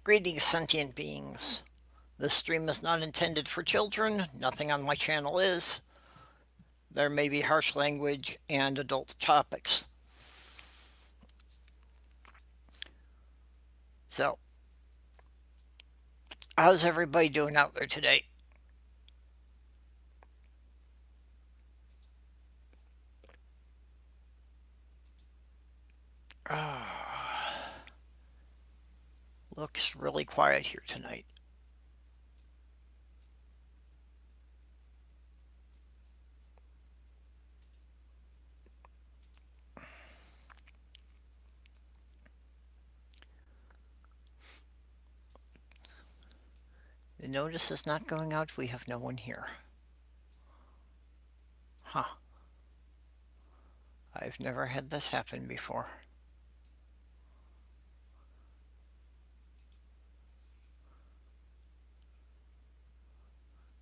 Greetings, sentient beings. This stream is not intended for children. Nothing on my channel is. There may be harsh language and adult topics. So, how's everybody doing out there today? Looks really quiet here tonight. The notice is not going out. We have no one here. Huh. I've never had this happen before.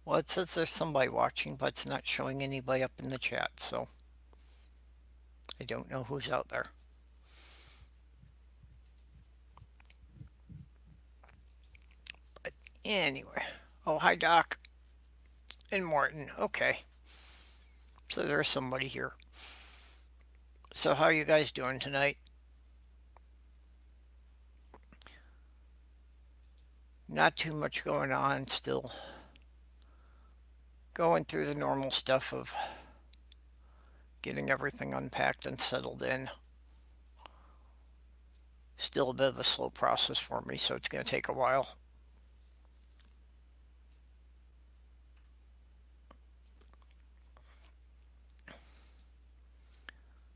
Well, it says there's somebody watching, but it's not showing anybody up in the chat, so I don't know who's out there. But anyway. Oh, hi, Doc. And Morton. Okay. So there's somebody here. So how are you guys doing tonight? Not too much going on. Still going through the normal stuff of getting everything unpacked and settled in. Still a bit of a slow process for me, so it's going to take a while.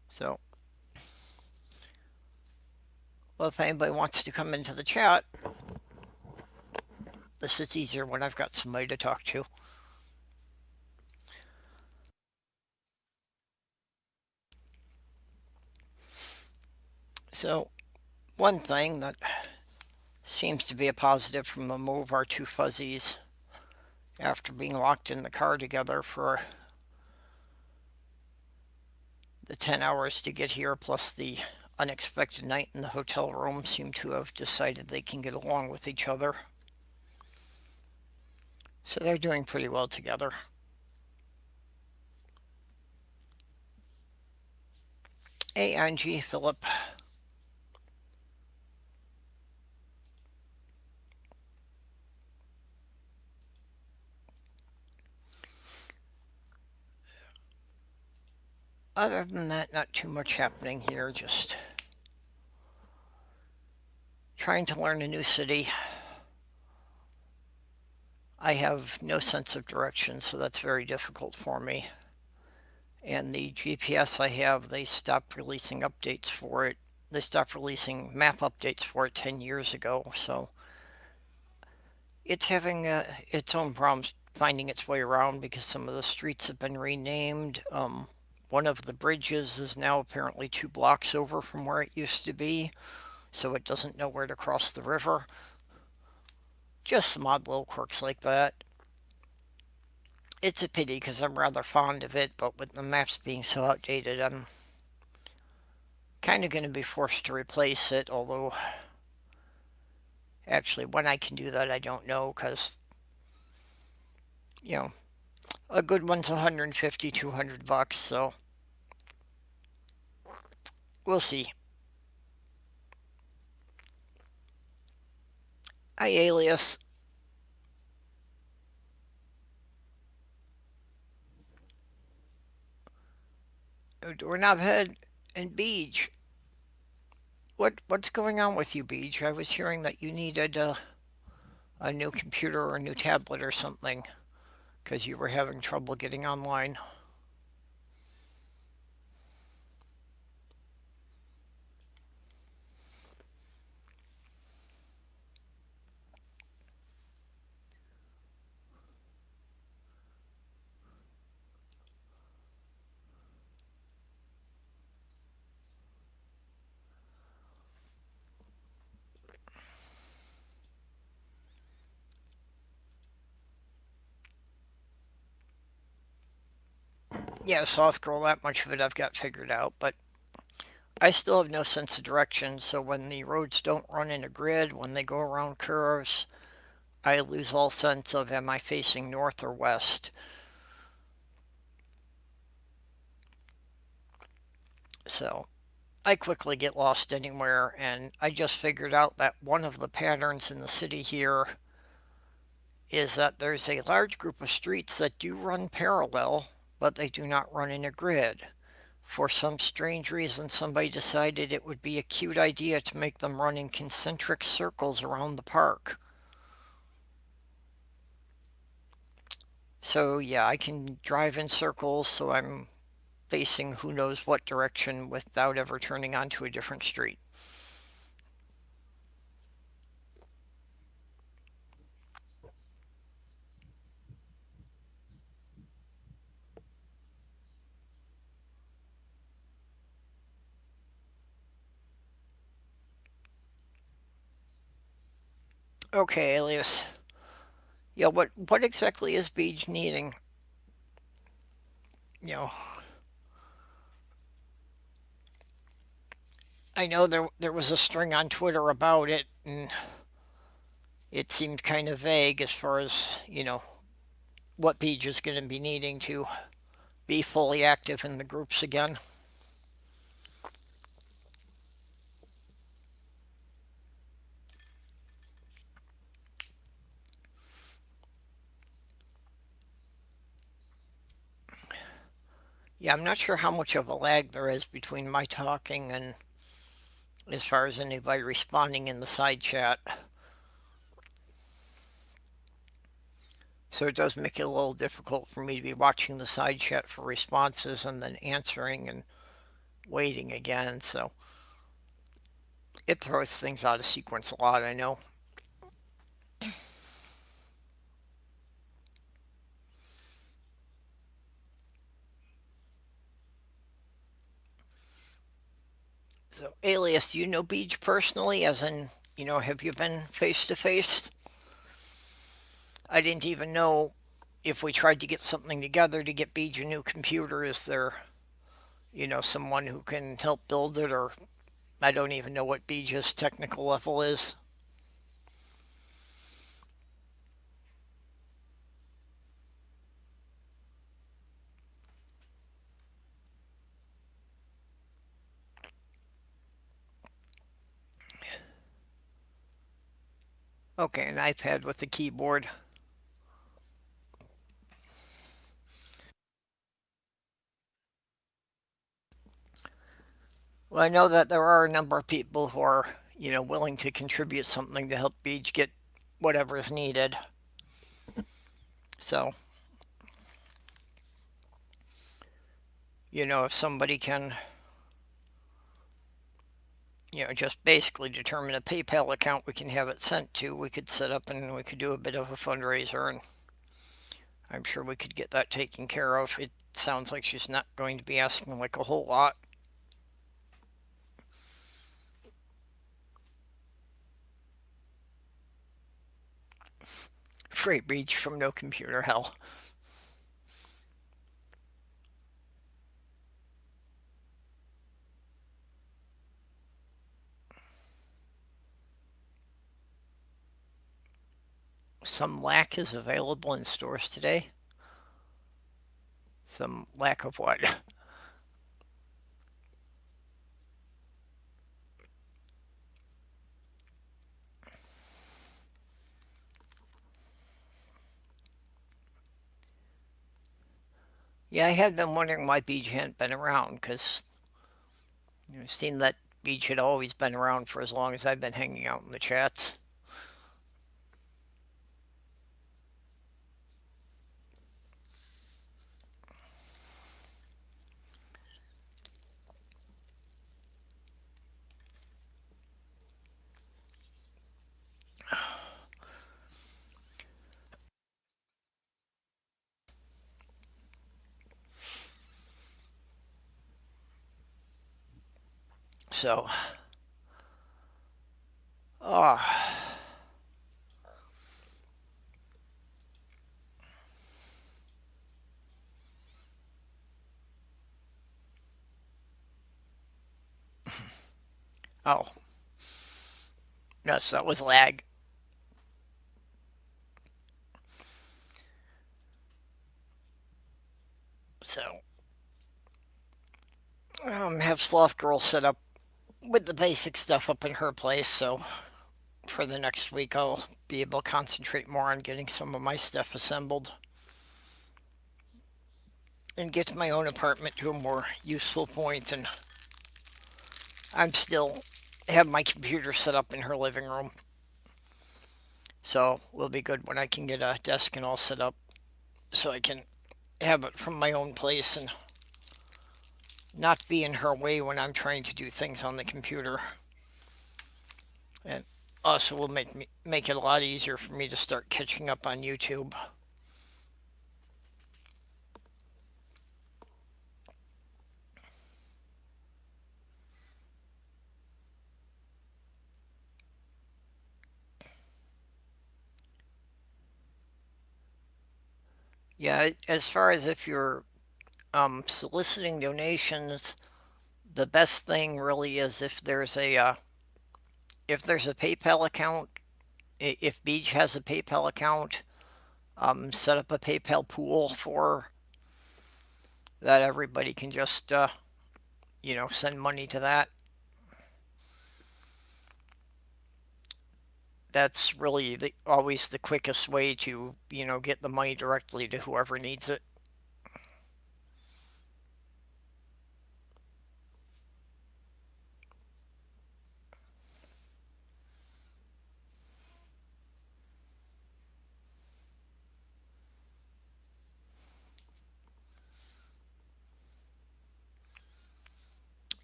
So, well, if anybody wants to come into the chat, this is easier when I've got somebody to talk to. So, one thing that seems to be a positive from the move are two fuzzies after being locked in the car together for the 10 hours to get here, plus the unexpected night in the hotel room, seem to have decided they can get along with each other. So they're doing pretty well together. Hey, Angie, Philip. Other than that, not too much happening here, just trying to learn a new city. I have no sense of direction, so that's very difficult for me. And the GPS I have, they stopped releasing updates for it. They stopped releasing map updates for it 10 years ago, so it's having its own problems finding its way around because some of the streets have been renamed. One of the bridges is now apparently 2 blocks over from where it used to be, so it doesn't know where to cross the river. Just some odd little quirks like that. It's a pity because I'm rather fond of it, but with the maps being so outdated, I'm kind of going to be forced to replace it, although actually when I can do that I don't know because, you know, a good one's 150, 200 bucks, so we'll see. Hi, Alias. Doorknobhead and Beej. What's going on with you, Beej? I was hearing that you needed a new computer or a new tablet or something because you were having trouble getting online. Yeah, soft girl, that much of it I've got figured out, but I still have no sense of direction, so when the roads don't run in a grid, when they go around curves, I lose all sense of am I facing north or west. So I quickly get lost anywhere, and I just figured out that one of the patterns in the city here is that there's a large group of streets that do run parallel, but they do not run in a grid. For some strange reason, somebody decided it would be a cute idea to make them run in concentric circles around the park. So, yeah, I can drive in circles so I'm facing who knows what direction without ever turning onto a different street. Okay, Alias. Yeah, what exactly is Beej needing? You know, I know there was a string on Twitter about it, and it seemed kind of vague as far as what Beej is going to be needing to be fully active in the groups again. Yeah, I'm not sure how much of a lag there is between my talking and as far as anybody responding in the side chat. So it does make it a little difficult for me to be watching the side chat for responses and then answering and waiting again. So it throws things out of sequence a lot, I know. So, Alias, do you know Beach personally? As in, have you been face to face? I didn't even know if we tried to get something together to get Beach a new computer. Is there, someone who can help build it, or I don't even know what Beach's technical level is. Okay, an iPad with a keyboard. Well, I know that there are a number of people who are, willing to contribute something to help Beach get whatever is needed. So, if somebody can, just basically determine a PayPal account we can have it sent to, we could set up and we could do a bit of a fundraiser, and I'm sure we could get that taken care of. It sounds like she's not going to be asking like a whole lot. Free Beach from no computer hell. Some lack is available in stores today. Some lack of what? Yeah, I had been wondering why Beach hadn't been around, because it seemed that Beach had always been around for as long as I've been hanging out in the chats. So, oh, Oh, yes, that was lag. So, have Sloth Girl set up with the basic stuff up in her place. So, for the next week, I'll be able to concentrate more on getting some of my stuff assembled and get to my own apartment to a more useful point. And I'm still have my computer set up in her living room. So, we'll be good when I can get a desk and all set up so I can have it from my own place and not be in her way when I'm trying to do things on the computer. And also will make it a lot easier for me to start catching up on YouTube. Yeah, as far as if you're soliciting donations, the best thing really is if there's a PayPal account. If Beach has a PayPal account, set up a PayPal pool for that. Everybody can just send money to that. That's really always the quickest way to get the money directly to whoever needs it.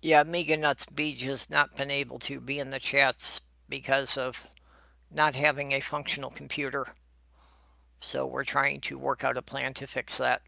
Yeah, Mega Nuts Beach has not been able to be in the chats because of not having a functional computer. So we're trying to work out a plan to fix that.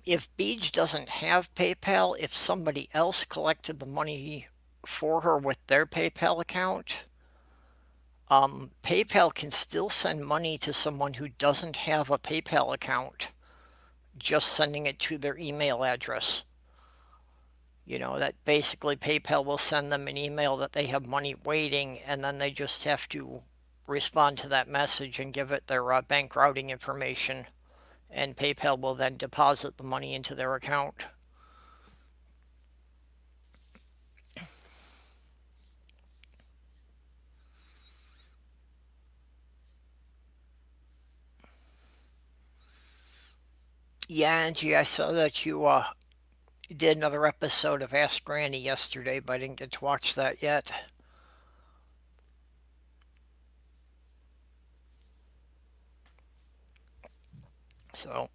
If Beach doesn't have PayPal, if somebody else collected the money for her with their PayPal account, PayPal can still send money to someone who doesn't have a PayPal account, just sending it to their email address. That basically PayPal will send them an email that they have money waiting, and then they just have to respond to that message and give it their bank routing information, and PayPal will then deposit the money into their account. Yeah, Angie, I saw that you did another episode of Ask Granny yesterday, but I didn't get to watch that yet. So,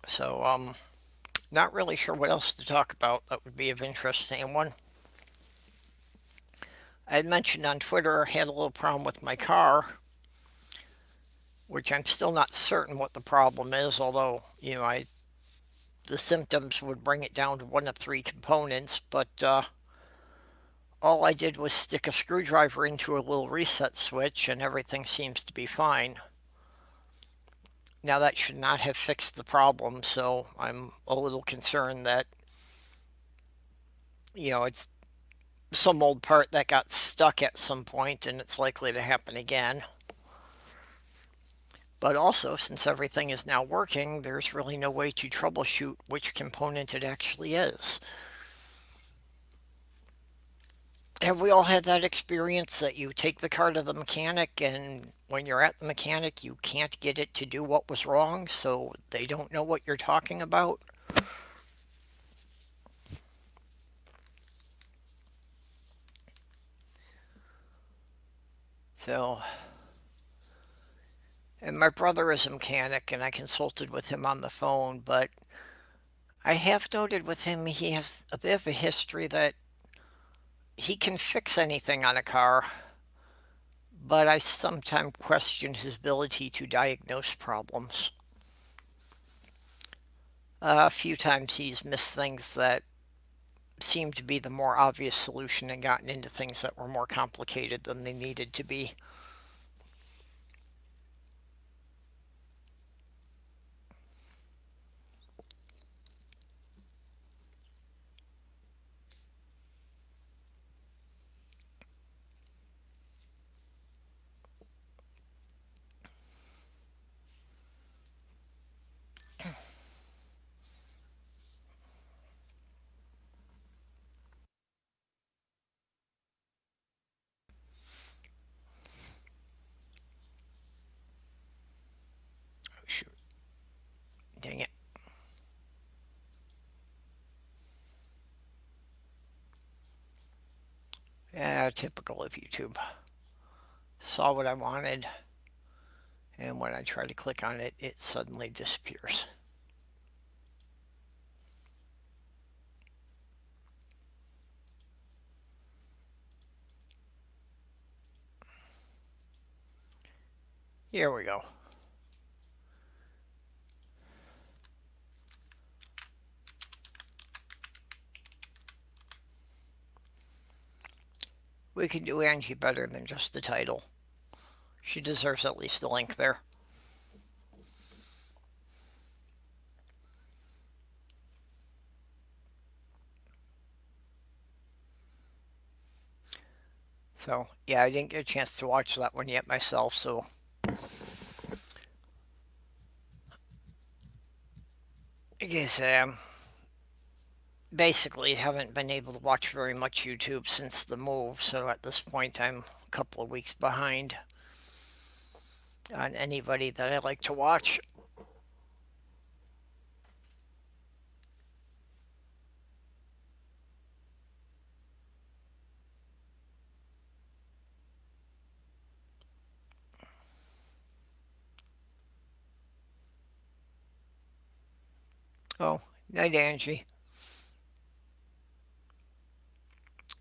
so, not really sure what else to talk about that would be of interest to anyone. I had mentioned on Twitter I had a little problem with my car, which I'm still not certain what the problem is, although, the symptoms would bring it down to one of three components, but all I did was stick a screwdriver into a little reset switch and everything seems to be fine. Now, that should not have fixed the problem, so I'm a little concerned that, it's some old part that got stuck at some point and it's likely to happen again. But also, since everything is now working, there's really no way to troubleshoot which component it actually is. Have we all had that experience that you take the car to the mechanic and when you're at the mechanic you can't get it to do what was wrong, so they don't know what you're talking about? So, and my brother is a mechanic and I consulted with him on the phone, but I have noted with him he has a bit of a history that he can fix anything on a car, but I sometimes question his ability to diagnose problems. A few times he's missed things that seemed to be the more obvious solution and gotten into things that were more complicated than they needed to be. Oh, shoot. Dang it. Yeah, typical of YouTube. Saw what I wanted, and when I try to click on it, it suddenly disappears. Here we go. We can do Angie better than just the title. She deserves at least a link there. So, yeah, I didn't get a chance to watch that one yet myself, so I guess basically haven't been able to watch very much YouTube since the move, so at this point I'm a couple of weeks behind on anybody that I like to watch. Oh, night, Angie.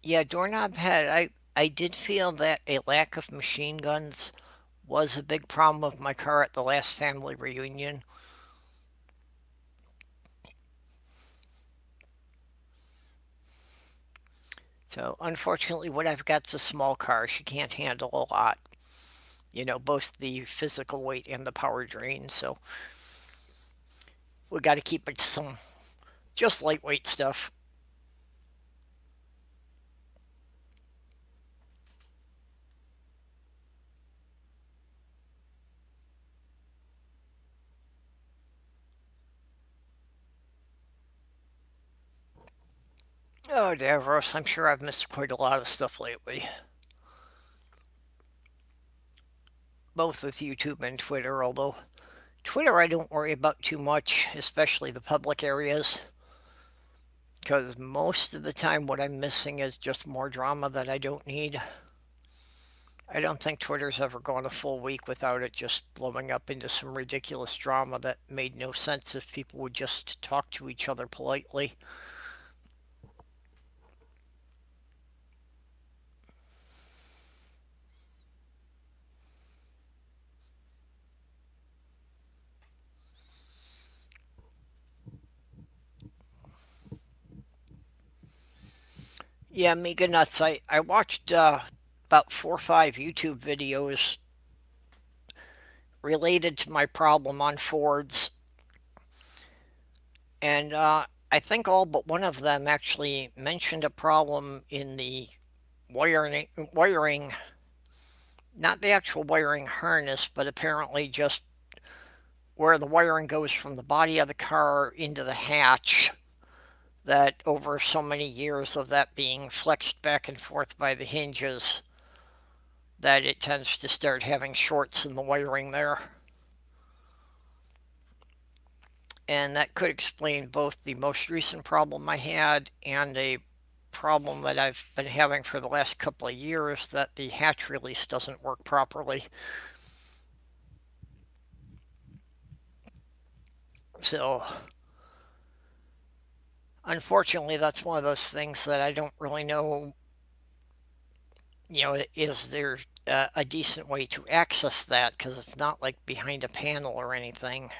Yeah, Doorknob Head, I did feel that a lack of machine guns was a big problem with my car at the last family reunion. So, unfortunately, what I've got's a small car. She can't handle a lot, both the physical weight and the power drain. So, we got to keep it to some just lightweight stuff. Oh, Davros, I'm sure I've missed quite a lot of stuff lately, both with YouTube and Twitter, although Twitter I don't worry about too much, especially the public areas, because most of the time what I'm missing is just more drama that I don't need. I don't think Twitter's ever gone a full week without it just blowing up into some ridiculous drama that made no sense if people would just talk to each other politely. Yeah, Mega Nuts. I watched about 4 or 5 YouTube videos related to my problem on Fords, and I think all but one of them actually mentioned a problem in the wiring, not the actual wiring harness, but apparently just where the wiring goes from the body of the car into the hatch. That over so many years of that being flexed back and forth by the hinges, that it tends to start having shorts in the wiring there. And that could explain both the most recent problem I had and a problem that I've been having for the last couple of years, that the hatch release doesn't work properly. So Unfortunately, that's one of those things that I don't really know, is there a decent way to access that? Because it's not like behind a panel or anything.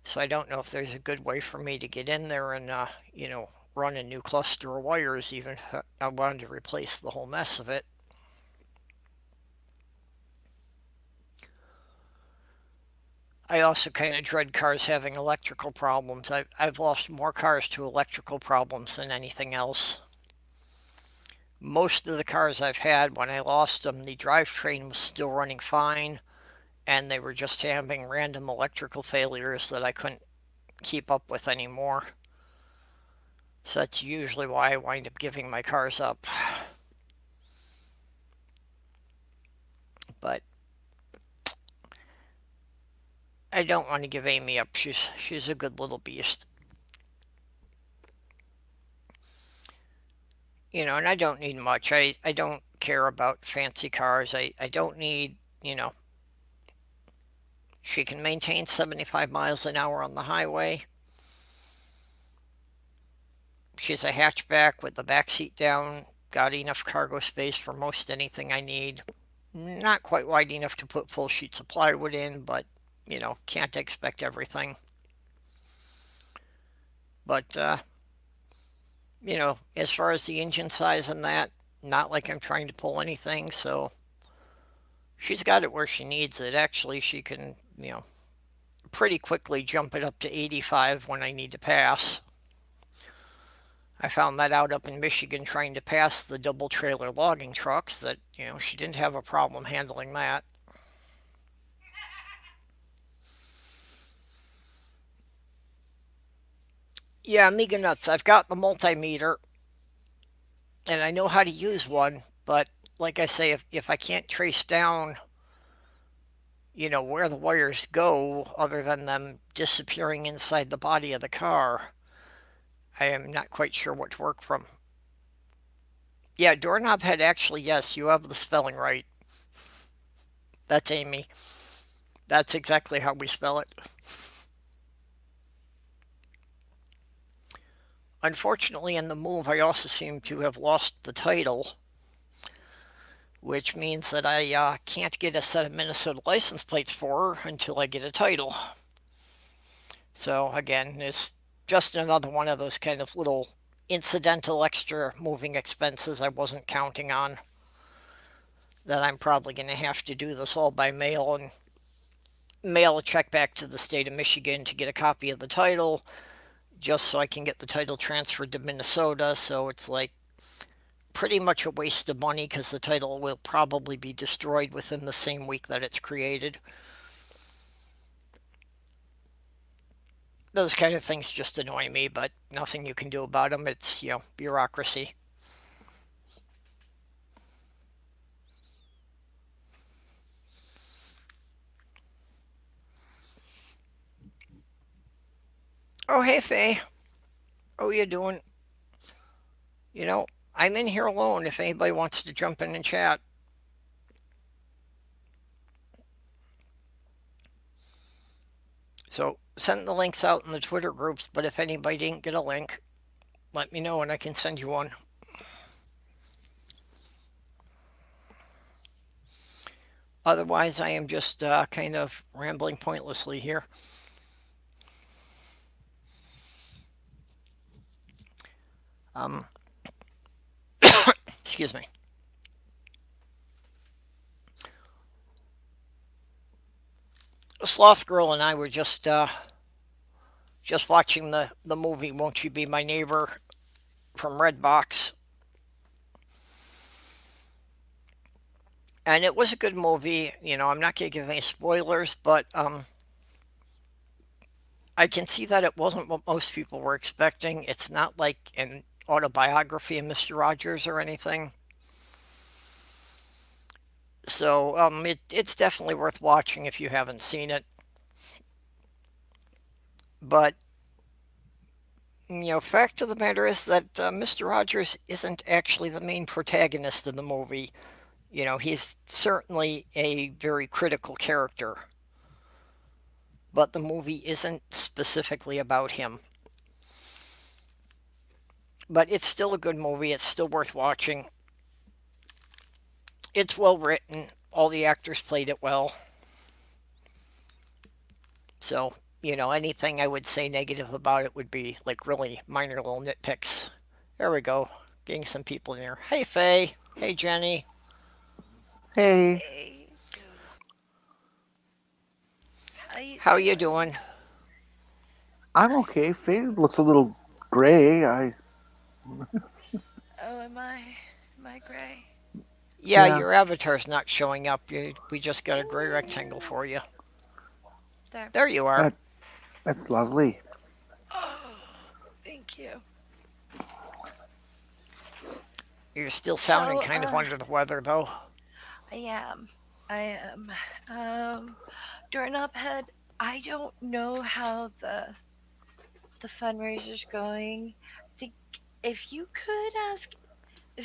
So I don't know if there's a good way for me to get in there and, run a new cluster of wires, even if I wanted to replace the whole mess of it. I also kind of dread cars having electrical problems. I've lost more cars to electrical problems than anything else. Most of the cars I've had, when I lost them, the drivetrain was still running fine, and they were just having random electrical failures that I couldn't keep up with anymore. So that's usually why I wind up giving my cars up. But I don't want to give Amy up. She's a good little beast. And I don't need much. I don't care about fancy cars. I don't need, she can maintain 75 miles an hour on the highway. She's a hatchback with the back seat down. Got enough cargo space for most anything I need. Not quite wide enough to put full sheets of plywood in, but, can't expect everything. But, as far as the engine size and that, not like I'm trying to pull anything, so she's got it where she needs it. Actually, she can, pretty quickly jump it up to 85 when I need to pass. I found that out up in Michigan trying to pass the double trailer logging trucks that, she didn't have a problem handling that. Yeah, mega nuts. I've got the multimeter and I know how to use one, but like I say, if I can't trace down, where the wires go other than them disappearing inside the body of the car, I am not quite sure what to work from. Yeah, doorknob head, actually, yes, you have the spelling right. That's Amy. That's exactly how we spell it. Unfortunately, in the move, I also seem to have lost the title, which means that I can't get a set of Minnesota license plates for her until I get a title. So, again, it's just another one of those kind of little incidental extra moving expenses I wasn't counting on. That I'm probably going to have to do this all by mail and mail a check back to the state of Michigan to get a copy of the title, just so I can get the title transferred to Minnesota. So it's like pretty much a waste of money because the title will probably be destroyed within the same week that it's created. Those kind of things just annoy me, but nothing you can do about them. It's, bureaucracy. Oh, hey, Faye. How are you doing? You know, I'm in here alone if anybody wants to jump in and chat. So send the links out in the Twitter groups, but if anybody didn't get a link, let me know and I can send you one. Otherwise, I am just kind of rambling pointlessly here. Um, excuse me. Sloth Girl and I were just watching the movie Won't You Be My Neighbor from Redbox. And it was a good movie. I'm not going to give any spoilers, but I can see that it wasn't what most people were expecting. It's not like an autobiography of Mr. Rogers or anything. So it's definitely worth watching if you haven't seen it. But fact of the matter is that Mr. Rogers isn't actually the main protagonist of the movie. He's certainly a very critical character, but the movie isn't specifically about him. but it's still a good movie. It's still worth watching. It's well written. All the actors played it well. So, anything I would say negative about it would be like really minor little nitpicks. There we go. Getting some people in there. Hey, Faye. Hey, Jenny. Hey, Hey, how you How you doing? doing? I'm okay. Faye looks a little gray. Oh, am I gray? Yeah, Yeah, your avatar's not showing up. We just got a gray rectangle Ooh, for you. there. There you are. that that's lovely. Oh, thank you. You're still sounding So, kind of under the weather, though. I am. I am. Doorknob head. I don't know how the fundraiser's going. I think if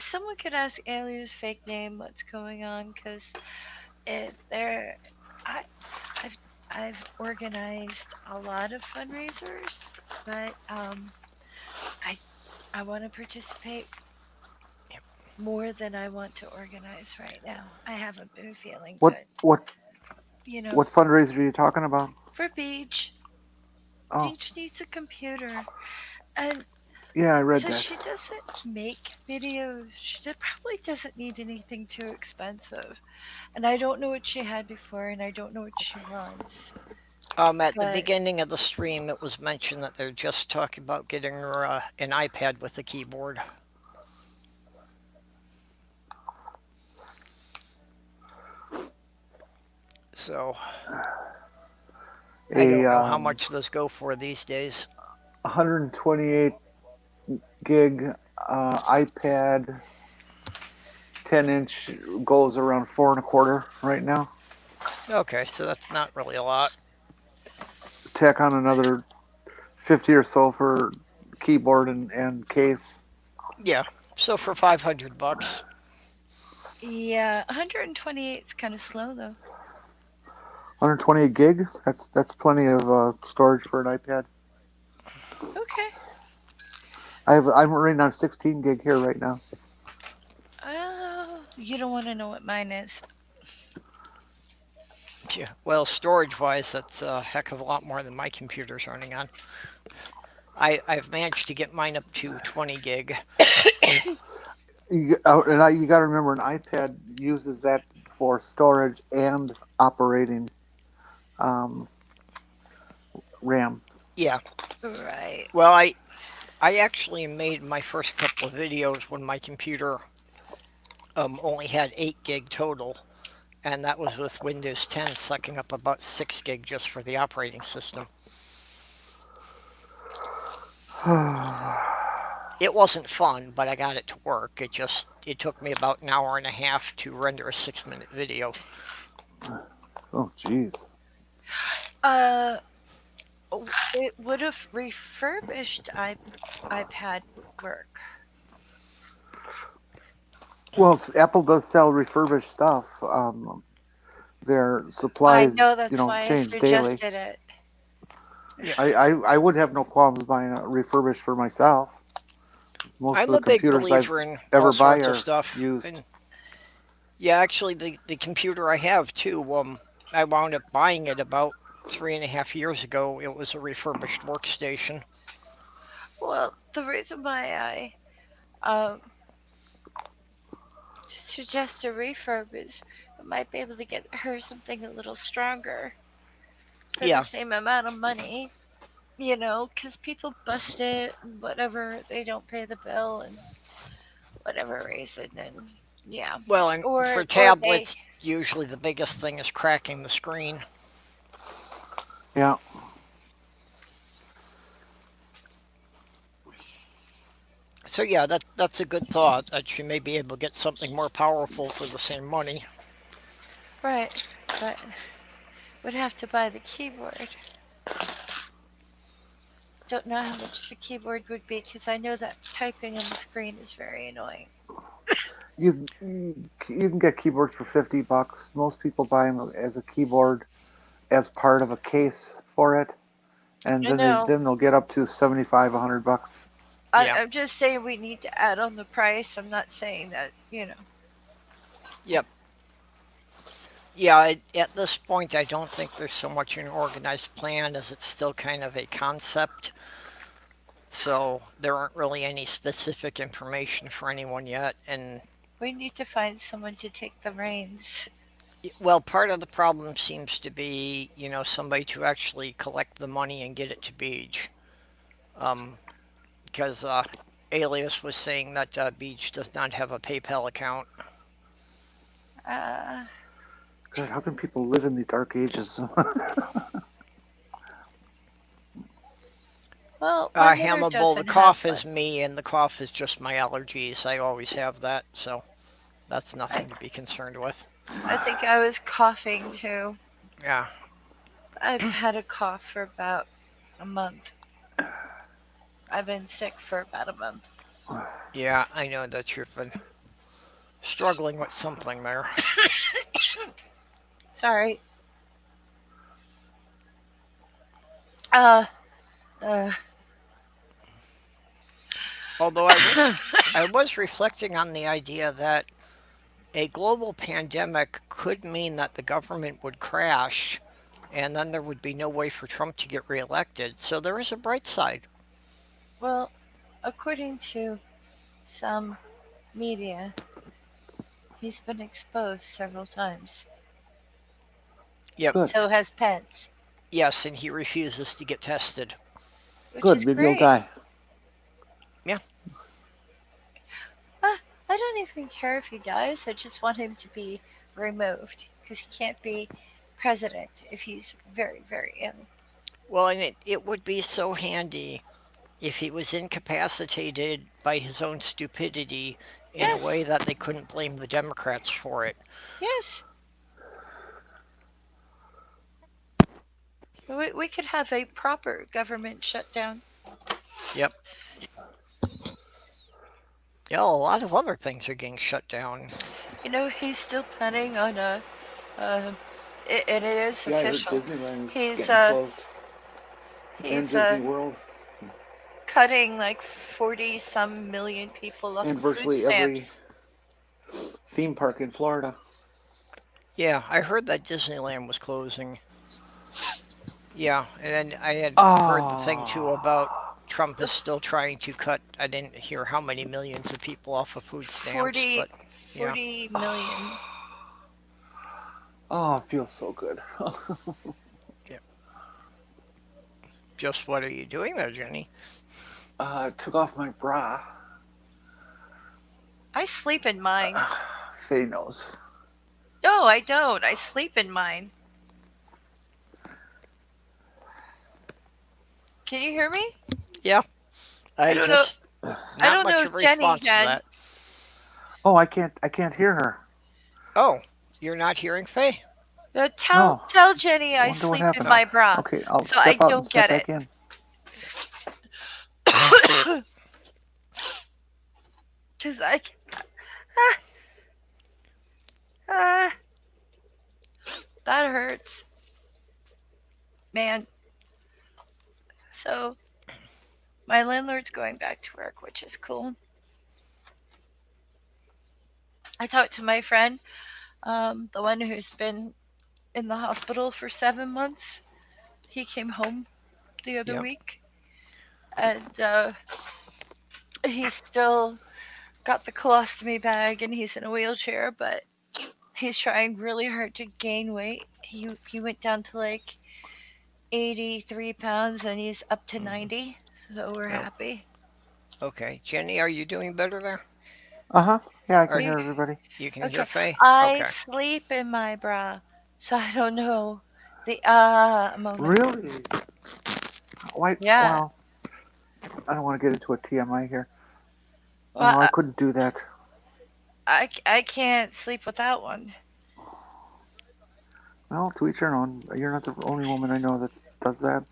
someone could ask Alia's fake name what's going on, because if they're, I, I've I've organized a lot of fundraisers, but I I want to participate more than I want to organize right now. I haven't been feeling What good. what You know, what fundraiser are you talking about? for Beach, Oh, Beach needs a computer, and yeah, I read since that. she doesn't make videos, probably doesn't need anything too expensive. And I don't know what she had before, and I don't know what she wants. At the But beginning of the stream, it was mentioned that they're just talking about getting her an iPad with a keyboard. So I A don't know how much those go for these days. 128 gig iPad 10-inch goes around 4.25 right now. Okay, so that's not really a lot. Tack on another 50 or so for keyboard and case. Yeah, so for $500. yeah, 128 is kind of slow though. 128 gig. That's plenty of storage for an iPad. Okay. I'm running on 16 gig here right now. Oh, you don't want to know what mine is. Yeah, well, storage wise, that's a heck of a lot more than my computer's running on. I've managed to get mine up to 20 gig. You got to remember an iPad uses that for storage and operating um, RAM. Yeah, Right. well, I actually made my first couple of videos when my computer only had 8 gig total, and that was with Windows 10 sucking up about 6 gig just for the operating system. It wasn't fun, but I got it to work. It took me about an hour and a half to render a 6-minute video. Oh, jeez. Uh, it would have refurbished iPad work. Well, Apple does sell refurbished stuff. Their I supplies, know that's why I change daily. suggested it. Yeah, I would have no problems buying a refurbished for myself. Most I'm of the a big computers I've believer in all ever buy sorts of are stuff. used. And yeah, actually, the computer I have too, I wound up buying it about 3.5 years ago. It was a refurbished workstation. Well, the reason why I suggest a refurb is I might be able to get her something a little stronger for the Yeah, same amount of money. You know, because people bust it and whatever, they don't pay the bill and whatever reason, and yeah, well, and for or they. tablets, usually the biggest thing is cracking the screen. Yeah. So yeah, that's a good thought that you may be able to get something more powerful for the same money. Right, but would have to buy the keyboard. Don't know how much the keyboard would be because I know that typing on the screen is very annoying. You can get keyboards for $50. Most people buy them as a keyboard as part of a case for it, and I know. then they'll get up to $75, $100. Yeah. I'm just saying we need to add on the price. I'm not saying that, Yep. Yeah, at this point, I don't think there's so much an organized plan as it's still kind of a concept. So there aren't really any specific information for anyone yet. And we need to find someone to take the reins. well, part of the problem seems to be, somebody to actually collect the money and get it to Beach. Because Alias was saying that Beach does not have a PayPal account. Uh, God, how can people live in the dark ages? well, my mother Hamable, the doesn't have cough one. is me, and the cough is just my allergies. I always have that, so that's I, nothing to be concerned with. I think I was coughing too. Yeah, I've had a cough for about a month. I've been sick for about a month. yeah, I know that you've been struggling with something there. Sorry. Uh, uh, Although I was reflecting on the idea that a global pandemic could mean that the government would crash and then there would be no way for Trump to get reelected. So there is a bright side. well, according to some media, he's been exposed several times. Yep. Good. So has Pence, Yes, and he refuses to get tested. which Good. is Maybe he'll great. die. Yeah. I don't even care if he dies. I just want him to be removed because he can't be president if he's very, very ill. Well, and it would be so handy if he was incapacitated by his own stupidity in a Yes, way that they couldn't blame the Democrats for it. yes. We could have a proper government shutdown. Yep. Yeah, a lot of other things are getting shut down. He's still planning on uh, and it is Yeah, I heard official. Disneyland's He's getting closed, and he's Disney World, cutting like 40 some million people off and of food virtually every stamps. theme park in Florida. Yeah, I heard that Disneyland was closing. Yeah, and then I had heard the thing too about Oh, Trump is still trying to cut, I didn't hear how many millions of people off of food stamps, 40, but yeah. 40 million. oh, it feels so good. Yeah. Just what are you doing there, Jenny? Took off my bra. I sleep in mine. Faye knows. No, I don't. I sleep in mine. Can you hear me? Yeah, I I don't know. just, I not don't know much if of a Jenny response to can. that. Oh, I can't hear her. Oh, you're not hearing Faye? Tell No. tell Jenny I Wonder what sleep in happened. my bra, Okay, I'll so I step out and don't step get it. back in. Cause ah, ah, that hurts, man. So my landlord's going back to work, which is cool. I talked to my friend, the one who's been in the hospital for 7 months. He came home the other Yep. week, and he's still got the colostomy bag, and he's in a wheelchair, but he's trying really hard to gain weight. He went down to like 83 pounds, and he's up to 90. So we're Oh, happy. okay. Jenny, are you doing better there? Yeah, I can Are hear You everybody. you can hear okay? Faye? I Okay. sleep in my bra, so I don't know the moment. Really? Why? Yeah. Well, I don't want to get into a TMI here. Well, I couldn't do that. I can't sleep without one. Well, to each their own. You're not the only woman I know that does that.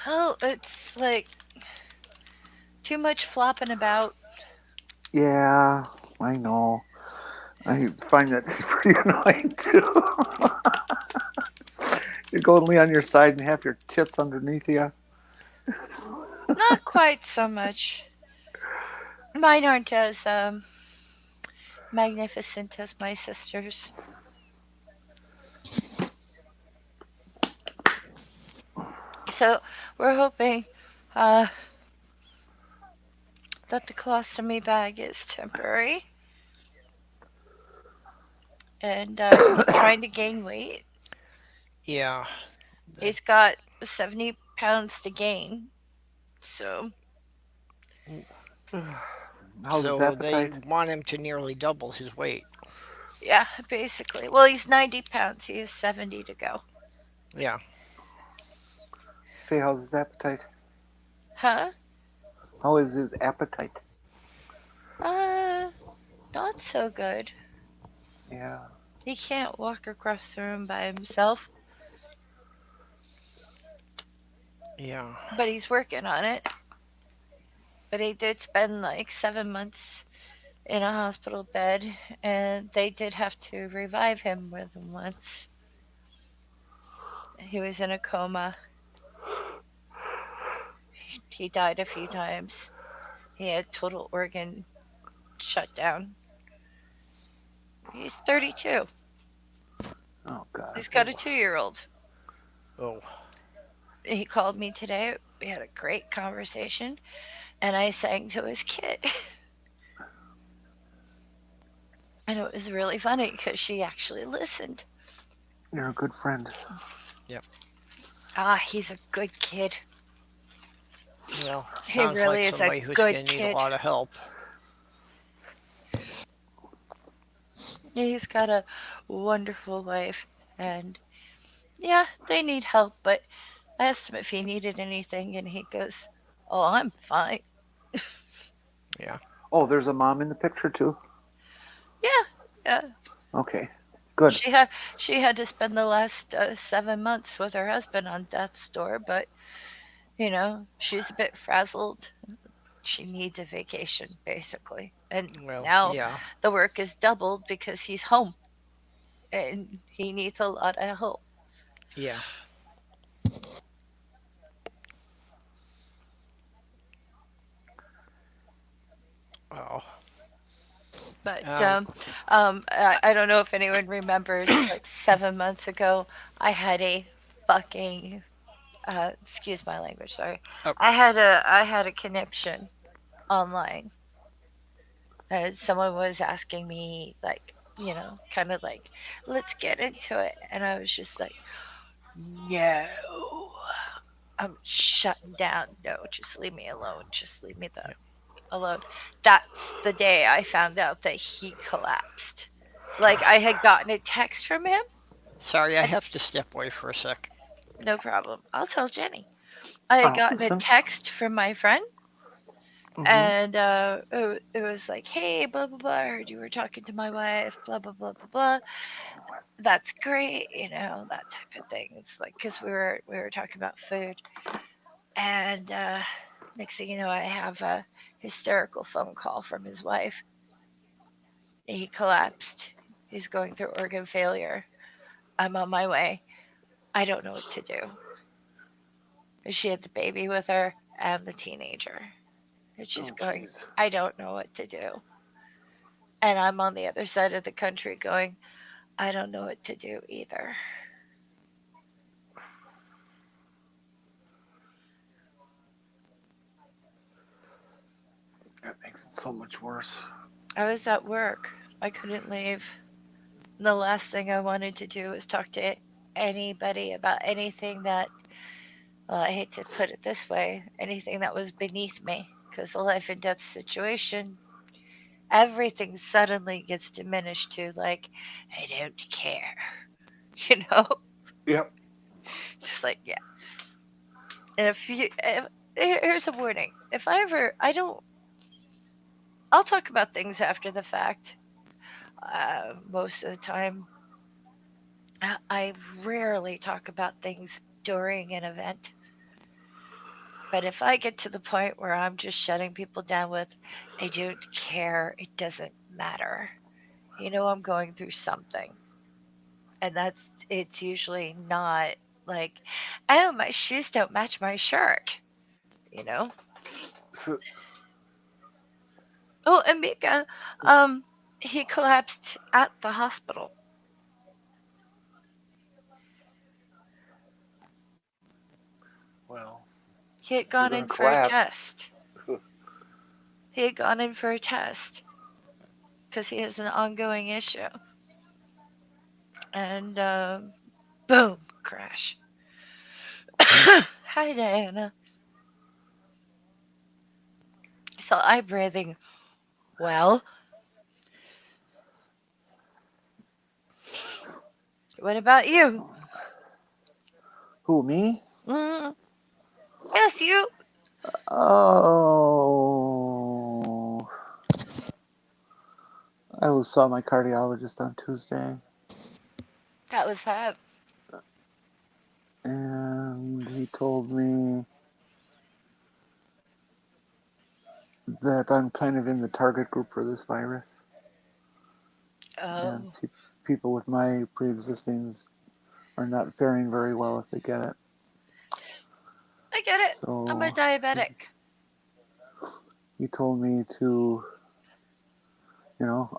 Well, it's like too much flopping about. Yeah, I know. I find that pretty annoying too. You go and lay on your side and have your tits underneath you. Not quite so much. Mine aren't as magnificent as my sister's. So we're hoping uh, that the colostomy bag is temporary, and he's trying to gain weight. Yeah. That, He's got 70 pounds to gain. So How's his so they appetite? want him to nearly double his weight. yeah, basically. Well, he's 90 pounds. He has 70 to go. Yeah. Faye, how's his appetite? Huh? How is his appetite? Uh, not so good. Yeah. He can't walk across the room by himself, Yeah. but he's working on it. But he did spend like 7 months in a hospital bed, and they did have to revive him more than once. He was in a coma. He died a few times. He had total organ shutdown. He's 32. Oh God. He's got a 2-year-old. Oh. He called me today. We had a great conversation, and I sang to his kid. And it was really funny because she actually listened. You're a good friend. Yep. Ah, he's a good kid. Well, He sounds like really is a somebody who's good going to need a kid. lot of help. He's got a wonderful wife, and yeah, they need help, but I asked him if he needed anything, and he goes, "Oh, I'm fine." Yeah. Oh, there's a mom in the picture too. Yeah, yeah. Okay. Good. She had to spend the last 7 months with her husband on death's door, but she's a bit frazzled. She needs a vacation, basically, and Well, now yeah. the work is doubled because he's home and he needs a lot of help. Yeah. Oh. But Um. I don't know if anyone remembers, like 7 months ago, I had a fucking excuse my language, sorry. Oh, I had a conniption online. Someone was asking me, like, kind of like, let's get into it, and I was just like, no, I'm shutting down. No, just leave me alone. Just leave me yeah. alone. That's the day I found out that he collapsed. Like, I had gotten a text from him. Sorry, I And have to step away for a sec. no problem. I'll tell Jenny. I had I'll gotten a listen. text from my friend, Mm-hmm. and it was like, hey, blah, blah, blah. I heard you were talking to my wife, blah, blah, blah, blah, blah. That's great, that type of thing. It's like, because we were talking about food. And next thing you know, I have a hysterical phone call from his wife. He collapsed. He's going through organ failure. I'm on my way. I don't know what to do. She had the baby with her and the teenager. And she's Oh, going, jeez. I don't know what to do. And I'm on the other side of the country going, I don't know what to do either. That makes it so much worse. I was at work. I couldn't leave. The last thing I wanted to do was talk to anybody about anything that, well, I hate to put it this way, anything that was beneath me. Because a life and death situation, everything suddenly gets diminished to, like, I don't care. You know? Yep. It's just like, yeah. And here's a warning. If I ever, I don't, I'll talk about things after the fact. Most of the time, I rarely talk about things during an event. But if I get to the point where I'm just shutting people down with, I don't care, it doesn't matter. I'm going through something. And it's usually not like, oh, my shoes don't match my shirt. you know. So, Oh, and Mika, um, he collapsed at the hospital. well, He had if you're gone going in to for a collapse, test. He had gone in for a test because he has an ongoing issue. And boom, crash. Hi, Diana. So I'm breathing. Well, what about you? who, me? Mm, yes, you. Oh, I saw my cardiologist on Tuesday, That was that. and he told me that I'm kind of in the target group for this virus, and Oh, people with my pre-existings are not faring very well if they get it. I get it. I'm a So diabetic. he told me to,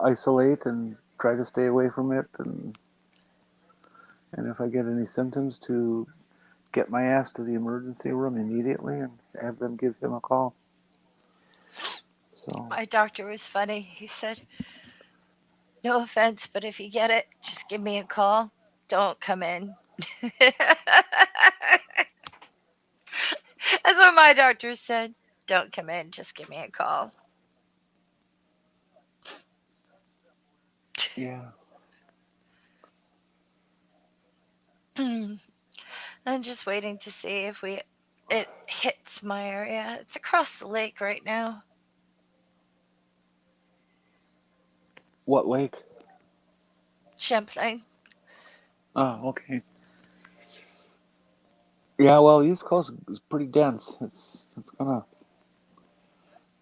isolate and try to stay away from it, and if I get any symptoms, to get my ass to the emergency room immediately and have them give him a call. So My doctor was funny. He said, no offense, but if you get it, just give me a call. Don't come in. That's what my doctor said. Don't come in, just give me a call. yeah, I'm just waiting to see if we it hits my area. It's across the lake right now. what lake? Champlain. Oh, okay. Yeah, well, the East Coast is pretty dense. It's gonna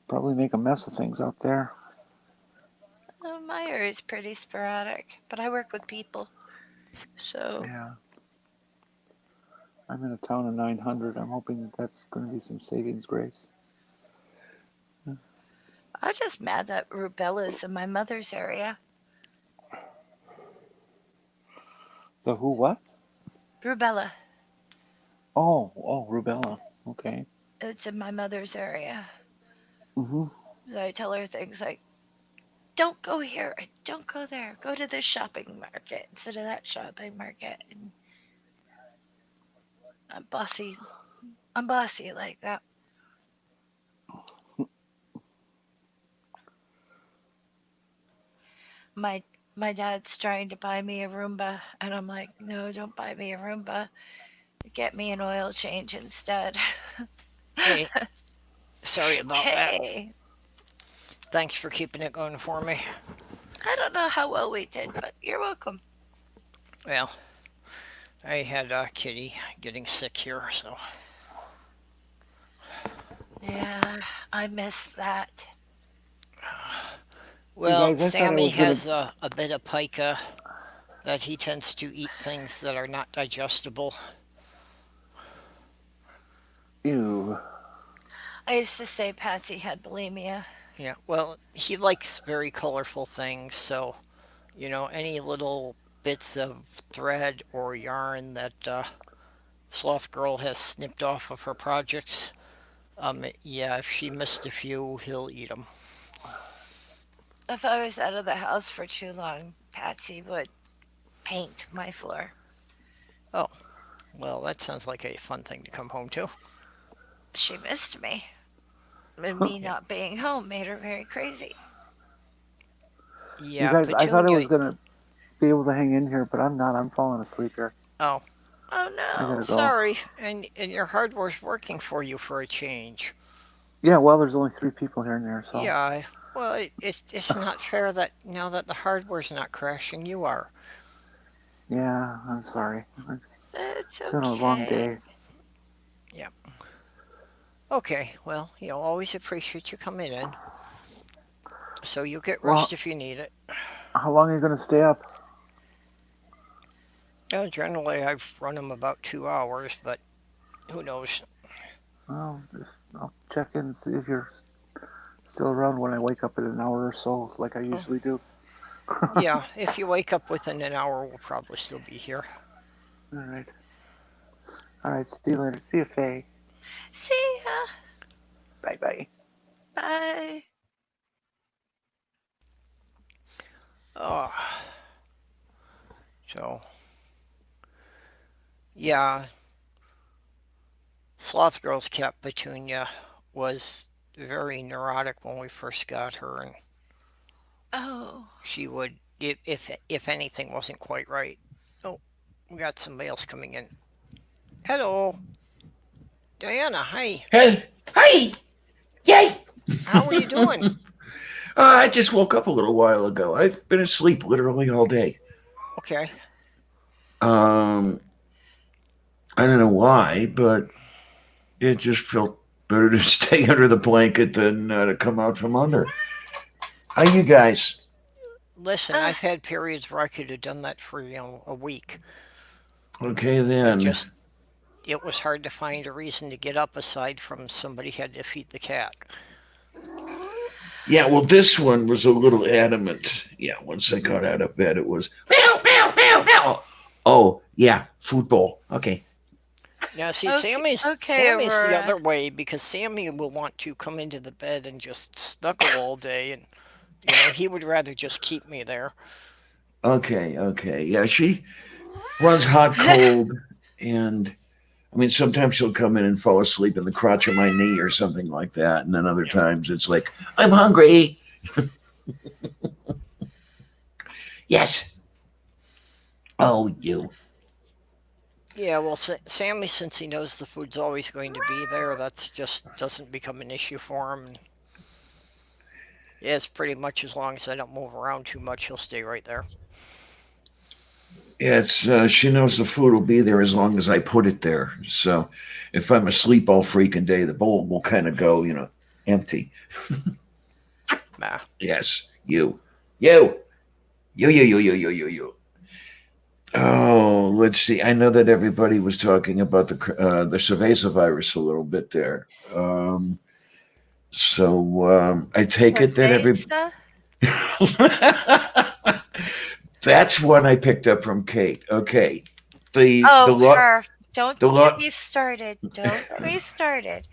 probably make a mess of things out there. My area is pretty sporadic, but I work with people. So Yeah, I'm in a town of 900. I'm hoping that that's going to be some savings grace. I'm just mad that rubella's in my mother's area. The who? What? Rubella. Oh, rubella. Okay. It's in my mother's area. Mm-hmm. So I tell her things like, don't go here and don't go there. Go to this shopping market instead of that shopping market. And I'm bossy. I'm bossy like that. My my dad's trying to buy me a Roomba, and I'm like, no, don't buy me a Roomba. Get me an oil change instead. Hey, sorry about that. Hey, Thanks for keeping it going for me. I don't know how well we did, but you're welcome. Well, I had Kitty getting sick here, so. Yeah, I miss that. You Well, guys, I thought I Sammy was gonna. has a bit of pica that he tends to eat things that are not digestible. Ew. I used to say Patsy had bulimia. Yeah, well, he likes very colorful things, so, any little bits of thread or yarn that Sloth Girl has snipped off of her projects, yeah, if she missed a few, he'll eat them. If I was out of the house for too long, Patsy would paint my floor. Oh, well, that sounds like a fun thing to come home to. She missed me. And me Yeah, not being home made her very crazy. You yeah, guys, I thought I Petunia. was gonna be able to hang in here, but I'm not. I'm falling asleep here. Oh, Oh I gotta no. go. sorry, and your hardware's working for you for a change. Yeah, well, there's only 3 people here in there, so Yeah, well, it's not fair that now that the hardware's not crashing, you are. yeah, I'm sorry. It's It's been a long okay. day. Yeah. Okay, well, always appreciate you coming in. So you get rest Well, if you need it. how long are you gonna stay up? Generally, I've run them about 2 hours, but who knows? Well, I'll check in and see if you're still around when I wake up in an hour or so, like I Oh, usually do. yeah, if you wake up within an hour, we'll probably still be here. All right. All right. See you later. See you, Faye. See ya. Bye bye. Bye. Oh, so yeah, Sloth Girl's cat Petunia was very neurotic when we first got her, and Oh. she would, if anything wasn't quite right. Oh, we got somebody else coming in. Hello, Diana. Hi. Hey, hey, yay! How are you doing? I just woke up a little while ago. I've been asleep literally all day. Okay. Um, I don't know why, but it just felt better to stay under the blanket than to come out from under. How you guys? Listen, Uh, I've had periods where I could have done that for a week. Okay It then. just it was hard to find a reason to get up aside from somebody had to feed the cat. Yeah, well, this one was a little adamant. Yeah, once I got out of bed, it was meow, meow, meow, meow. Oh, yeah, football. Okay. Now, see, okay, Sammy's okay, Sammy's the Aurora. other way because Sammy will want to come into the bed and just snuggle all day, and he would rather just keep me there. Okay, okay. Yeah, she runs hot, cold, and I mean, sometimes she'll come in and fall asleep in the crotch of my knee or something like that. And then other Yeah. times it's like, I'm hungry. Yes. Oh, you. Yeah, well, Sammy, since he knows the food's always going to be there, that's just doesn't become an issue for him. And yeah, it's pretty much as long as I don't move around too much, he'll stay right there. Yeah, it's she knows the food will be there as long as I put it there. So if I'm asleep all freaking day, the bowl will kind of go, empty. Nah. Yes, you. Oh, let's see. I know that everybody was talking about the cerveza virus a little bit there. So I take it that every Cerveza? that's one I picked up from Kate. Okay, the the Oh, lot her. Don't the get lot. me started. Don't get me started.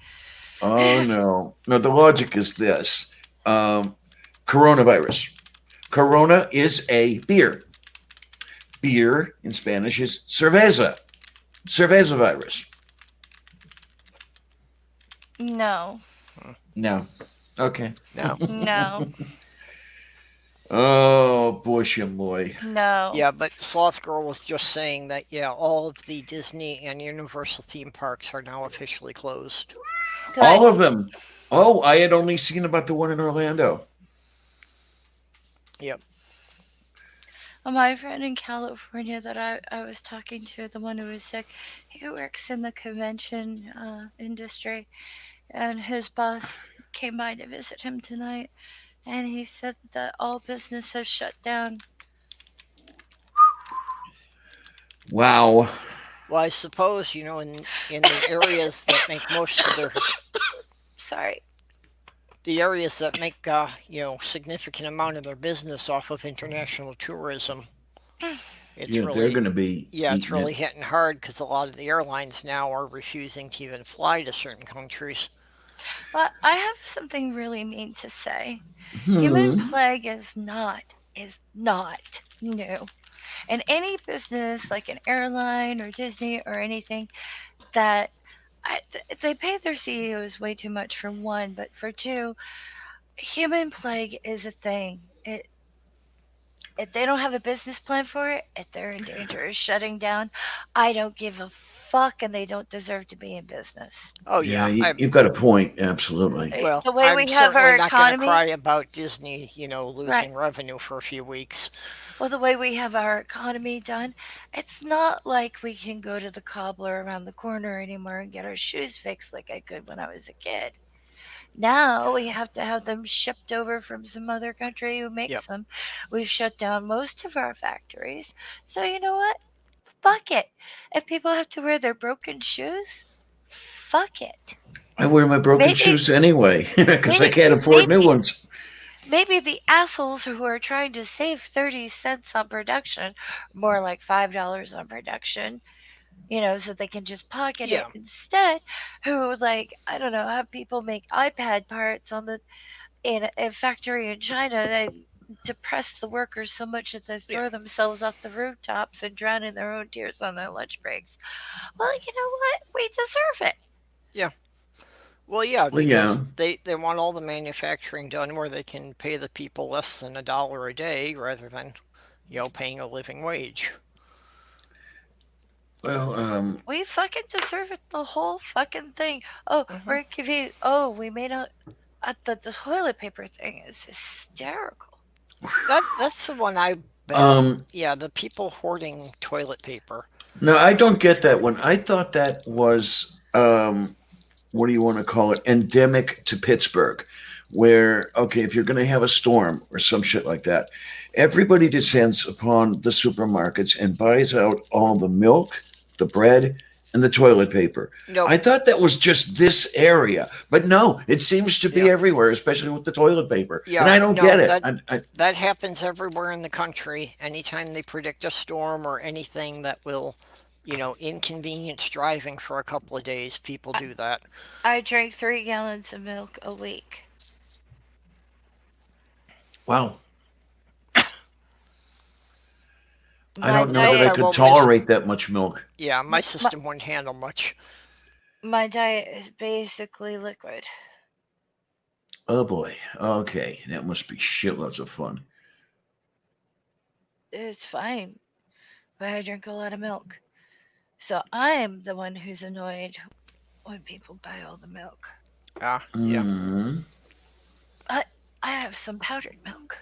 Oh no! The logic is this: coronavirus. Corona is a beer. Beer in Spanish is cerveza. Cerveza virus. No. No. Okay. No. No. Oh boy, boy. No. Yeah, but Sloth Girl was just saying that, yeah, all of the Disney and Universal theme parks are now officially closed. Good. All of them. Oh, I had only seen about the one in Orlando. Yep. My friend in California that I was talking to, the one who was sick, he works in the convention industry, and his boss came by to visit him tonight, and he said that all business has shut down. Wow. Well, I suppose, in the areas that make most of their Sorry. the areas that make significant amount of their business off of international tourism, it's Yeah, they're really going to be yeah, it's eating really it. hitting hard because a lot of the airlines now are refusing to even fly to certain countries. Well, I have something really mean to say. Human Hmm. plague is not new. And any business like an airline or Disney or anything that they pay their CEOs way too much for one, but for two, human plague is a thing. If they don't have a business plan for it, if they're in danger of shutting down, I don't give a fuck, and they don't deserve to be in business. Oh Yeah, yeah, you've got a point. Absolutely. well, The way I'm we have certainly our not going to economy, cry about Disney, right? losing revenue for a few weeks. Well, the way we have our economy done, it's not like we can go to the cobbler around the corner anymore and get our shoes fixed like I could when I was a kid. Now we have to have them shipped over from some other country who Yep. makes them. We've shut down most of our factories. So you know what? Fuck it. If people have to wear their broken shoes, fuck it. I wear my broken Maybe, shoes anyway because I maybe, can't afford new maybe, ones. maybe the assholes who are trying to save 30 cents on production, more like $5 on production, so they can just pocket it Yeah, instead, who, like, I don't know, have people make iPad parts in a factory in China that depress the workers so much that they yeah, throw themselves off the rooftops and drown in their own tears on their lunch breaks. Well, you know what? We deserve it. yeah. Well, yeah, Well, yeah. because they want all the manufacturing done where they can pay the people less than $1 a day rather than, paying a living wage. Well, We fucking deserve it, the whole fucking thing. Oh, Hmm. we're confused. Oh, we made out the toilet paper thing is hysterical. That's the one I've been. um, Yeah, the people hoarding toilet paper. no, I don't get that one. I thought that was what do you want to call it? Endemic to Pittsburgh, where okay, if you're going to have a storm or some shit like that, everybody descends upon the supermarkets and buys out all the milk, the bread, and the toilet paper. Nope. I thought that was just this area, but no, it seems to be Yeah, everywhere, especially with the toilet paper, and yeah. I don't get No, it. that happens everywhere in the country. Anytime they predict a storm or anything that will, inconvenience driving for a couple of days, people I, do that. I drink 3 gallons of milk a week. Wow, I My don't know I that hope I diet, I could won't miss. tolerate that much milk. Yeah, my my, system wouldn't handle much. my diet is basically liquid. Oh boy. Okay, that must be shitloads of fun. It's fine, but I drink a lot of milk. So I'm the one who's annoyed when people buy all the milk. Ah, yeah. Mm, I I have some powdered milk.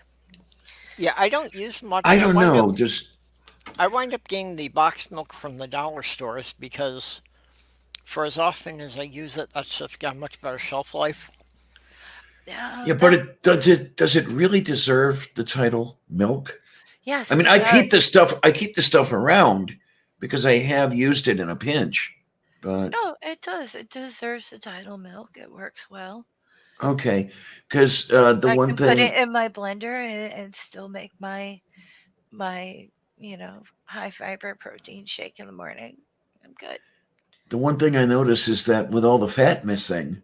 Yeah, I don't use much. I I don't wind up know. Just I wind up getting the boxed milk from the dollar stores because for as often as I use it, that's just got a much better shelf life. yeah, but That does it really deserve the title milk? I yes, mean, it I does. keep the stuff. I keep the stuff around because I have used it in a pinch. But No, it does. It deserves the title milk. It works well. okay, because the I one can put it thing, in my blender and still make my high fiber protein shake in the morning. I'm good. I notice is that with all the fat missing,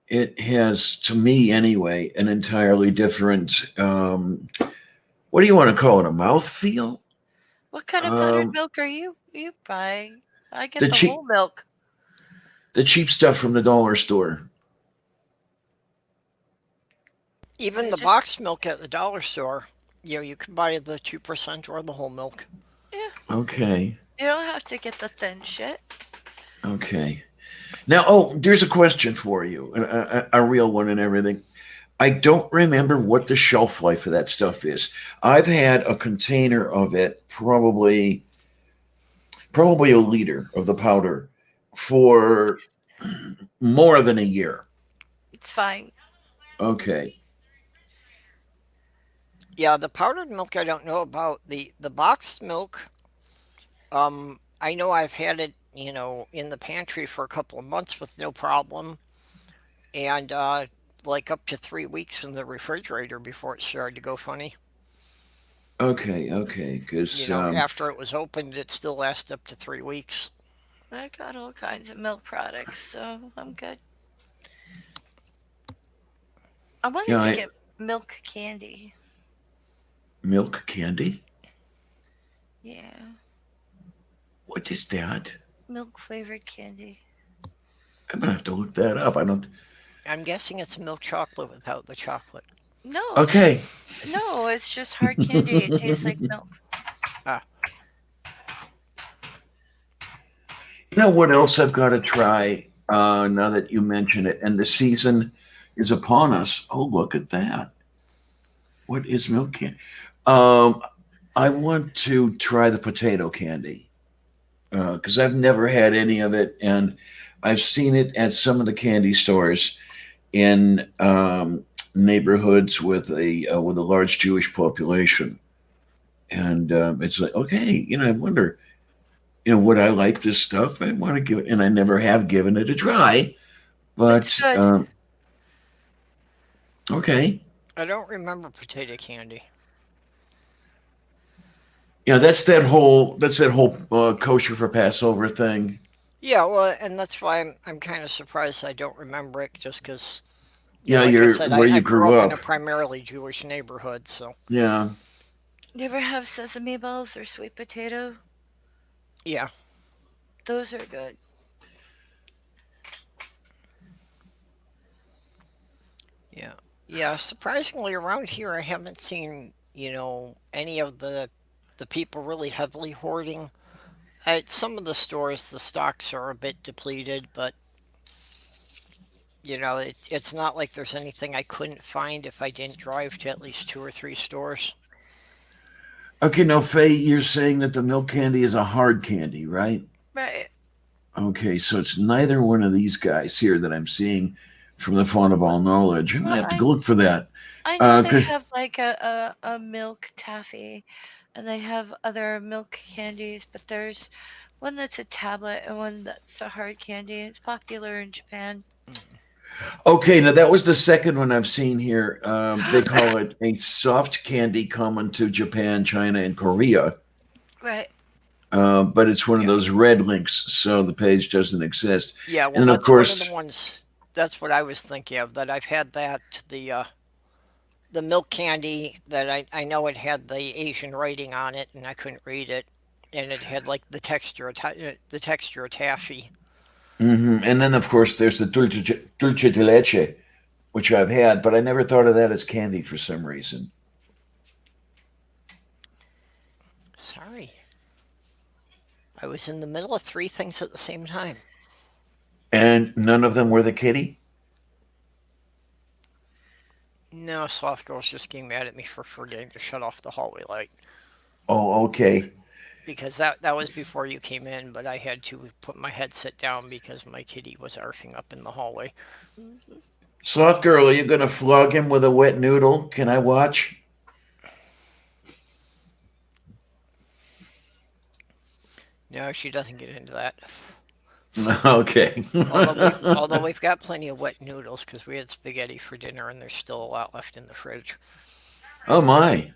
it has, to me anyway, an entirely different. What do you want to call it? A mouth feel? What kind of powdered Um, milk are you buying? I get the the whole cheap milk. the cheap stuff from the dollar store. Even It the just boxed milk at the dollar store, you can buy the 2% or the whole milk. yeah. Okay. You don't have to get the thin shit. Okay. Now, oh, there's a question for you, a real one and everything. I don't remember what the shelf life of that stuff is. I've had a container of it, probably a liter of the powder, for more than a year. It's fine. Okay. Yeah, the powdered milk I don't know about. The boxed milk, I know I've had it, in the pantry for a couple of months with no problem, and like up to 3 weeks in the refrigerator before it started to go funny. Okay. Okay. Because After it was opened, it still lasts up to 3 weeks. I got all kinds of milk products, so I'm good. I yeah, wanted to get milk candy. milk candy. Yeah, What is that? milk flavored candy. I'm gonna have to look that up. I don't. I'm guessing it's milk chocolate without the chocolate. No, Okay. it's just hard candy. It tastes like milk. Ah, You know what else I've got to try now that you mention it? And the season is upon us. Oh, look at that. What is milk candy? Um, I want to try the potato candy because I've never had any of it. And I've seen it at some of the candy stores in neighborhoods with a large Jewish population. And it's like, okay, I wonder, would I like this stuff? I want to give it, and I never have given it a try. It's But good. okay, I don't remember potato candy. yeah, that's that whole kosher for Passover thing. Yeah, well, and that's why I'm kind of surprised I don't remember it, just because, Yeah, like I you're said, where I you grew grew up in up. a primarily Jewish neighborhood, so Yeah. You ever have sesame balls or sweet potato? yeah, Those are good. yeah, yeah. Surprisingly, around here, I haven't seen, any of the people really heavily hoarding. At some of the stores, the stocks are a bit depleted, but it's not like there's anything I couldn't find if I didn't drive to at least two or three stores. Okay, now Faye, you're saying that the milk candy is a hard candy, right? Right. Okay, so it's neither one of these guys here that I'm seeing from the font of all knowledge. I'm gonna Well, have to go look for that. I know they 'Cause have like a milk taffy, and they have other milk candies, but there's one that's a tablet and one that's a hard candy. It's popular in Japan. okay, now that was the second one I've seen here. They call it a soft candy common to Japan, China, and Korea. Right. But it's one of Yeah, those red links, so the page doesn't exist. yeah. Well, And of that's one of the course, ones. That's what I was thinking of. That I've had that the milk candy that I know it had the Asian writing on it, and I couldn't read it, and it had like the texture of taffy. and then of course there's the dulce de leche, which I've had, but I never thought of that as candy for some reason. Sorry, I was in the middle of three things at the same time. And none of them were the kitty. No, Sloth Girl's just getting mad at me for forgetting to shut off the hallway light. Oh, okay. Because that was before you came in, but I had to put my headset down because my kitty was arfing up in the hallway. Hmm. Sloth girl, are you gonna flog him with a wet noodle? Can I watch? No, she doesn't get into that. Okay. Although we've got plenty of wet noodles because we had spaghetti for dinner and there's still a lot left in the fridge. Oh my.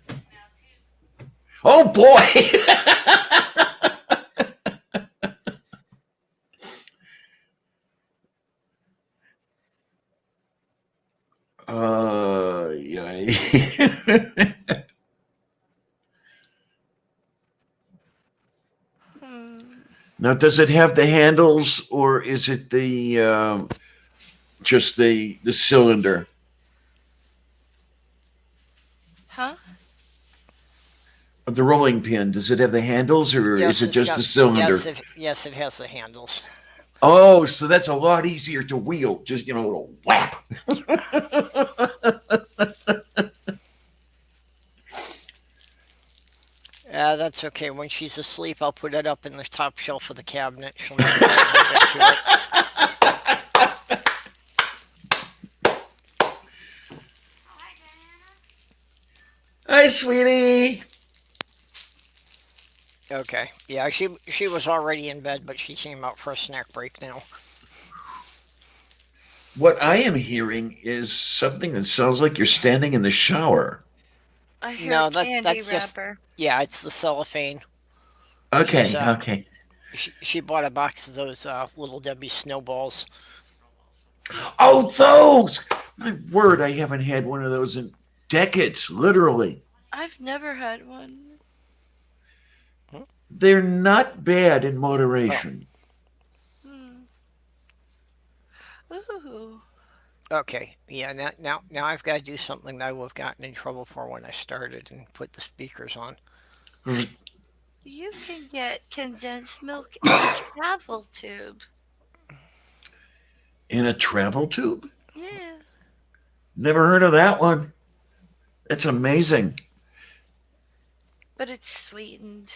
Oh boy. Yeah. Hmm. Now, does it have the handles, or is it the just the cylinder? Huh? The rolling pin, does it have the handles or is Yes, it it's just the got cylinder? yes it has the handles. Oh, so that's a lot easier to wheel. Just, a little whap. That's okay. When she's asleep, I'll put it up in the top shelf of the cabinet. She'll never be able to get to it. Hi, sweetie. Okay. Yeah, she was already in bed, but she came out for a snack break now. What I am hearing is something that sounds like you're standing in the shower. I hear a No, candy that's just wrapper. yeah, it's the cellophane. She's Okay, okay. she bought a box of those little Debbie snowballs. Oh, those! My word, I haven't had one of those in decades, literally. I've never had one. Hmm? They're not bad in Oh, moderation. Hmm. Ooh. okay. Yeah, now I've got to do something that I would have gotten in trouble for when I started and put the speakers on. You can get condensed milk in a travel tube. In a travel tube? Yeah. Never heard of that one. That's amazing. But it's sweetened.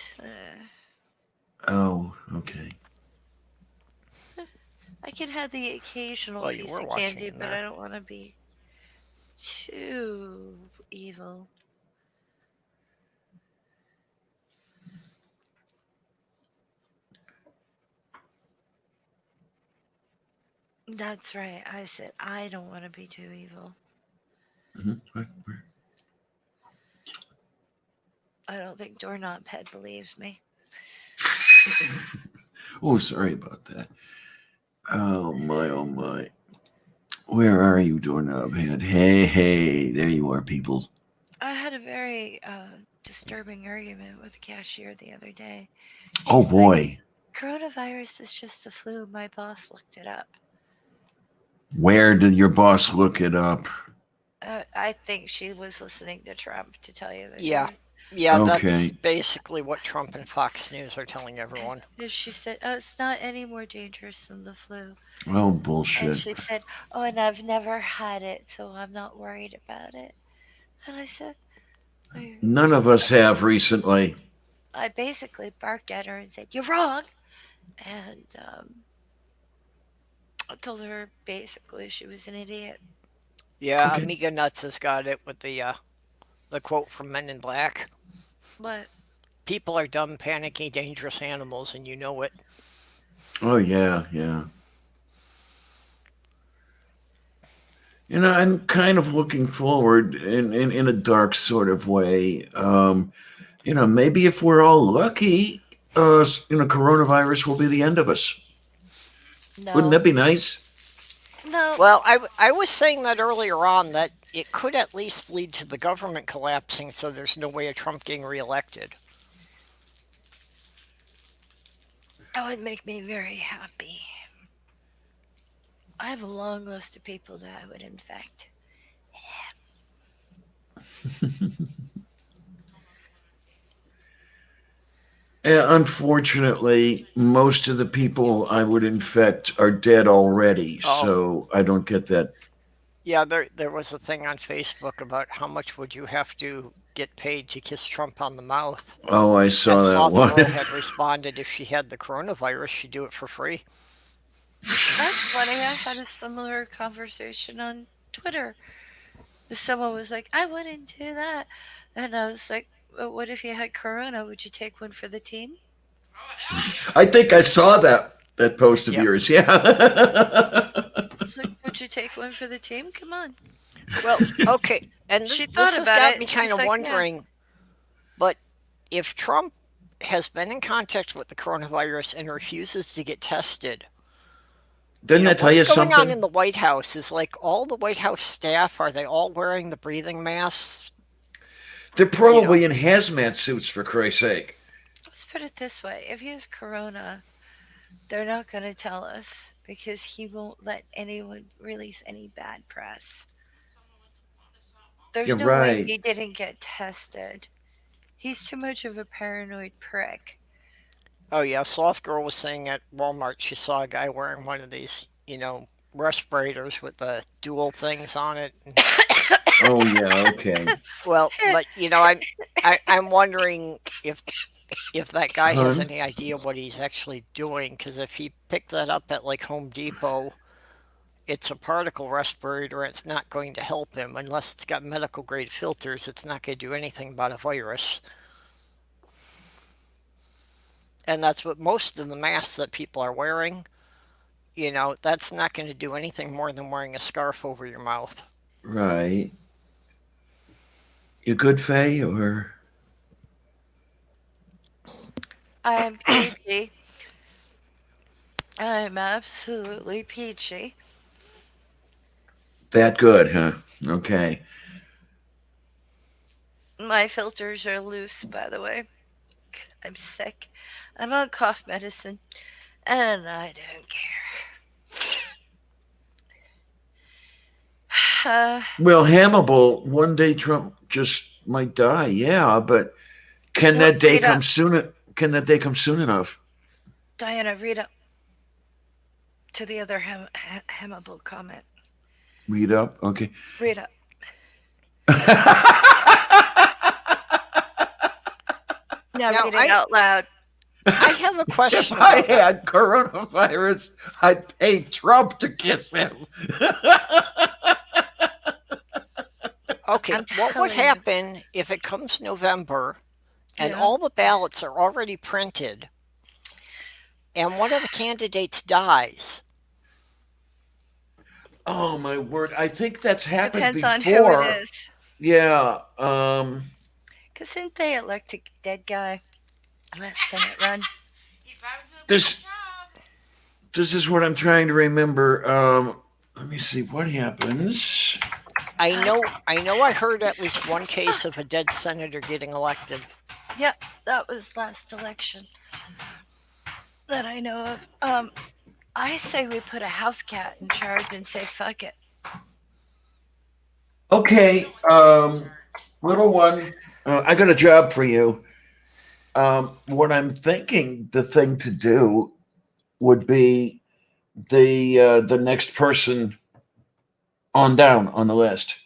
Oh, okay. I can have the occasional Well, you piece were of watching candy, in but I there. don't want to be too evil. That's right. I said, I don't want to be too evil. Mhm. I don't think Doorknob Head believes me. Oh, sorry about that. Oh my, oh my. Where are you, doorknob head? Hey, hey, there you are, people. I had a very disturbing argument with the cashier the other day. Oh She's like, boy, coronavirus is just the flu. My boss looked it up. where did your boss look it up? I think she was listening to Trump, to tell you the Yeah. truth. Yeah, that's Okay. basically what Trump and Fox News are telling And everyone. she said, oh, it's not any more dangerous than the flu. Oh And bullshit. she said, oh, and I've never had it, so I'm not worried about it. And I said, None of so us have recently. I basically barked at her and said, you're wrong. And I told her basically she was an idiot. Yeah, Okay. Amiga Nuts has got it with the quote from Men in Black. But People are dumb, panicky, dangerous animals, and you know it. Oh yeah, yeah. I'm kind of looking forward in a dark sort of way. Maybe if we're all lucky, coronavirus will be the end of us. Wouldn't no, that be nice? no, Well, I was saying that earlier on that it could at least lead to the government collapsing so there's no way of Trump getting reelected. that would make me very happy. I have a long list of people that I would infect. Unfortunately, most of the people I would infect are dead already, Oh, so I don't get that. yeah, there was a thing on Facebook about how much would you have to get paid to kiss Trump on the mouth. Oh, I And saw that Sloth one. Girl had responded if she had the coronavirus, she'd do it for free. That's funny. I had a similar conversation on Twitter. Someone was like, I wouldn't do that. And I was like, well, what if you had corona? Would you take one for the team? I think I saw that post of Yep. yours. Yeah. It's like, would you take one for the team? Come on. Well, okay, and She thought this has about got it. me kind She's of like, yeah. wondering, but if Trump has been in contact with the coronavirus and refuses to get tested, Doesn't that tell what's you going on something? in the White House is like all the White House staff, are they all wearing the breathing masks? They're You know, probably in hazmat suits, for Christ's sake. Let's put it this way: if he has corona, they're not going to tell us because he won't let anyone release any bad press. There's You're no way right. he didn't get tested. He's too much of a paranoid prick. oh yeah, Sloth Girl was saying at Walmart she saw a guy wearing one of these, respirators with the dual things on it. Oh yeah. Okay. Well, but I'm wondering if that guy has Hun. any idea what he's actually doing, because if he picked that up at like Home Depot, it's a particle respirator. It's not going to help him unless it's got medical grade filters. It's not going to do anything about a virus. And that's what most of the masks that people are wearing, that's not going to do anything more than wearing a scarf over your mouth. Right. You good, Faye? Or I'm peachy. I'm absolutely peachy. that good, huh? Okay. My filters are loose, by the way. I'm sick. I'm on cough medicine, and I don't care. Well, Hannibal, one day Trump just might die. Yeah, but can No, that day read come up. soon? Can that day come soon enough? Diana, read up to the other Hannibal comment. Read up. Okay. Read up. Now Now, read it out loud. I have a If question I about that. had coronavirus, I'd pay Trump to kiss him. Okay, I'm what would telling you. happen if it comes November and Yeah. all the ballots are already printed and one of the candidates dies? Oh my word! I think that's happened Depends on who it before. is. Yeah. Because didn't they elect a dead guy last Senate run? This this is what I'm trying to remember. Let me see what happens. I heard at least one case of a dead senator getting elected. Yep, that was last election that I know of. I say we put a house cat in charge and say fuck it. Okay, little one, I got a job for you. What I'm thinking the thing to do would be the next person on down on the list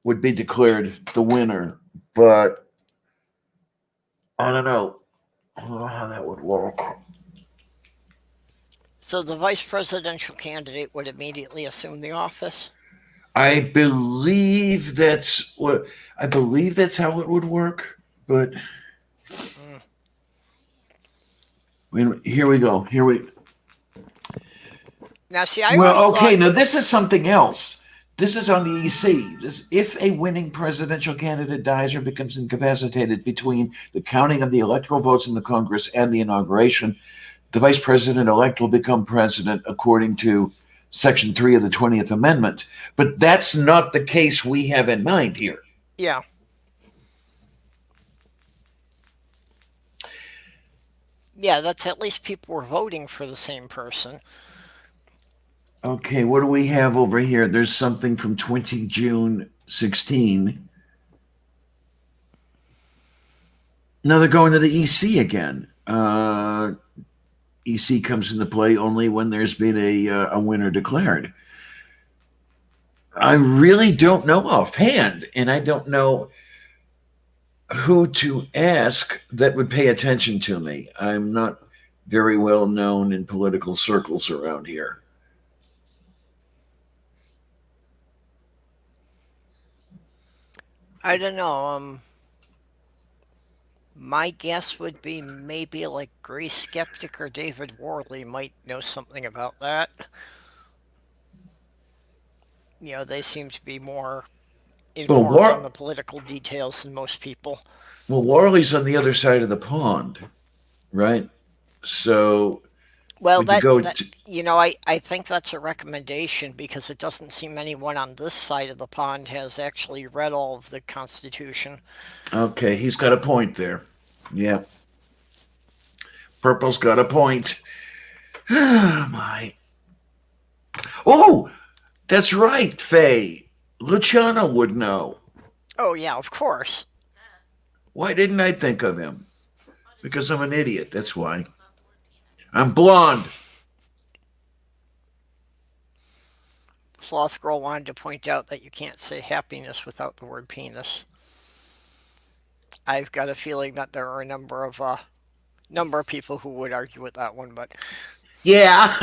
would be declared the winner, but I don't know. I don't know how that would work. So the vice presidential candidate would immediately assume the office. I believe that's what I believe that's how it would work. But Mm. here we go. Here we Now, see, I always well, okay. thought, Now this is something else. This is on the EC. If a winning presidential candidate dies or becomes incapacitated between the counting of the electoral votes in the Congress and the inauguration, the vice president elect will become president according to Section 3 of the 20th Amendment. But that's not the case we have in mind here. yeah, yeah, that's at least people were voting for the same person. Okay, what do we have over here? There's something from 20 June 16. Now they're going to the EC again. EC comes into play only when there's been a winner declared. I really don't know offhand, and I don't know who to ask that would pay attention to me. I'm not very well known in political circles around here. I don't know. My guess would be maybe like Grace Skeptic or David Worley might know something about that. They seem to be more Well, informed on War- the political details than most people. well, Warley's on the other side of the pond, right? So Well, would you that go that to I think that's a recommendation because it doesn't seem anyone on this side of the pond has actually read all of the Constitution. okay, he's got a point there. Yeah. Purple's got a point. My. Oh, that's right, Faye. Luciano would know. Oh yeah, of course. Why didn't I think of him? Because I'm an idiot, that's why. I'm blonde. Sloth Girl wanted to point out that you can't say happiness without the word penis. I've got a feeling that there are a number of people who would argue with that one, but Yeah.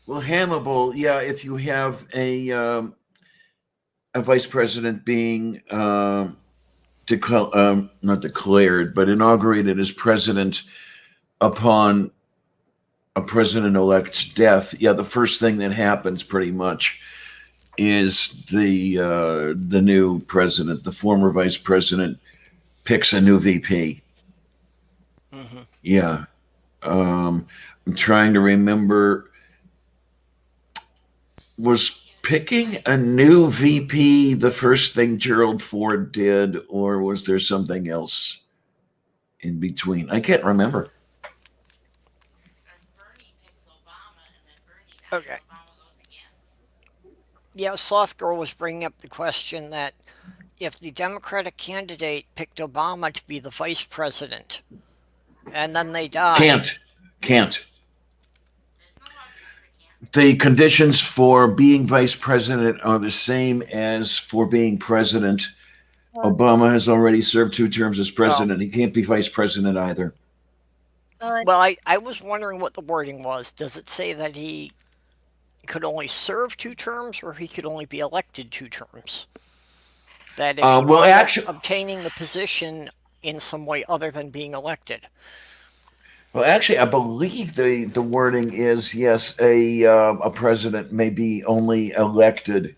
Well, Hannibal, yeah, if you have a vice president being not declared, but inaugurated as president upon a president elect's death, yeah, the first thing that happens pretty much is the new president, the former vice president, picks a new VP. mm-hmm. Yeah, I'm trying to remember. Was picking a new VP the first thing Gerald Ford did, or was there something else in between? I can't remember. Okay. Yeah, Sloth Girl was bringing up the question that if the Democratic candidate picked Obama to be the vice president and then they died, Can't. The conditions for being vice president are the same as for being president. Obama has already served 2 terms as president. He can't be vice president either. well, I was wondering what the wording was. Does it say that he could only serve 2 terms or he could only be elected 2 terms? That if he Well, wound up actually, obtaining the position in some way other than being elected. I believe the wording is yes, a president may be only elected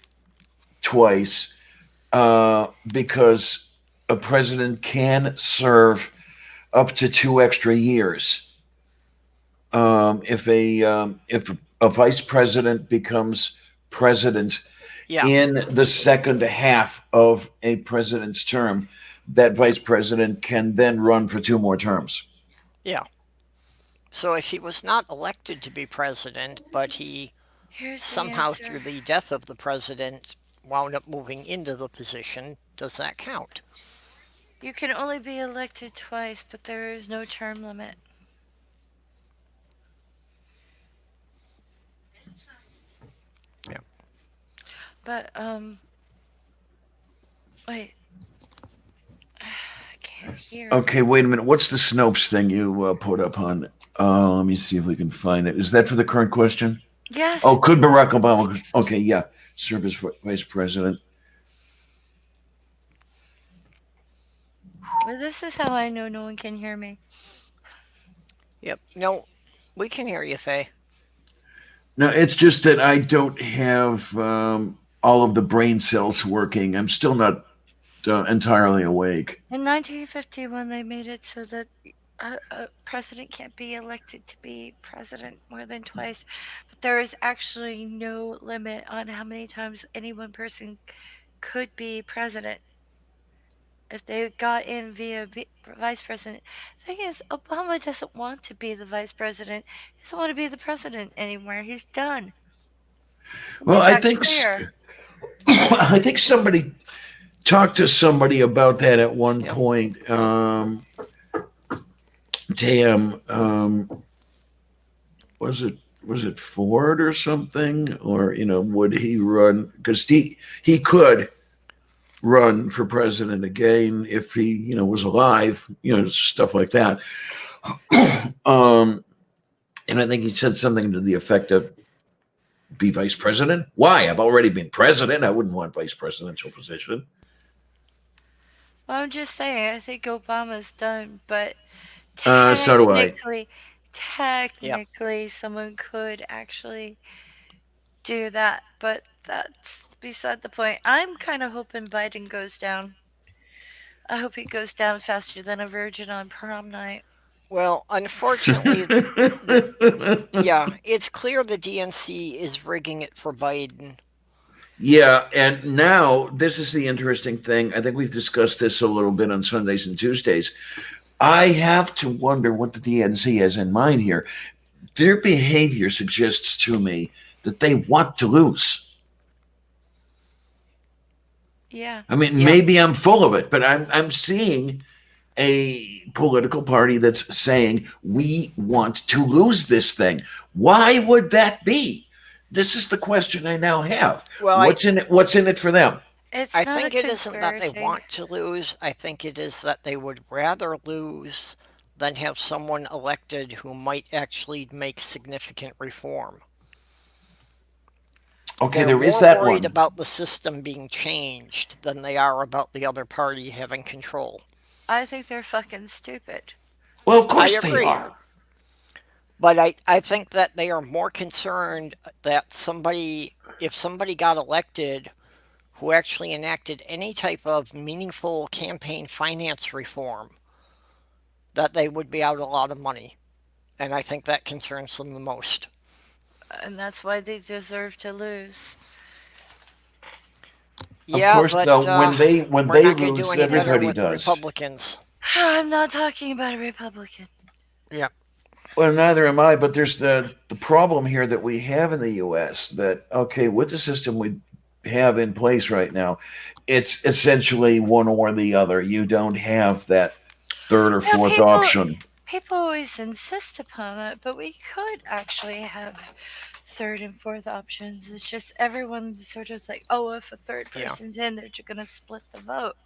twice, because a president can serve up to 2 extra years. If a vice president becomes president Yeah, in the second half of a president's term, that vice president can then run for 2 more terms. yeah. So if he was not elected to be president, but he Here's the somehow answer. through the death of the president wound up moving into the position, does that count? You can only be elected twice, but there is no term limit. Yeah. But wait, I can't hear. Okay, wait a minute. What's the Snopes thing you put up on? Let me see if we can find it. Is that for the current question? Yes. Oh, could Barack Obama? Okay, yeah, serve as vice president. Well, this is how I know no one can hear me. Yep. No, we can hear you, Faye. No, it's just that I don't have all of the brain cells working. I'm still not entirely awake. In 1951, they made it so that a president can't be elected to be president more than twice. But there is actually no limit on how many times any one person could be president. If they got in via vice president. The thing is, Obama doesn't want to be the vice president. He doesn't want to be the president anymore. He's done. He Well, made that clear. I think somebody talked to somebody about that at one Yep. point. Damn, was it Ford or something, or would he run? Because he could run for president again if he was alive, stuff like that. um, and I think he said something to the effect of, "Be vice president? Why? I've already been president. I wouldn't want vice presidential position." Well, I'm just saying, I think Obama's done, but So do I. technically, someone could actually do that, but that's beside the point. I'm kind of hoping Biden goes down. I hope he goes down faster than a virgin on prom night. Well, unfortunately, yeah, it's clear the DNC is rigging it for Biden. Yeah, and now this is the interesting thing. I think we've discussed this a little bit on Sundays and Tuesdays. I have to wonder what the DNC has in mind here. Their behavior suggests to me that they want to lose. Yeah. I mean, Yeah. maybe I'm full of it, but I'm seeing a political party that's saying we want to lose this thing. Why would that be? This is the question I now have. Well, What's in it? What's in it for them? It's I not think a it isn't that they conspiracy. want to lose. I think it is that they would rather lose than have someone elected who might actually make significant reform. Okay, They're there is more that worried one. about the system being changed than they are about the other party having control. I think they're fucking stupid. Well, of course I they agree. are. But I think that they are more concerned that if somebody got elected who actually enacted any type of meaningful campaign finance reform, that they would be out a lot of money. And I think that concerns them the most. And that's why they deserve to lose. Yeah, Of course, but though, when they we're not going to do lose, any better everybody with the does. Republicans. I'm not talking about a Republican. Yeah. Well, neither am I. But there's the problem here that we have in the U.S. That with the system we have in place right now, it's essentially one or the other. You don't have that third or Yeah, fourth option. People always insist upon that, but we could actually have third and fourth options. It's just everyone's sort of like, oh, if a third Yeah. person's in, they're just gonna split the vote.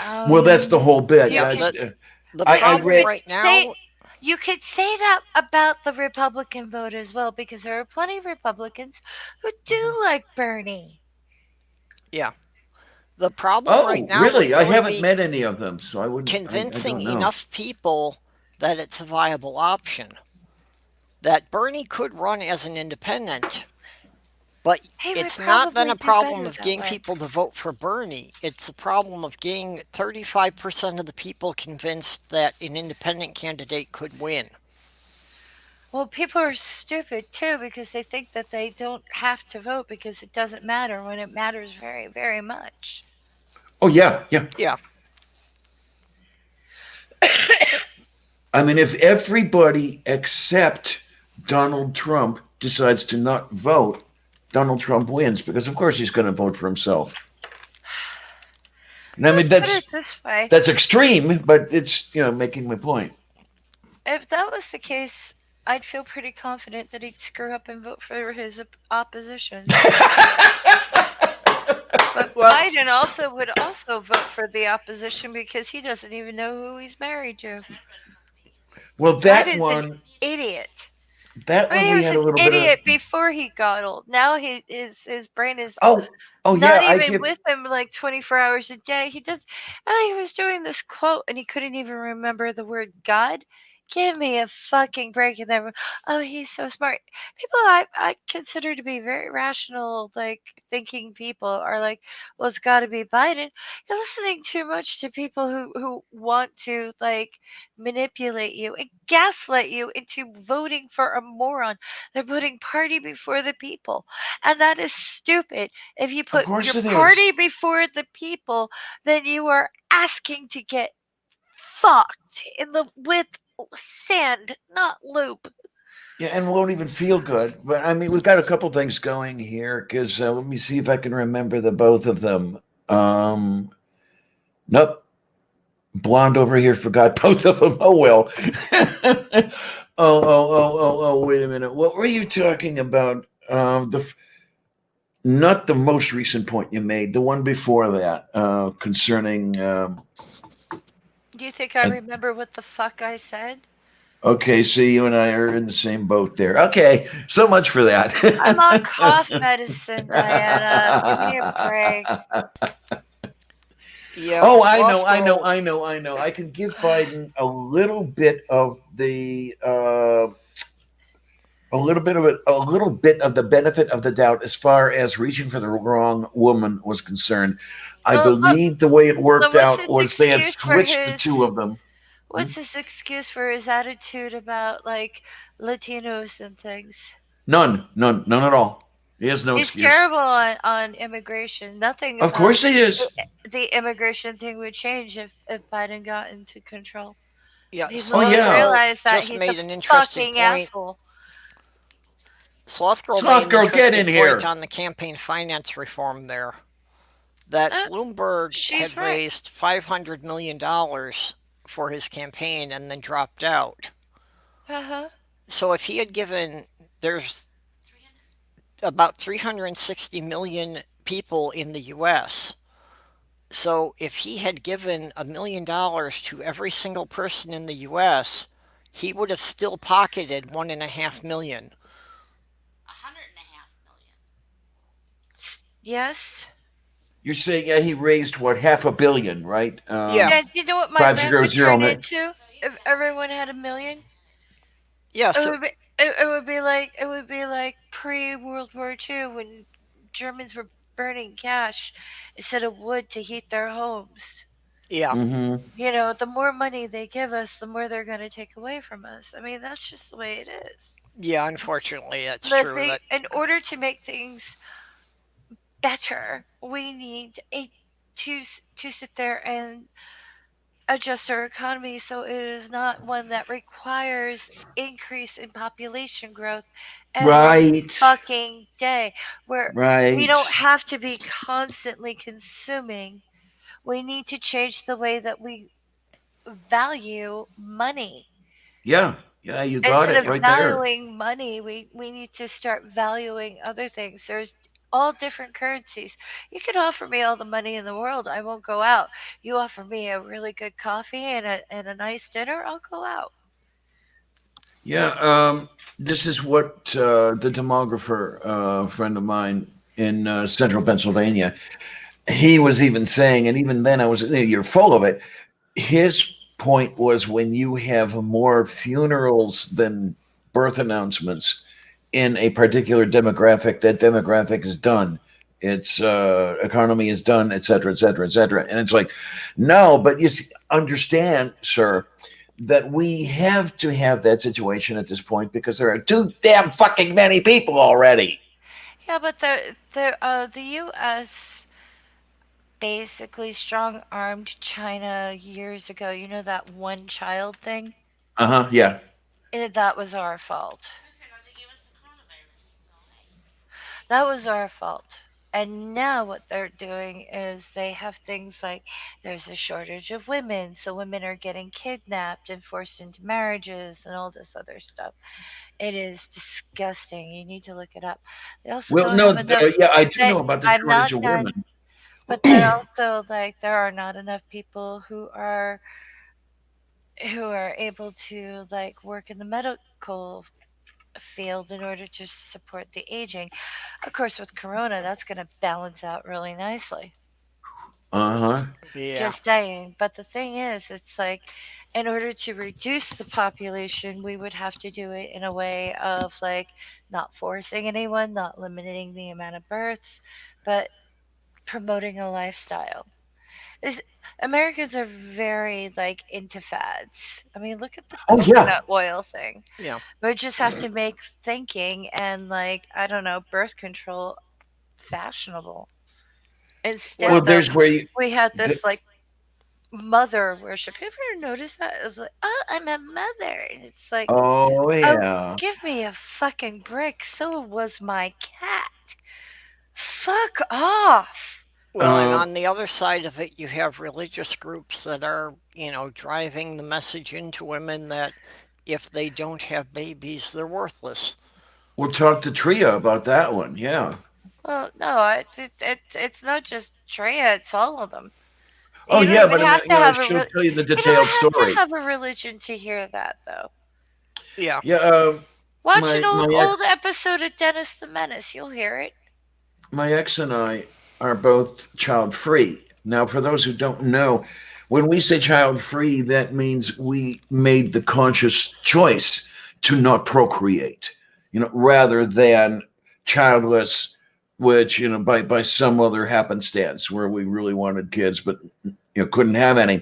Well, that's the whole bit. Yeah, you the I problem read. right now, say you could say that about the Republican vote as well, because there are plenty of Republicans who do like Bernie. yeah. The problem right Oh, now would really? I really haven't be met any of them, so I wouldn't. I convincing don't know. enough people that it's a viable option. That Bernie could run as an independent, but He would it's not then probably a do problem better of that getting way. people to vote for Bernie. It's a problem of getting 35% of the people convinced that an independent candidate could win. Well, people are stupid too because they think that they don't have to vote because it doesn't matter when it matters very, very much. Oh yeah, yeah. Yeah, I mean, if everybody except Donald Trump decides to not vote, Donald Trump wins because, of course, he's going to vote for himself. And I mean, Let's put it that's this way. that's extreme, but it's making my point. If that was the case, I'd feel pretty confident that he'd screw up and vote for his opposition. But well, Biden also would also vote for the opposition because he doesn't even know who he's married to. Well, Biden's an idiot. that I mean, one he we was had an a little bit of. idiot before he got old. Now his brain is Oh yeah, not I even give. with him like 24 hours a day. He was doing this quote and he couldn't even remember the word God. Give me a fucking break. And then, oh, he's so smart. People I consider to be very rational, like thinking people are like, well, it's got to be Biden. You're listening too much to people who want to like manipulate you and gaslight you into voting for a moron. They're putting party before the people. And that is stupid. If you Of put course your it is. party before the people, then you are asking to get fucked in the with sand, not loop. Yeah, and won't even feel good. But I mean, we've got a couple things going here because let me see if I can remember the both of them. Nope, blonde over here forgot both of them. Oh well. Oh. Wait a minute. What were you talking about? Not the most recent point you made. The one before that concerning. Do you think I remember what the fuck I said? Okay, so you and I are in the same boat there. Okay, so much for that. I'm on cough medicine, Diana. Give me a break. yeah, Oh, Sloth Girl. I know. I can give Biden a little bit of the a little bit of the benefit of the doubt as far as reaching for the wrong woman was concerned. I Look, believe the way it so worked what's out his was they had excuse for switched the his two of them. Hmm? what's his excuse for his attitude about like Latinos and things? None at all. He has no He's excuse. terrible on immigration. Nothing Of about course he is. the immigration thing would change if Biden got into control. Yeah, People Oh don't Sloth yeah, Girl realize that just he's a made an interesting fucking point. asshole. Sloth Girl made Sloth an girl, get in interesting point here. on the campaign finance reform there. That Uh, Bloomberg she's had right. raised $500 million for his campaign and then dropped out. Uh huh. So if he had given, there's about 360 million people in the US. So if he had given $1 million to every single person in the US, he would have still pocketed 1.5 million. Yes. You're saying yeah, he raised what $500 million, right? Yeah, Yeah. Do you know what my Five life zero would zero. turn into if everyone had a million? yeah. It So would be. It would be like pre World War II when Germans were burning cash instead of wood to heat their homes. yeah, Mm-hmm. The more money they give us, the more they're going to take away from us. I mean, that's just the way it is. yeah. Unfortunately, that's The true. thing, That in order to make things better, we need to sit there and adjust our economy so it is not one that requires increase in population growth every Right. fucking day, where we Right. don't have to be constantly consuming. We need to change the way that we value money. Yeah. Yeah. You got Instead it of right there. valuing money, we need to start valuing other things. There's all different currencies. You could offer me all the money in the world, I won't go out. You offer me a really good coffee and a nice dinner, I'll go out. Yeah. This is what the demographer friend of mine in central Pennsylvania, he was even saying, and even then I was, you're full of it. His point was when you have more funerals than birth announcements in a particular demographic, that demographic is done. Its economy is done, et cetera, et cetera, et cetera. And it's like, no, but you understand, sir, that we have to have that situation at this point because there are too damn fucking many people already. Yeah, but the U.S. basically strong armed China years ago. You know that one child thing? Uh huh. Yeah. That was our fault. That was our fault. And now what they're doing is they have things like there's a shortage of women, so women are getting kidnapped and forced into marriages and all this other stuff. It is disgusting. You need to look it up. They also Well, don't no, have enough. yeah, I do They, know about the I'm shortage not of done, women. but they're also like there are not enough people who are able to like work in the medical field in order to support the aging. Of course, with Corona, that's going to balance out really nicely. Uh huh. Yeah. Just saying. But the thing is, it's like, in order to reduce the population, we would have to do it in a way of like not forcing anyone, not limiting the amount of births, but promoting a lifestyle. Is Americans are very like into fads. I mean, look at the Oh yeah. coconut oil thing. Yeah. We just have to make thinking and like I don't know, birth control fashionable. Well, Instead Well, of there's where you. we had The, this like mother worship. Have you ever noticed that? It's like, oh, I'm a mother, and it's like, oh oh, yeah. give me a fucking break. So was my cat. Fuck off. well, and Uh, on the other side of it, you have religious groups that are, driving the message into women that if they don't have babies, they're worthless. we'll talk to Tria about that one. Yeah. Well, no, it's not just Treya. It's all of them. Oh You don't yeah, even but have to have she'll tell you the you don't detailed have to story. have a religion to hear that though. Yeah. Yeah. Watch an My old my old ex episode of Dennis the Menace. You'll hear it. my ex and I are both child free. Now, for those who don't know, when we say child free, that means we made the conscious choice to not procreate, rather than childless, which, by some other happenstance where we really wanted kids, but, couldn't have any.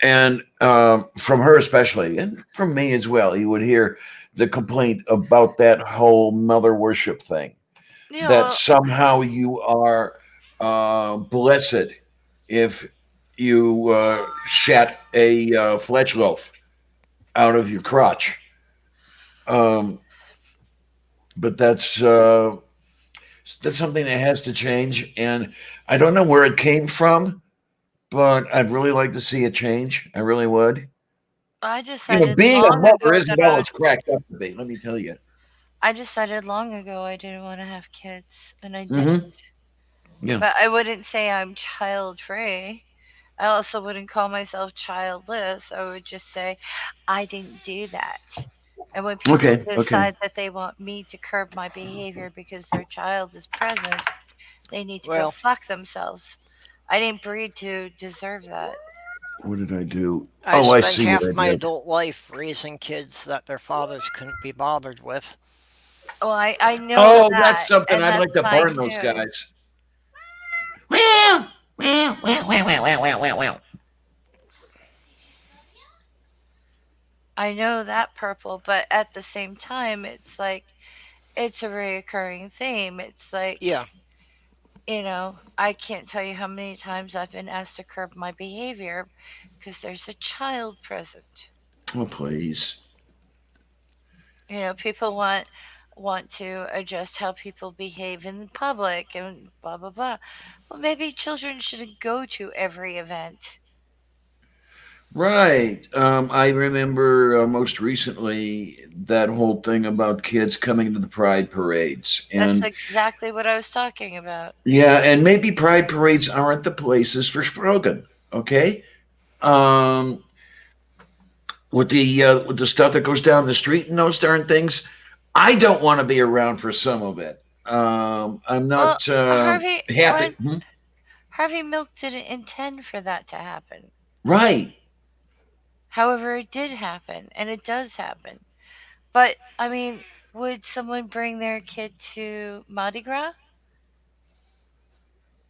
And from her especially, and from me as well, you would hear the complaint about that whole mother worship thing, Yeah, that well, somehow you are blessed if you shat a fletch loaf out of your crotch. Um, but that's something that has to change, and I don't know where it came from, but I'd really like to see it change. I really would. I decided Being a long mother ago that isn't all it's cracked up to be. Let me tell you. I decided long ago I didn't want to have kids, and I didn't. Mm-hmm. Yeah. But I wouldn't say I'm child free. I also wouldn't call myself childless. I would just say I didn't do that. And when people Okay. Okay. decide that they want me to curb my behavior because their child is present, they need to go Well, fuck themselves. I didn't breed to deserve that. What did I do? I Oh, I spent see what half I my did. adult life raising kids that their fathers couldn't be bothered with. Well, I know Oh, that's that, something and I'd that's like to fine burn those too. guys. Well. I know that purple, but at the same time, it's like it's a reoccurring theme. It's like, Yeah. I can't tell you how many times I've been asked to curb my behavior because there's a child present. Oh, please. People want to adjust how people behave in public and blah blah blah. Well, maybe children shouldn't go to every event. Right. I remember most recently that whole thing about kids coming to the pride parades. That's And exactly what I was talking about. yeah, and maybe pride parades aren't the places for Sprogan. Okay. Um, with the stuff that goes down the street and those darn things, I don't want to be around for some of it. I'm Well, not Harvey, happy. Hmm? Harvey Milk didn't intend for that to happen. Right. However, it did happen, and it does happen. But, I mean, would someone bring their kid to Mardi Gras?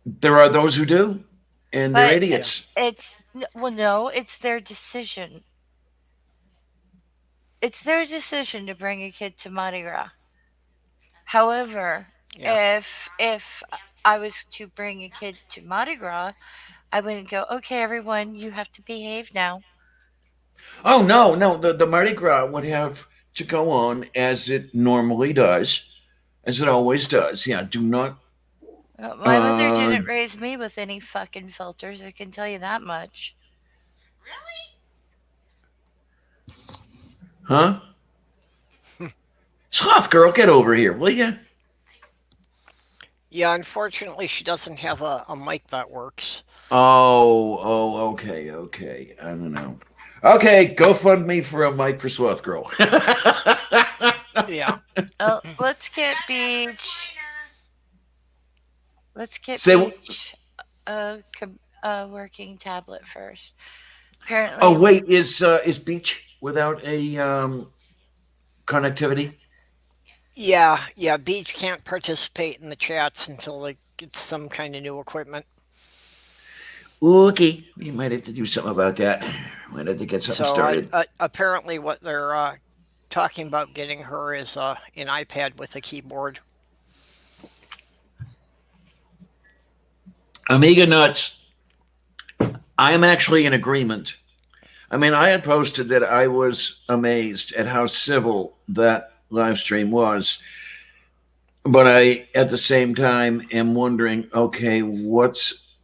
There are those who do, and they're But Yeah. idiots. well, no, it's their decision. It's their decision to bring a kid to Mardi Gras. However, Yeah. if I was to bring a kid to Mardi Gras, I wouldn't go, okay, everyone, you have to behave now. Oh no, no, the Mardi Gras would have to go on as it normally does, as it always does. Yeah, do not. My mother Uh, didn't raise me with any fucking filters, I can tell you that much. huh? Sloth girl, get over here, will you? Yeah, unfortunately, she doesn't have a mic that works. Okay, okay. I don't know. Okay, go fund me for a mic for Sloth girl. Yeah. Let's get Beach. Let's get Say, Beach a working tablet first. oh Apparently, wait, is Beach without a connectivity? Yeah, yeah, Beach can't participate in the chats until it gets some kind of new equipment. Okay, we might have to do something about that. Might have to get something So started. apparently, what they're talking about getting her is an iPad with a keyboard. Amiga nuts. I am actually in agreement. I mean, I had posted that I was amazed at how civil that live stream was, but I, at the same time, am wondering, okay, what's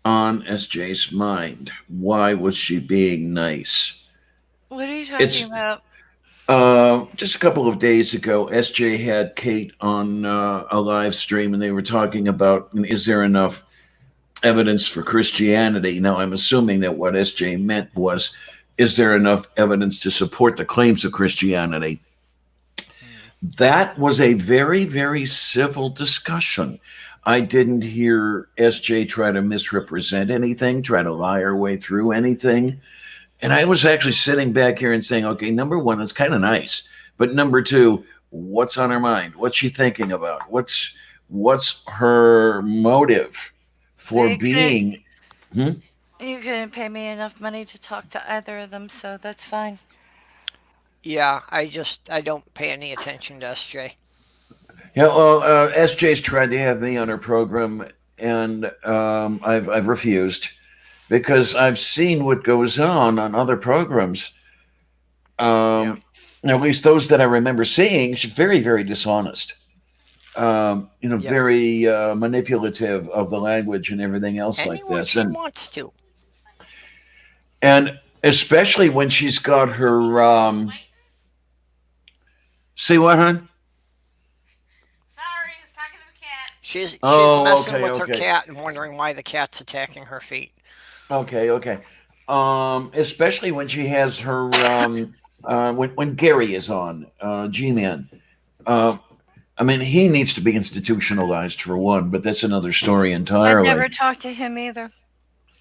on SJ's mind? Why was she being nice? what are you talking It's about? just a couple of days ago, SJ had Kate on a live stream, and they were talking about is there enough evidence for Christianity? Now, I'm assuming that what SJ meant was, is there enough evidence to support the claims of Christianity? Hmm. That was a very, very civil discussion. I didn't hear SJ try to misrepresent anything, try to lie her way through anything. And I was actually sitting back here and saying, okay, number one, that's kind of nice. But number two, what's on her mind? What's she thinking about? What's her motive Well, for being? Hmm? you couldn't pay me enough money to talk to either of them, so that's fine. Yeah, I don't pay any attention to SJ. Yeah, well, SJ's tried to have me on her program, and I've refused because I've seen what goes on other programs. Yeah. At least those that I remember seeing, she's very, very dishonest. Yep. Very manipulative of the language and everything else like Anyone this, she wants to. and especially when she's got her. See what, hon? She's Oh, messing okay, with her okay. cat and wondering why the cat's attacking her feet. Okay, okay. Especially when she has her when Gary is on G-Man. Uh, I mean, he needs to be institutionalized for one, but that's another story I've never entirely. talked to him either.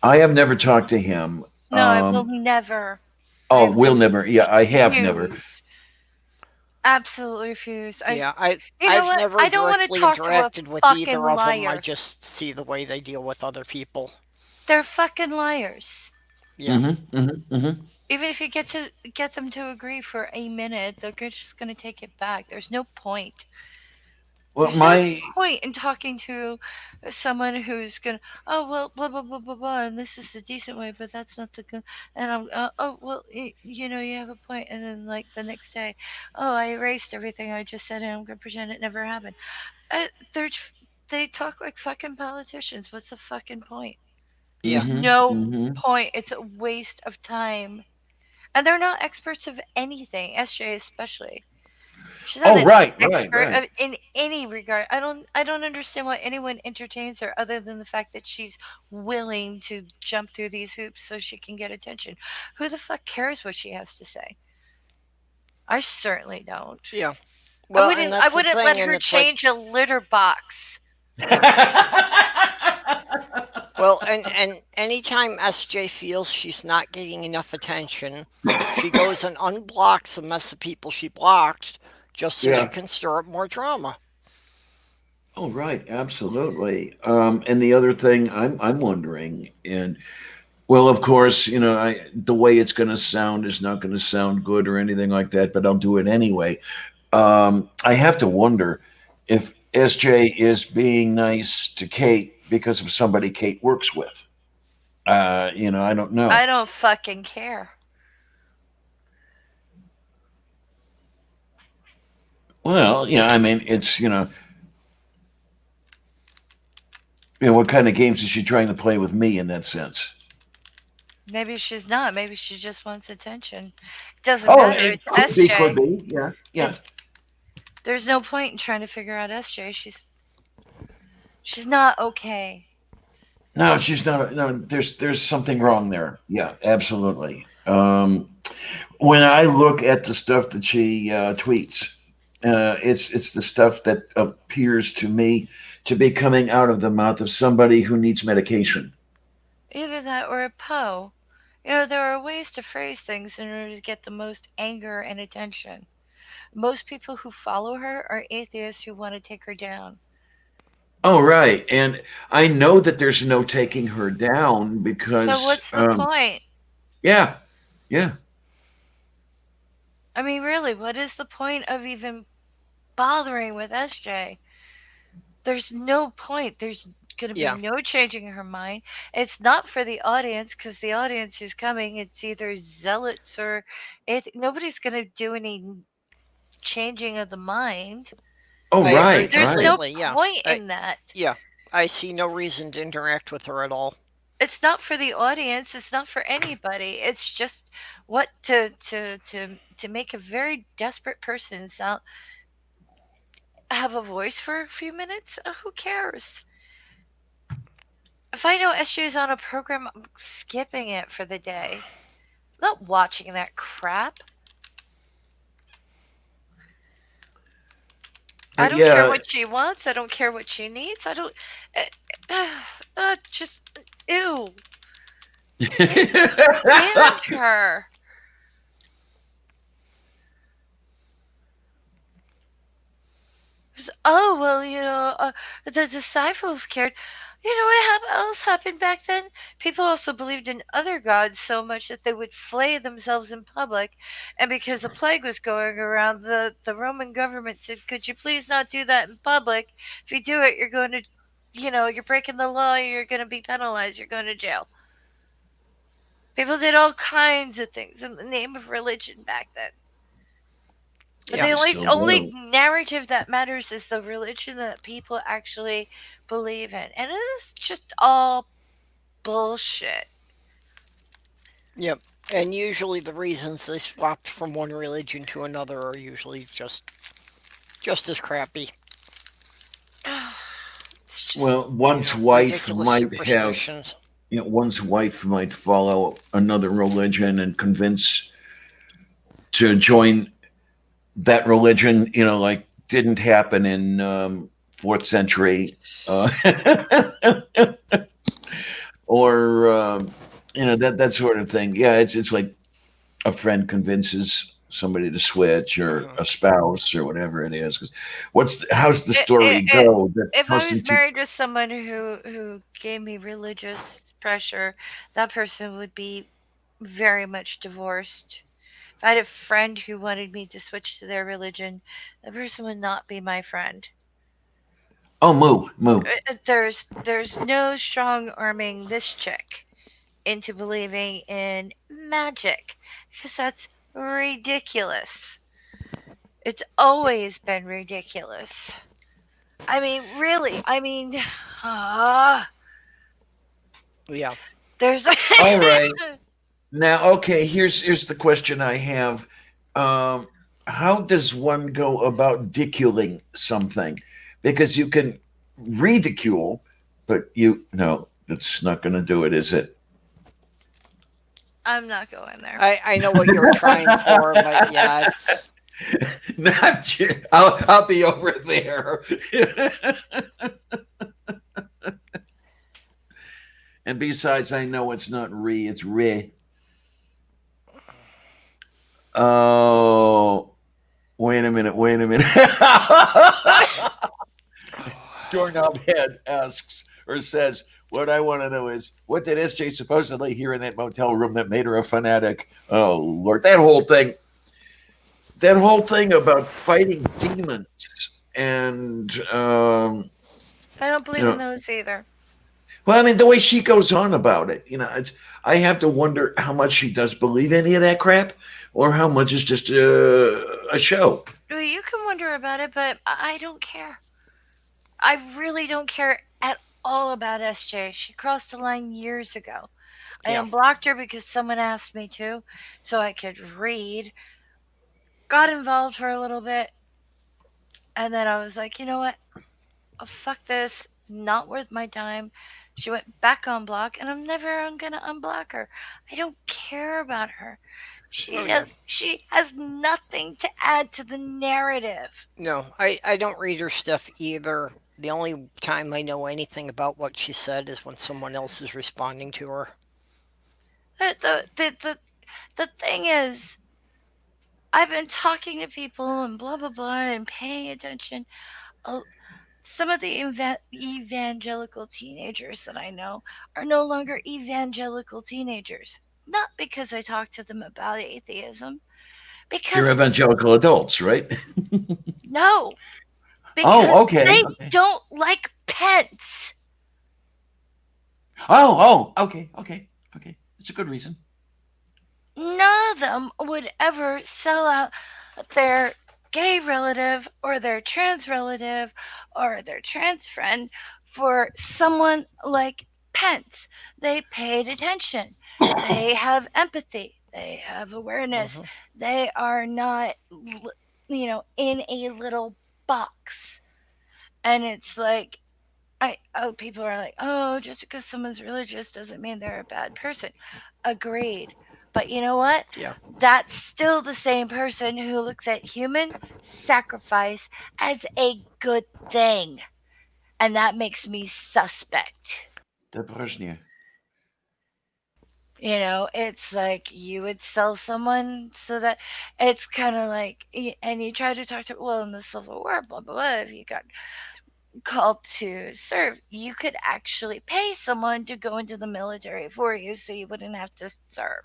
I have never talked to him. No, I will never. Oh, I will never. Yeah, I have never. refuse. Absolutely refuse. Yeah, You know I've what? never I don't want to directly talk to a interacted with fucking either of them. I liar. just see the way they deal with other people. They're fucking liars. Yeah. Even if you get them to agree for a minute, they're just gonna take it back. There's no point. Well, There's no my point in talking to someone who's gonna, oh well, blah blah blah blah blah, and this is a decent way, but that's not the good. And I'm, oh well, you know, you have a point, and then like the next day, oh, I erased everything I just said, and I'm gonna pretend it never happened. They're they talk like fucking politicians. What's the fucking point? Yeah. There's no point. It's a waste of time. And they're not experts of anything, SJ especially. She's not Oh, an right, right, expert right. in any regard. I don't understand why anyone entertains her other than the fact that she's willing to jump through these hoops so she can get attention. Who the fuck cares what she has to say? I certainly don't. Yeah. I Well, and wouldn't I that's the wouldn't let thing, and her it's like, change a litter box. Well, and anytime SJ feels she's not getting enough attention, she goes and unblocks a mess of people she blocked just so she Yeah. can stir up more drama. Oh, right, absolutely. And the other thing I'm wondering, and well, of course, the way it's going to sound is not going to sound good or anything like that, but I'll do it anyway. I have to wonder if SJ is being nice to Kate because of somebody Kate works with. I don't I know. don't fucking care. Well, yeah, I mean, it's what kind of games is she trying to play with me in that sense? Maybe she's not. Maybe she just wants attention. Doesn't Oh, matter. it It's could SJ. be, yeah, yeah. It's there's no point in trying to figure out SJ. She's not okay. No, she's not. No, there's something wrong there. Yeah, absolutely. When I look at the stuff that she tweets, it's the stuff that appears to me to be coming out of the mouth of somebody who needs medication. Either that or a Poe. There are ways to phrase things in order to get the most anger and attention. Most people who follow her are atheists who want to take her down. Oh, right, and I know that there's no taking her down So because, what's the point? yeah, yeah. I mean, really, what is the point of even bothering with SJ? There's no point. There's going to be Yeah, no changing her mind. It's not for the audience because the audience who's coming, it's either zealots or nobody's going to do any changing of the mind. Oh, I agree right, There's right. no completely. Yeah, point I in that. yeah, I see no reason to interact with her at all. It's not for the audience. It's not for anybody. It's just what to make a very desperate person sound have a voice for a few minutes. Who cares? If I know SJ is on a program, I'm skipping it for the day. I'm not watching that crap. I But don't care yeah, what she wants. I don't care what she needs. I don't. Just ew. Can't stand her. Oh well, the disciples cared. You know what else happened back then? People also believed in other gods so much that they would flay themselves in public. And because a plague was going around, the Roman government said, "Could you please not do that in public? If you do it, you're going to, you're breaking the law. You're going to be penalized. You're going to jail." People did all kinds of things in the name of religion back then. But Yeah, the they only still only do. narrative that matters is the religion that people actually believe in, and it is just all bullshit. yep. And usually the reasons they swapped from one religion to another are usually just as crappy. It's just Well, one's wife Ridiculous might have, superstitions. one's wife might follow another religion and convince to join that religion, like didn't happen in fourth century, or that sort of thing. Yeah, it's like a friend convinces somebody to switch, or Hmm. a spouse, or whatever it is. 'Cause how's the it, story it, it, go? That if I was husband. married with someone who gave me religious pressure, that person would be very much divorced. If I had a friend who wanted me to switch to their religion, that person would not be my friend. Oh, moo, moo. There's no strong arming this chick into believing in magic because that's ridiculous. It's always been ridiculous. I mean, really. I mean, uh, Yeah. there's All right. Now, okay, here's the question I have. Um, how does one go about ridiculing something? Because you can ridicule, but no, that's not going to do it, is it? I'm not going there. I know what you were trying for, but yeah, it's Not you. I'll be over there. And besides, I know it's not re, it's re. Oh, wait a minute, wait a minute. Doorknob Head asks or says, what I want to know is, what did SJ supposedly hear in that motel room that made her a fanatic? Oh, Lord. That whole thing about fighting demons and, I don't believe you in know, those either. well, I mean, the way she goes on about it, I have to wonder how much she does believe any of that crap or how much is just a show. Well, you can wonder about it, but I don't care. I really don't care at all about SJ. She crossed the line years ago. I Yeah. unblocked her because someone asked me to, so I could read. Got involved for a little bit, and then I was like, you know what? Oh, fuck this. Not worth my time. She went back on block, and I'm never gonna unblock her. I don't care about her. Oh yeah. She has nothing to add to the narrative. No, I don't read her stuff either. The only time I know anything about what she said is when someone else is responding to her. The thing is, I've been talking to people and blah blah blah and paying attention. Uh, some of the evangelical teenagers that I know are no longer evangelical teenagers. Not because I talk to them about atheism, They're because evangelical adults, right? no, because Oh, okay. they Okay. don't like Pence. Okay. Okay. It's a good reason. None of them would ever sell out their gay relative or their trans relative or their trans friend for someone like Pence. They paid attention. They have empathy. They have awareness. Hmm. They are not, in a little box. And it's like, people are like, oh, just because someone's religious doesn't mean they're a bad person. Agreed. But you know what? Yeah. That's still the same person who looks at human sacrifice as a good thing. And that makes me suspect. The Brezhnev. It's like you would sell someone so that it's kind of like, and you try to talk to, well, in the Civil War, blah, blah, blah, if you got called to serve, you could actually pay someone to go into the military for you so you wouldn't have to serve.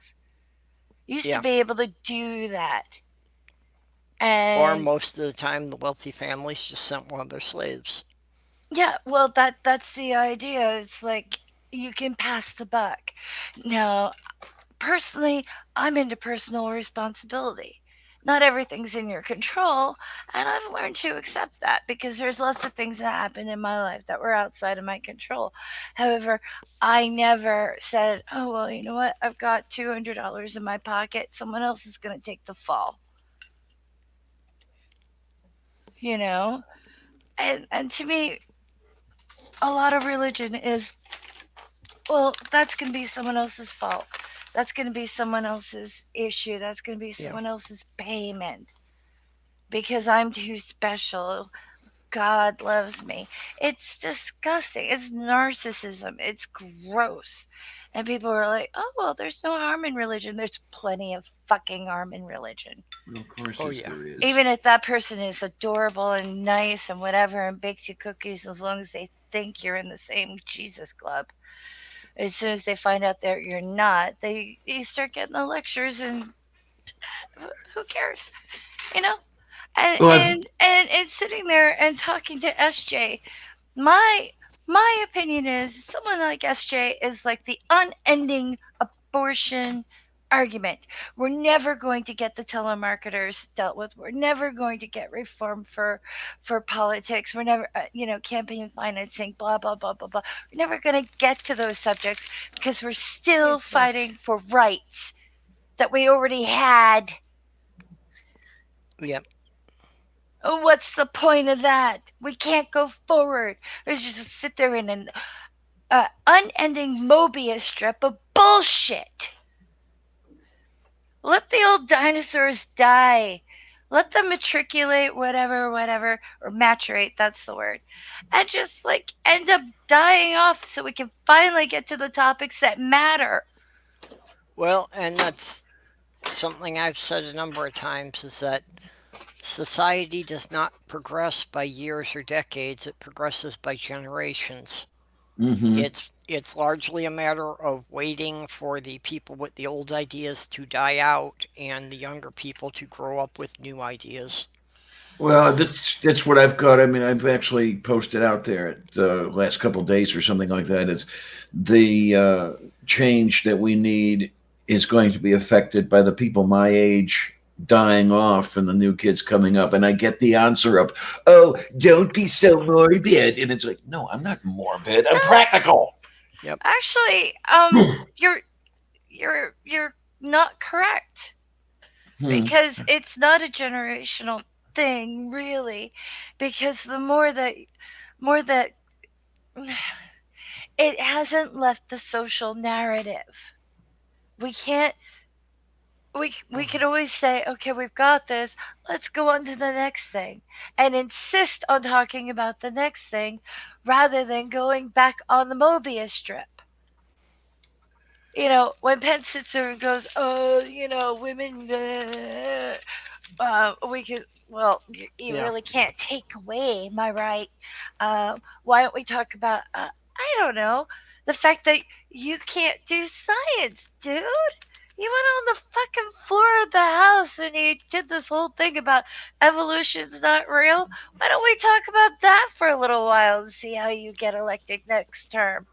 You used to Yeah. be able to do that. Or And most of the time, the wealthy families just sent one of their slaves. yeah, well that's the idea. It's like you can pass the buck. Now, personally, I'm into personal responsibility. Not everything's in your control, and I've learned to accept that because there's lots of things that happen in my life that were outside of my control. However, I never said, "Oh, well, you know what? I've got $200 in my pocket. Someone else is going to take the fall." You know? And to me, a lot of religion is, well, that's going to be someone else's fault. That's going to be someone else's issue. That's going to be Yeah. someone else's payment because I'm too special. God loves me. It's disgusting. It's narcissism. It's gross. And people are like, oh, well, there's no harm in religion. There's plenty of fucking harm in religion. Well, of course, Oh yeah. there is. Even if that person is adorable and nice and whatever and bakes you cookies, as long as they think you're in the same Jesus club. As soon as they find out that you're not, you start getting the lectures, and who cares, you know? And Well, and and it's sitting there and talking to SJ. My my opinion is someone like SJ is like the unending abortion argument. We're never going to get the telemarketers dealt with. We're never going to get reform for politics. We're never, campaign financing, blah blah blah blah blah. We're never going to get to those subjects because we're still Well, fighting for rights that we already had. yeah. What's the point of that? We can't go forward. We just sit there in an unending Mobius strip of bullshit. Let the old dinosaurs die. Let them matriculate, whatever, whatever, or maturate, that's the word. And just like end up dying off so we can finally get to the topics that matter. Well, and that's something I've said a number of times is that society does not progress by years or decades, it progresses by generations. Mm-hmm. It's largely a matter of waiting for the people with the old ideas to die out and the younger people to grow up with new ideas. Well, that's what I've got. I mean, I've actually posted out there the last couple of days or something like that. It's the change that we need is going to be affected by the people my age dying off and the new kids coming up. And I get the answer of, "Oh, don't be so morbid," and it's like, no, I'm not morbid. I'm No, practical. Yep. actually, you're you're not correct Hmm. because it's not a generational thing, really. Because the more that it hasn't left the social narrative. We can't we could always say, okay, we've got this, let's go on to the next thing, and insist on talking about the next thing rather than going back on the Mobius strip. When Penn sits there and goes, oh, women, we could, well, you Yeah. really can't take away my right. Why don't we talk about, I don't know, the fact that you can't do science, dude? You went on the fucking floor of the house and you did this whole thing about evolution's not real. Why don't we talk about that for a little while and see how you get elected next term?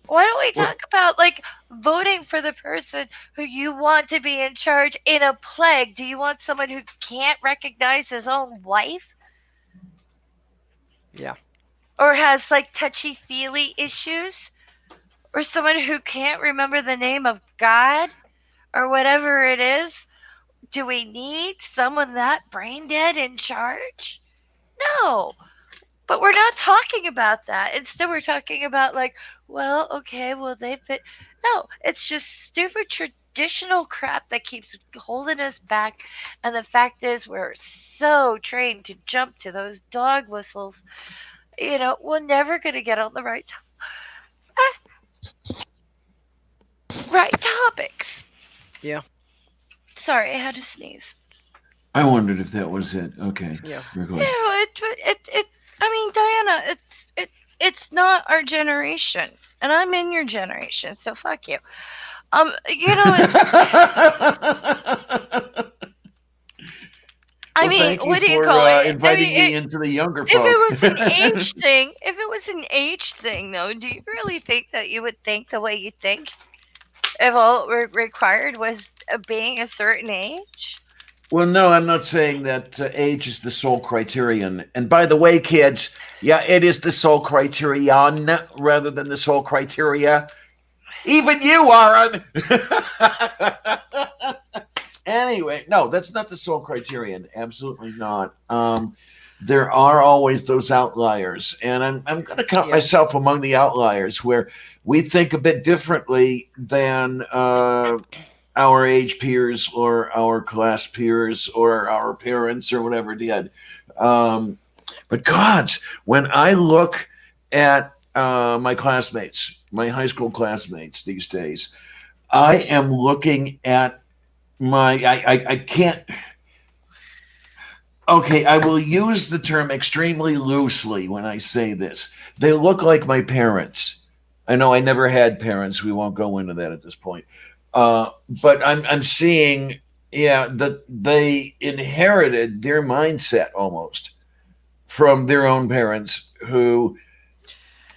Why don't we Well, talk about like voting for the person who you want to be in charge in a plague? Do you want someone who can't recognize his own wife Yeah. or has like touchy feely issues or someone who can't remember the name of God or whatever it is? Do we need someone that brain dead in charge? No. But we're not talking about that. Instead, we're talking about like, well, okay, well they fit. No, it's just stupid traditional crap that keeps holding us back. And the fact is, we're so trained to jump to those dog whistles. We're never gonna get on the right topics. Yeah. Sorry, I had to sneeze. I wondered if that was it. Okay, Yeah. we're good. I mean, Diana, it's not our generation, and I'm in your generation, so fuck you. I Well, mean, thank you what do you for call it? I inviting mean, me into the younger if folk. it was an age thing, though, do you really think that you would think the way you think if all required was being a certain age? Well, no, I'm not saying that age is the sole criterion. And by the way, kids, yeah, it is the sole criterion rather than the sole criteria. Even you, Aaron. Anyway, no, that's not the sole criterion. Absolutely not. There are always those outliers, and I'm going to count Yeah. myself among the outliers where we think a bit differently than our age peers or our class peers or our parents or whatever did. But gods, when I look at my classmates, my high school classmates these days, I am looking at I can't. Okay, I will use the term extremely loosely when I say this. They look like my parents. I know I never had parents. We won't go into that at this point. But I'm seeing, yeah, that they inherited their mindset almost from their own parents who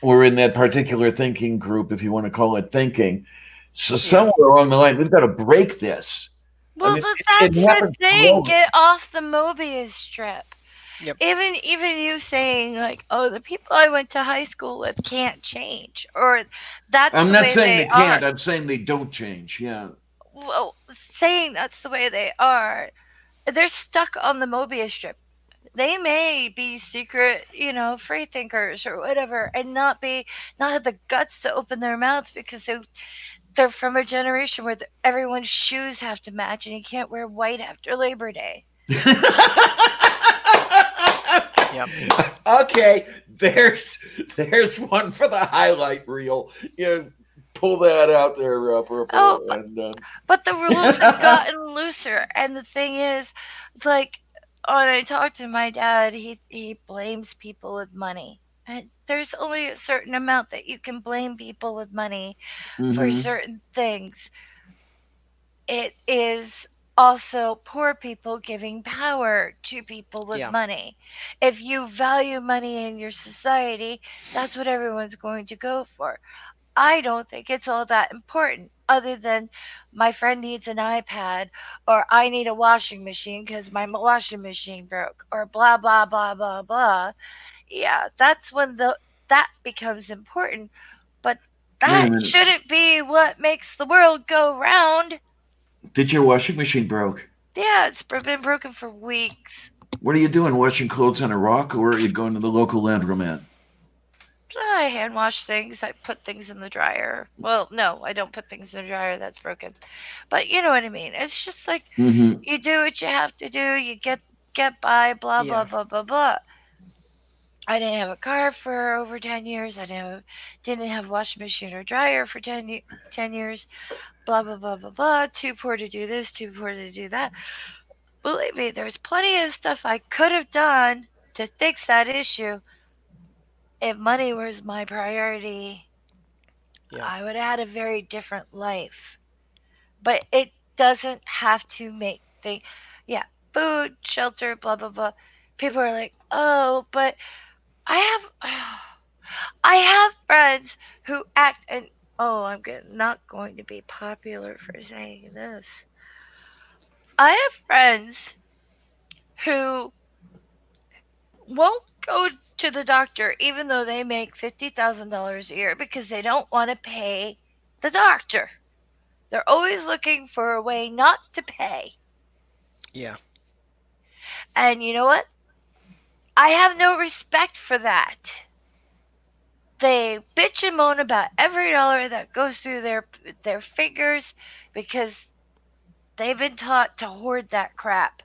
were in that particular thinking group, if you want to call it thinking. So Yeah. somewhere along the line, we've got to break this. I Well, mean, it that's the happens thing. slowly. Get off the Mobius strip. Yep. Even you saying like, oh, the people I went to high school with can't change, or that's I'm the not way saying they they are. can't. I'm saying they don't change. Yeah. Well, saying that's the way they are, they're stuck on the Mobius strip. They may be secret, free thinkers or whatever, and not have the guts to open their mouths because they're from a generation where everyone's shoes have to match and you can't wear white after Labor Day. Yep. Okay, there's one for the highlight reel. You pull that out there, Oh, Purple, and but the rules have gotten looser, and the thing is, like, when I talk to my dad, he blames people with money. And there's only a certain amount that you can blame people with money for mm-hmm. certain things. It is also poor people giving power to people with Yeah. money. If you value money in your society, that's what everyone's going to go for. I don't think it's all that important, other than my friend needs an iPad, or I need a washing machine because my washing machine broke, or blah blah blah blah blah. Yeah, that's when that becomes important. But Wait a that minute. shouldn't be what makes the world go round. Did your washing machine broke? Yeah, it's been broken for weeks. What are you doing? Washing clothes on a rock, or are you going to the local laundromat? I hand wash things. I put things in the dryer. Well, no, I don't put things in the dryer. That's broken. But you know what I mean. It's just like Mm-hmm. you do what you have to do. You get by. Blah blah Yeah. blah blah blah. I didn't have a car for over 10 years. I didn't have a washing machine or dryer for 10 years. Blah blah blah blah blah. Too poor to do this. Too poor to do that. Believe me, there's plenty of stuff I could have done to fix that issue if money was my priority. Yeah. I would have had a very different life. But it doesn't have to make things. Yeah, food, shelter, blah blah blah. People are like, oh, but I have, I have friends who act and oh, not going to be popular for saying this. I have friends who won't go to the doctor even though they make $50,000 a year because they don't want to pay the doctor. They're always looking for a way not to pay. Yeah. And you know what? I have no respect for that. They bitch and moan about every dollar that goes through their fingers because they've been taught to hoard that crap.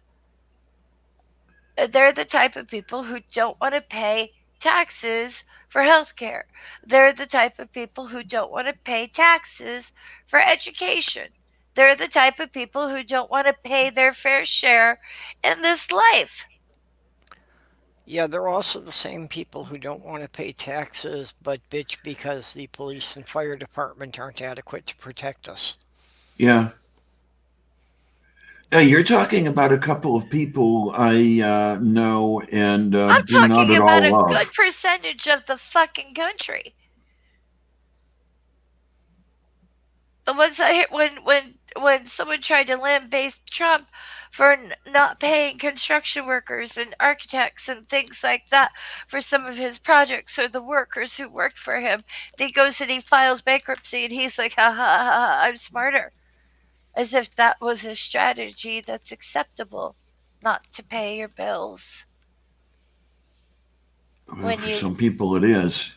They're the type of people who don't want to pay taxes for health care. They're the type of people who don't want to pay taxes for education. They're the type of people who don't want to pay their fair share in this life. Yeah, they're also the same people who don't want to pay taxes but bitch because the police and fire department aren't adequate to protect us. Yeah. You're talking about a couple of people I know and I'm do not talking at about all a love. good percentage of the fucking country. The ones I hit when someone tried to lambaste Trump for not paying construction workers and architects and things like that for some of his projects or the workers who worked for him. And he goes and he files bankruptcy and he's like, ha ha ha, ha I'm smarter. As if that was a strategy that's acceptable, not to pay your bills. Well, When for you some people, it is.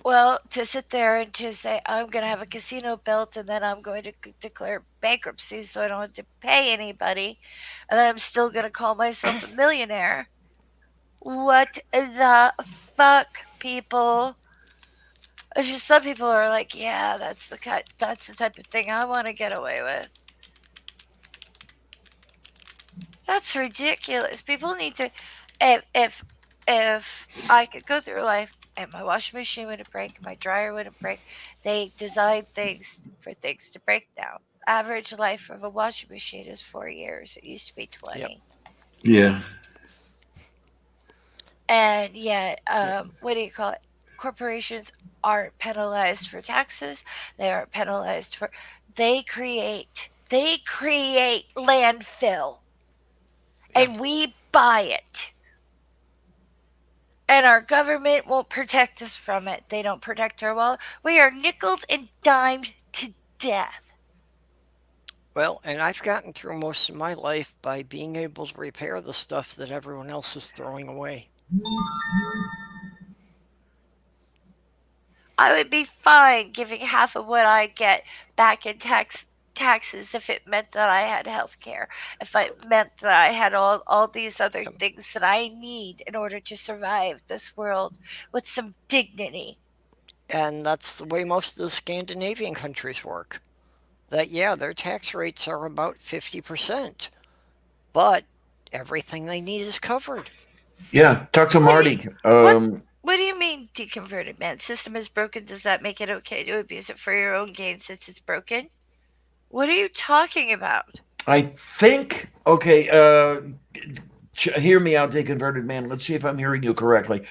Well, to sit there and to say, I'm going to have a casino built and then I'm going to declare bankruptcy so I don't have to pay anybody, and then I'm still going to call myself a millionaire. What the fuck, people? It's just some people are like, yeah, that's the type of thing I want to get away with. That's ridiculous. People need to, if I could go through life and my washing machine wouldn't break, my dryer wouldn't break, they design things for things to break now. Average life of a washing machine is 4 years. It used to be Yep. 20. Yeah. And yet, Yep. what do you call it? Corporations aren't penalized for taxes. They aren't penalized for. They create landfill, Yeah. and we buy it. And our government won't protect us from it. They don't protect our wallet. We are nickeled and dimed to death. Well, and I've gotten through most of my life by being able to repair the stuff that everyone else is throwing away. I would be fine giving half of what I get back in taxes if it meant that I had health care, if it meant that I had all these other things that I need in order to survive this world with some dignity. And that's the way most of the Scandinavian countries work. That, yeah, their tax rates are about 50%, but everything they need is covered. Yeah, talk to Marty. What do you mean deconverted, man? System is broken. Does that make it okay to abuse it for your own gain since it's broken? What are you talking about? I think, okay, hear me out, deconverted man. Let's see if I'm hearing you correctly.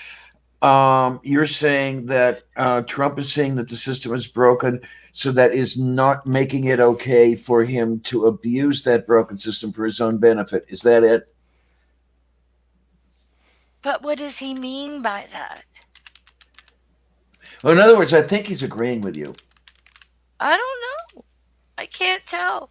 You're saying that Trump is saying that the system is broken, so that is not making it okay for him to abuse that broken system for his own benefit. Is that it? But what does he mean by that? Well, in other words, I think he's agreeing with you. I don't know. I can't tell.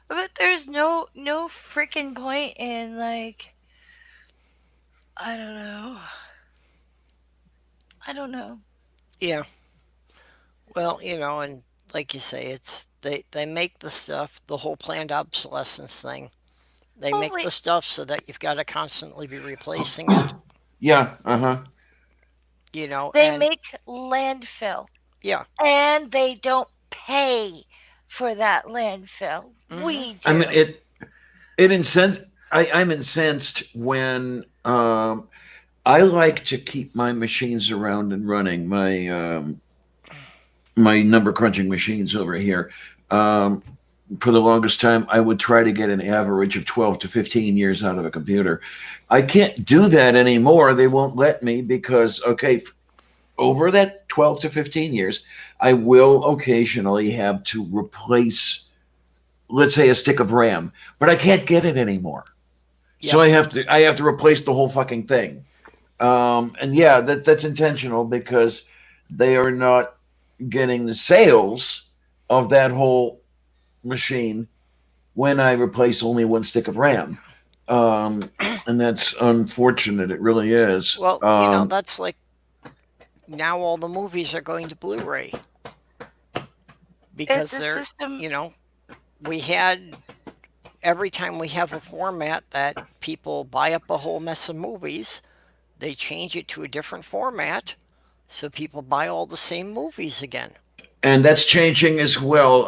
But there's no freaking point in, like, I don't know. I don't know. Yeah. Well, and like you say, it's they make the stuff, the whole planned obsolescence thing. They Oh, make wait. the stuff so that you've got to constantly be replacing it, Yeah, uh-huh. They and make landfill yeah. and they don't pay for that landfill. We do. I mean, it incensed. I'm incensed when I like to keep my machines around and running. My number crunching machines over here. For the longest time, I would try to get an average of 12 to 15 years out of a computer. I can't do that anymore. They won't let me because, okay, over that 12 to 15 years, I will occasionally have to replace, let's say, a stick of RAM, but I can't get it anymore. So Yep. I have to replace the whole fucking thing. And yeah, that's intentional because they are not getting the sales of that whole machine when I replace only one stick of RAM. And that's unfortunate. It really is. Well, that's like now all the movies are going to Blu-ray because It's a they're, system. we had every time we have a format that people buy up a whole mess of movies, they change it to a different format so people buy all the same movies again. And that's changing as well.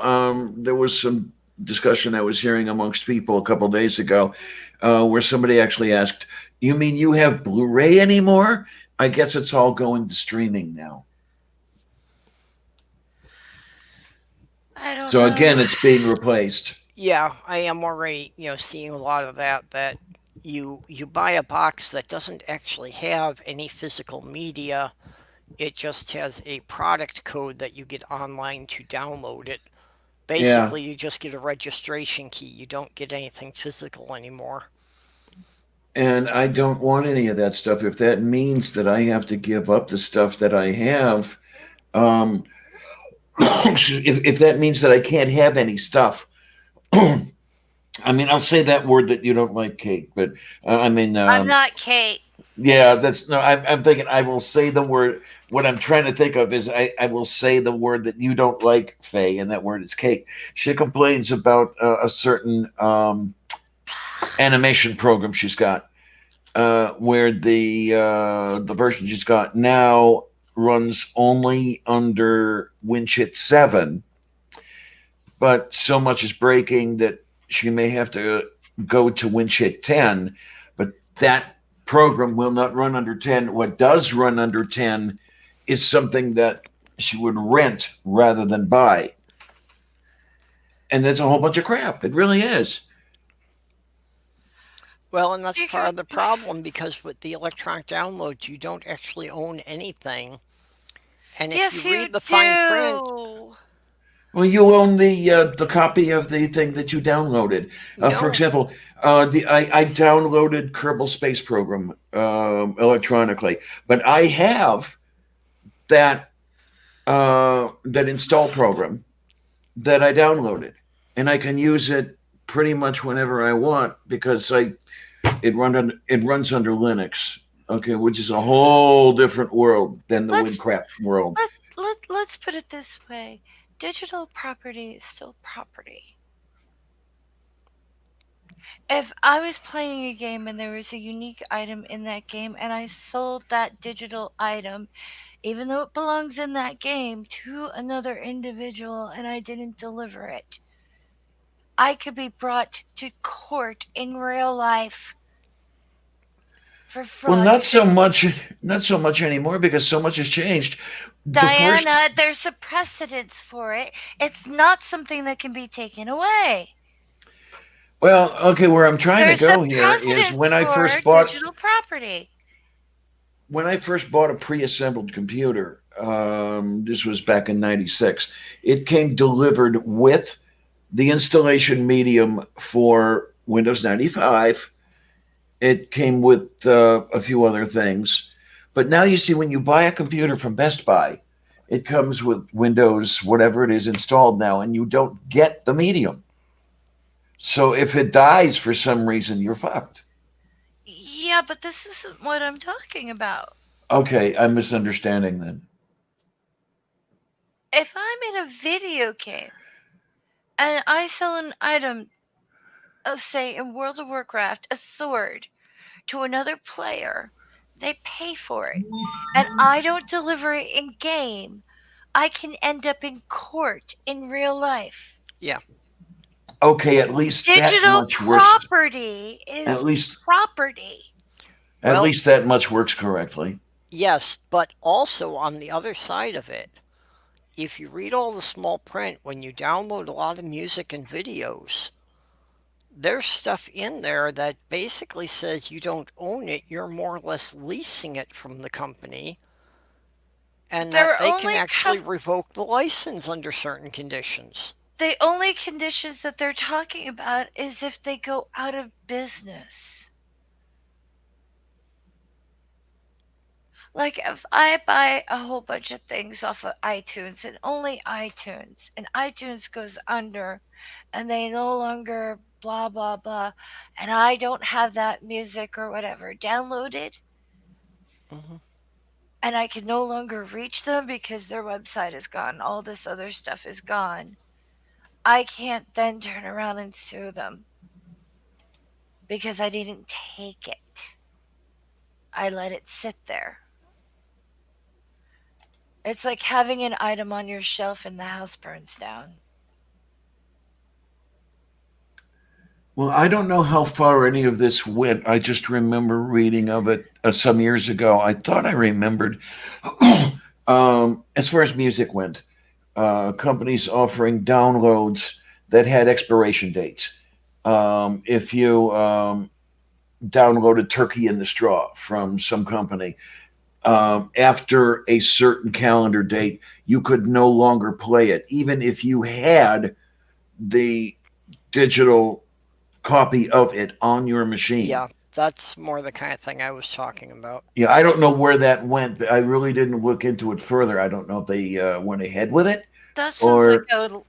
There was some discussion I was hearing amongst people a couple of days ago where somebody actually asked, "You mean you have Blu ray anymore?" I guess it's all going to streaming now. I don't So know. again, it's being replaced. Yeah, I am already, seeing a lot of that you buy a box that doesn't actually have any physical media. It just has a product code that you get online to download it. Yeah. Basically, you just get a registration key. You don't get anything physical anymore. And I don't want any of that stuff. If that means that I have to give up the stuff that I have, um, if that means that I can't have any stuff, I mean, I'll say that word that you don't like, Kate, but I mean, I'm not Kate. yeah, that's no, I'm thinking I will say the word. What I'm trying to think of is I will say the word that you don't like, Faye, and that word is Kate. She complains about a certain animation program she's got, where the version she's got now runs only under Winchit 7, but so much is breaking that she may have to go to Winchit 10, but that program will not run under 10. What does run under 10 is something that she would rent rather than buy. And that's a whole bunch of crap. It really is. Well, and that's part of the problem because with the electronic downloads, you don't actually own anything. And if Yes, you you read the fine print, do. Well, you own the copy of the thing that you downloaded. For no, example, I downloaded Kerbal Space Program electronically, but I have that that install program that I downloaded, and I can use it pretty much whenever I want because it runs under Linux. Okay, which is a whole different world than the Let's WinCrap world. let's put it this way. Digital property is still property. If I was playing a game and there was a unique item in that game and I sold that digital item, even though it belongs in that game, to another individual and I didn't deliver it, I could be brought to court in real life for Well, fraud. not so much anymore because so much has changed. The first, Diana, there's a precedence for it. It's not something that can be taken away. well, okay, where I'm trying to There's a go here is precedence for digital property. when I first bought a pre-assembled computer. This was back in '96. It came delivered with the installation medium for Windows 95. It came with a few other things. But now you see, when you buy a computer from Best Buy, it comes with Windows, whatever it is, installed now, and you don't get the medium. So if it dies for some reason, you're fucked. Yeah, but this isn't what I'm talking about. Okay, I'm misunderstanding then. If I'm in a video game and I sell an item, say in World of Warcraft, a sword, to another player, they pay for it, and I don't deliver it in game, I can end up in court in real life. Yeah. Okay, at least that Digital much works. property At is least, property. at Well- least that much works correctly. Yes, but also on the other side of it, if you read all the small print, when you download a lot of music and videos, there's stuff in there that basically says you don't own it. You're more or less leasing it from the company, and They're that they can only actually cov- revoke the license under certain conditions. The only conditions that they're talking about is if they go out of business. Like if I buy a whole bunch of things off of iTunes and only iTunes, and iTunes goes under and they no longer blah blah blah, and I don't have that music or whatever downloaded, Hmm. and I can no longer reach them because their website is gone, all this other stuff is gone, I can't then turn around and sue them because I didn't take it. I let it sit there. It's like having an item on your shelf and the house burns down. Well, I don't know how far any of this went. I just remember reading of it some years ago. I thought I remembered, as far as music went, companies offering downloads that had expiration dates. If you downloaded Turkey in the Straw from some company, after a certain calendar date, you could no longer play it, even if you had the digital copy of it on your machine. Yeah, that's more the kind of thing I was talking about. Yeah, I don't know where that went, but I really didn't look into it further. I don't know if they went ahead with it. That sounds Or-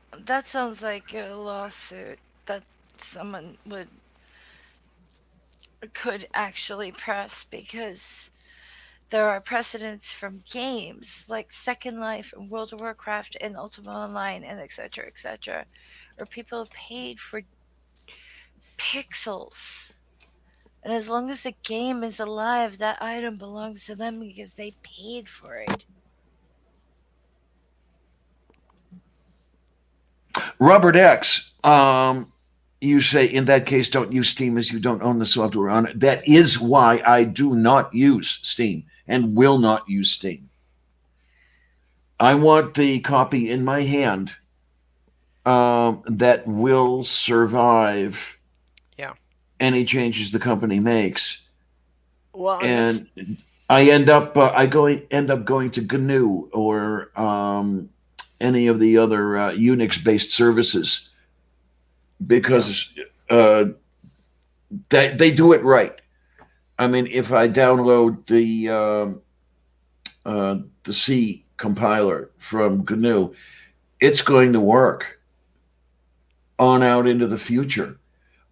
like a lawsuit that someone could actually press, because there are precedents from games like Second Life and World of Warcraft and Ultima Online and etc., where people have paid for pixels. And as long as the game is alive, that item belongs to them because they paid for it. Robert X, you say in that case, don't use Steam as you don't own the software on it. That is why I do not use Steam and will not use Steam. I want the copy in my hand that will survive any changes the company makes. Well, And I end up going to GNU or any of the other Unix-based services because they do it right. I mean, if I download the C compiler from GNU, it's going to work on out into the future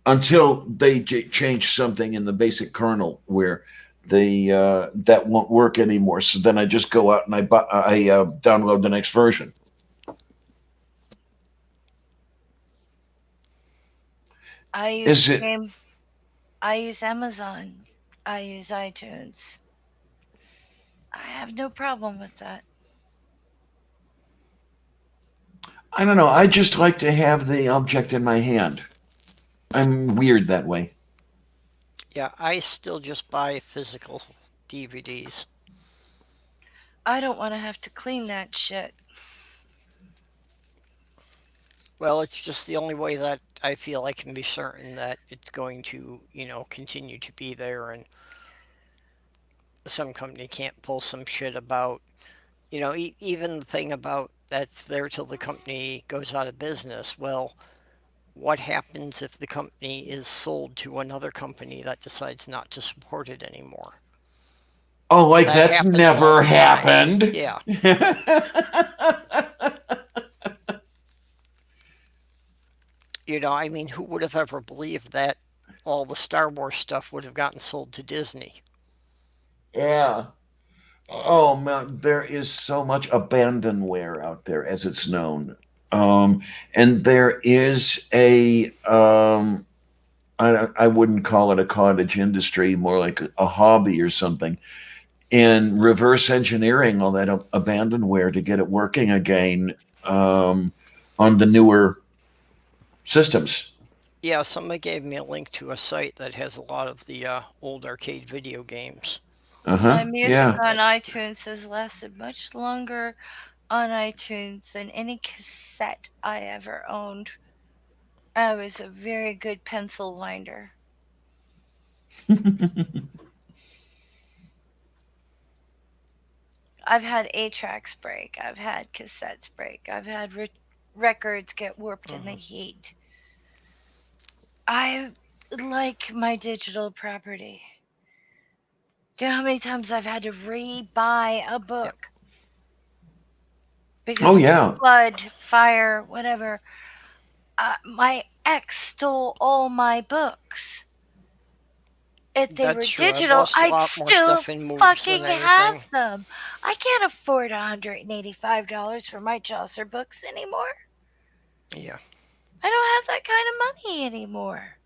until they change something in the basic kernel where that won't work anymore. So then I just go out and I download the next version. I use Is it? game. I use Amazon. I use iTunes. I have no problem with that. I don't know. I just like to have the object in my hand. I'm weird that way. Yeah, I still just buy physical DVDs. I don't want to have to clean that shit. Well, it's just the only way that I feel I can be certain that it's going to, continue to be there, and some company can't pull some shit about, even the thing about that's there till the company goes out of business. Well, what happens if the company is sold to another company that decides not to support it anymore? Oh, like That that's happens all never the time. happened. Yeah. I mean, who would have ever believed that all the Star Wars stuff would have gotten sold to Disney? Yeah. Oh man, there is so much abandonware out there, as it's known. And there is I wouldn't call it a cottage industry, more like a hobby or something, in reverse engineering all that abandonware to get it working again on the newer systems. Yeah, somebody gave me a link to a site that has a lot of the old arcade video games. Uh My huh. music Yeah. on iTunes has lasted much longer on iTunes than any cassette I ever owned. I was a very good pencil winder. I've had 8-tracks break. I've had cassettes break. I've had records get warped in the heat. I like my digital property. Do you know how many times I've had to re-buy a Yep. book? Oh Because of yeah. flood, fire, whatever. My ex stole all my books. If they were That's true. I've digital, lost a I'd lot more still stuff in moves than fucking have anything. them. I can't afford $185 for my Chaucer books anymore. Yeah. I don't have that kind of money anymore.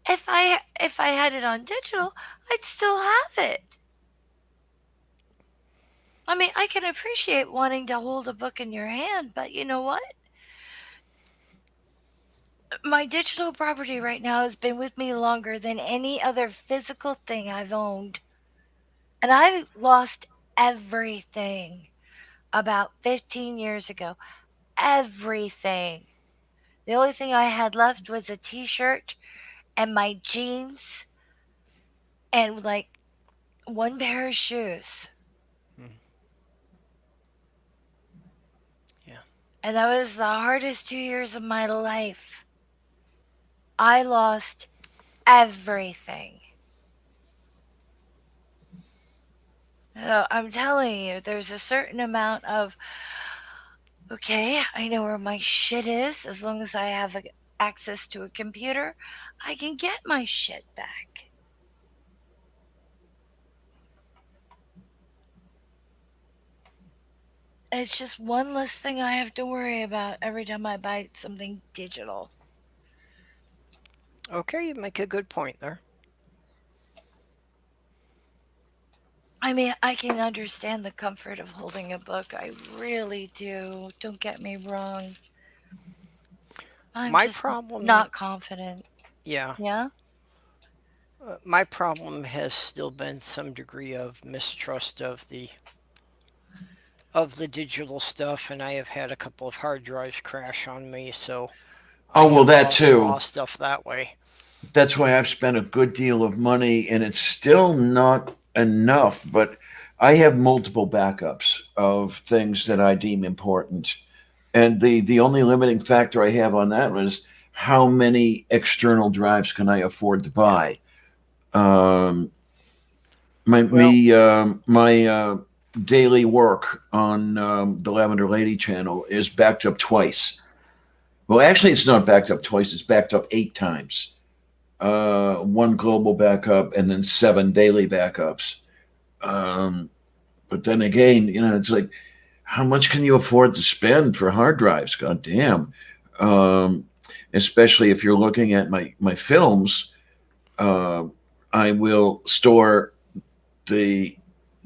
If I had it on digital, I'd still have it. I mean, I can appreciate wanting to hold a book in your hand, but you know what? My digital property right now has been with me longer than any other physical thing I've owned. And I lost everything about 15 years ago. Everything. The only thing I had left was a t shirt and my jeans and like one pair of shoes. Yeah. And that was the hardest 2 years of my life. I lost everything. So I'm telling you, there's a certain amount of, okay, I know where my shit is. As long as I have access to a computer, I can get my shit back. It's just one less thing I have to worry about every time I buy something digital. Okay, you make a good point there. I mean, I can understand the comfort of holding a book. I really do. Don't get me wrong. I'm My just problem, not confident. yeah, Yeah? my problem has still been some degree of mistrust of the digital stuff, and I have had a couple of hard drives crash on me, so I Oh well, have that lost a too. lot of stuff that way. That's why I've spent a good deal of money, and it's still not enough. But I have multiple backups of things that I deem important, and the only limiting factor I have on that was how many external drives can I afford to Yeah. buy. Um, my Well, me my daily work on the Lavender Lady channel is backed up twice. Well, actually, it's not backed up twice. It's backed up 8 times. One global backup and then 7 daily backups. Um, but then again, it's like, how much can you afford to spend for hard drives? God damn. Um, Especially if you're looking at my films, uh, I will store the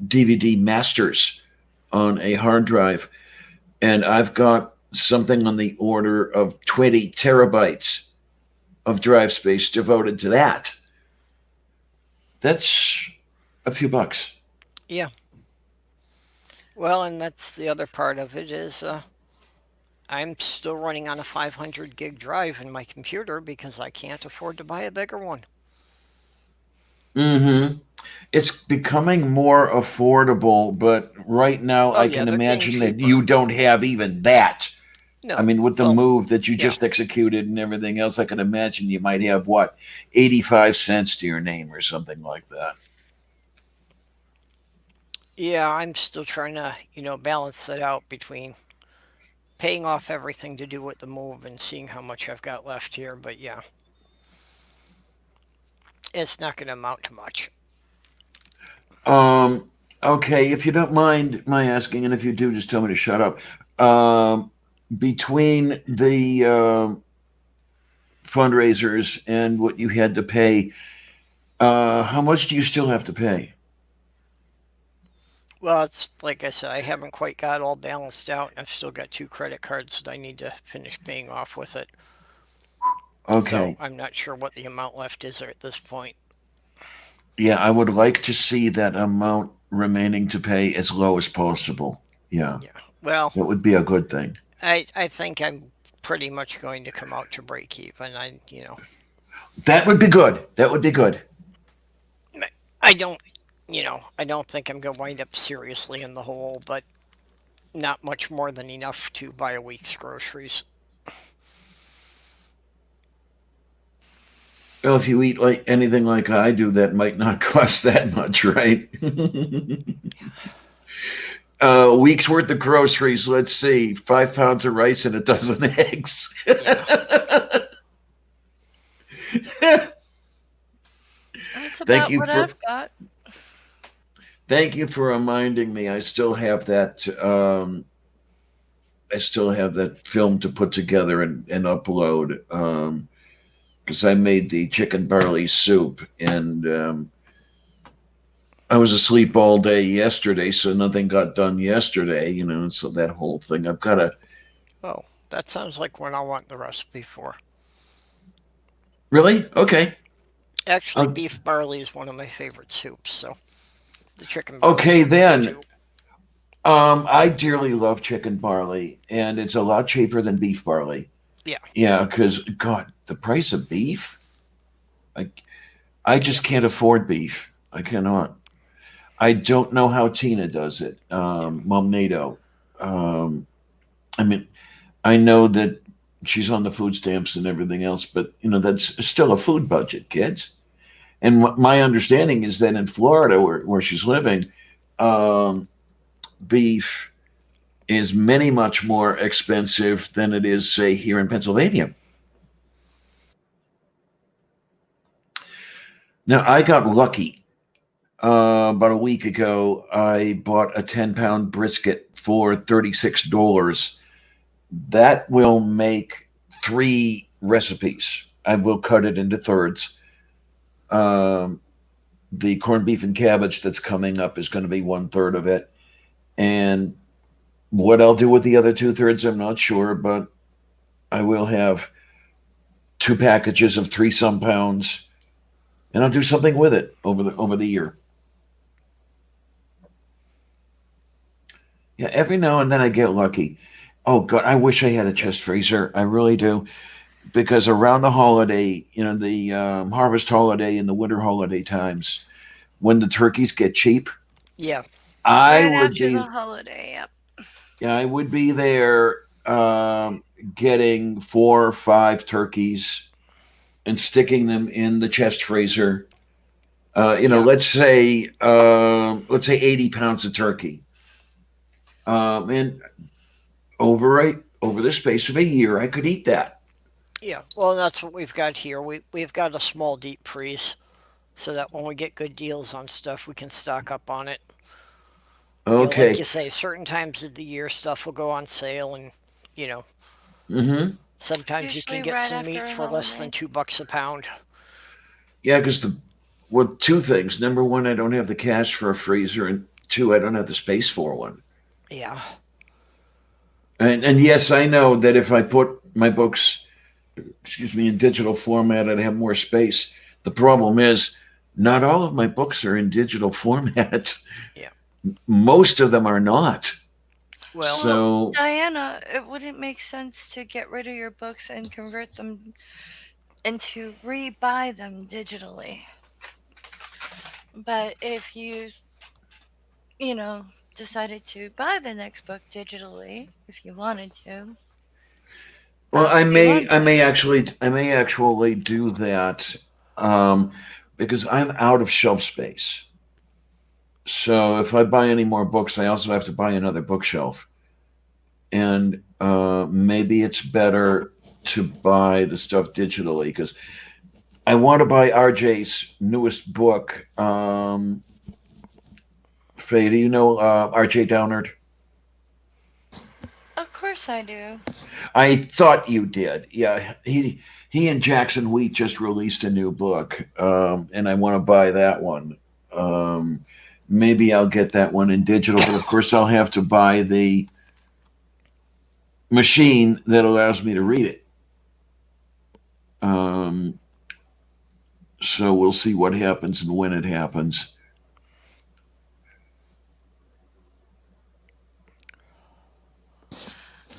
DVD masters on a hard drive, and I've got something on the order of 20 terabytes of drive space devoted to that. That's a few bucks. Yeah. Well, and that's the other part of it is I'm still running on a 500 gig drive in my computer because I can't afford to buy a bigger one. Mm-hmm. It's becoming more affordable, but right now Oh I yeah, can they're getting imagine that cheaper. you don't have even that. I No. mean, with the Well, move that you yeah. just executed and everything else, I can imagine you might have what, 85 cents to your name or something like that. Yeah, I'm still trying to, balance that out between paying off everything to do with the move and seeing how much I've got left here. But yeah, it's not going to amount to much. Um, okay, if you don't mind my asking, and if you do, just tell me to shut up. Um, Between the fundraisers and what you had to pay, how much do you still have to pay? Well, it's like I said, I haven't quite got all balanced out. I've still got two credit cards that I need to finish paying off with it. So Okay. I'm not sure what the amount left is at this point. Yeah, I would like to see that amount remaining to pay as low as possible. Yeah, Yeah. Well, that would be a good thing. I think I'm pretty much going to come out to break even. That would be good. That would be good. I don't, I don't think I'm going to wind up seriously in the hole, but not much more than enough to buy a week's groceries. Well, if you eat like anything like I do, that might not cost that much, right? A week's worth of groceries. Let's see, 5 pounds of rice and a dozen eggs. Yeah. That's Thank about you what for I've got. thank you for reminding me. I still have that. I still have that film to put together and upload. Because I made the chicken barley soup, and I was asleep all day yesterday, so nothing got done yesterday. So that whole thing, I've got to Oh, that sounds like what I want the recipe for. really okay. Actually, Uh, beef barley is one of my favorite soups, so the chicken barley okay, would be good then. too. I dearly love chicken barley, and it's a lot cheaper than beef barley. Yeah, Yeah, because God, the price of beef, I, I yeah, just can't afford beef. I cannot. I don't know how Tina does it. yeah. Mom NATO. Um, I mean, I know that she's on the food stamps and everything else, but that's still a food budget, kids. And my understanding is that in Florida, where she's living, um, beef is many much more expensive than it is, say, here in Pennsylvania. Now, I got lucky. About a week ago, I bought a 10-pound brisket for $36. That will make 3 recipes. I will cut it into thirds. Um, the corned beef and cabbage that's coming up is going to be 1/3 of it. And what I'll do with the other 2/3, I'm not sure, but I will have 2 packages of 3 some pounds, and I'll do something with it over the year. Yeah, every now and then I get lucky. Oh God, I wish I had a chest freezer. I really do, because around the holiday, the harvest holiday and the winter holiday times, when the turkeys get cheap, Yeah. I Right would after the be holiday, yep. yeah, I would be there, getting 4 or 5 turkeys and sticking them in the chest freezer. Yeah. Let's say 80 pounds of turkey, and overnight over the space of a year, I could eat that. Yeah, well, that's what we've got here. We've got a small deep freeze, so that when we get good deals on stuff, we can stock up on it. Like Okay. you say, certain times of the year stuff will go on sale, and you know, Mm-hmm. sometimes you can Usually get right some after meat a for less than holiday. $2 a pound. Yeah, because two things. Number one, I don't have the cash for a freezer, and two, I don't have the space for one. Yeah, And yes, I know that if I put my books, excuse me, in digital format, I'd have more space. The problem is, not all of my books are in digital format. yeah. Most of them are not. Well, Well, So, Diana, it wouldn't make sense to get rid of your books and convert them and to re-buy them digitally. But if you know, decided to buy the next book digitally, if you wanted to, well, that would be one way. I may actually do that, um, because I'm out of shelf space. So if I buy any more books, I also have to buy another bookshelf, and maybe it's better to buy the stuff digitally because I want to buy RJ's newest book. Faye, do you know RJ Downard? Of course I do. I thought you did. Yeah, he and Jackson Wheat just released a new book, and I want to buy that one. Um, Maybe I'll get that one in digital, but of course I'll have to buy the machine that allows me to read it. Um, so we'll see what happens and when it happens.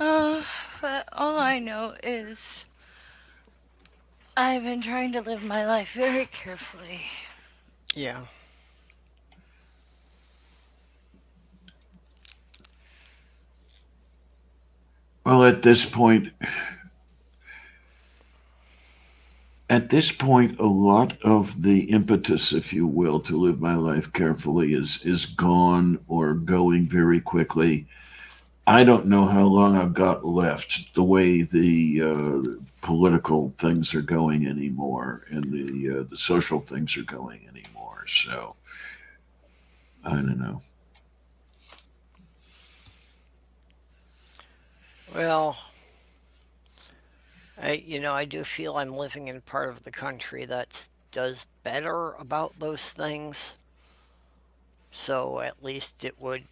Uh, but all I know is I've been trying to live my life very carefully. yeah. Well, at this point, a lot of the impetus, if you will, to live my life carefully is gone or going very quickly. I don't know how long I've got left. The way the political things are going anymore, and the social things are going anymore. So I don't know. Well, I do feel I'm living in part of the country that does better about those things. So at least it would,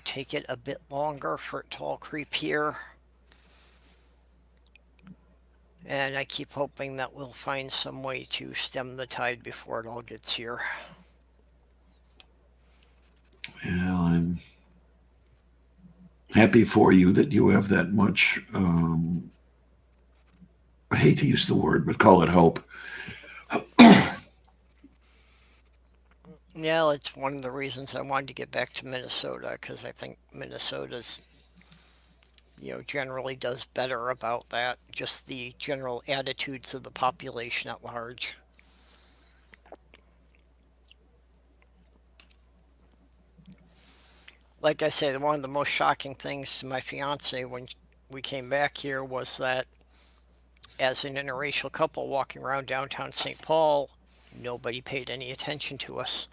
take it a bit longer for it to all creep here. And I keep hoping that we'll find some way to stem the tide before it all gets here. Well, I'm happy for you that you have that much. I hate to use the word, but call it hope. Yeah, it's one of the reasons I wanted to get back to Minnesota because I think Minnesota's, generally does better about that. Just the general attitudes of the population at large. Like I say, one of the most shocking things to my fiance when we came back here was that as an interracial couple walking around downtown St. Paul, nobody paid any attention to us.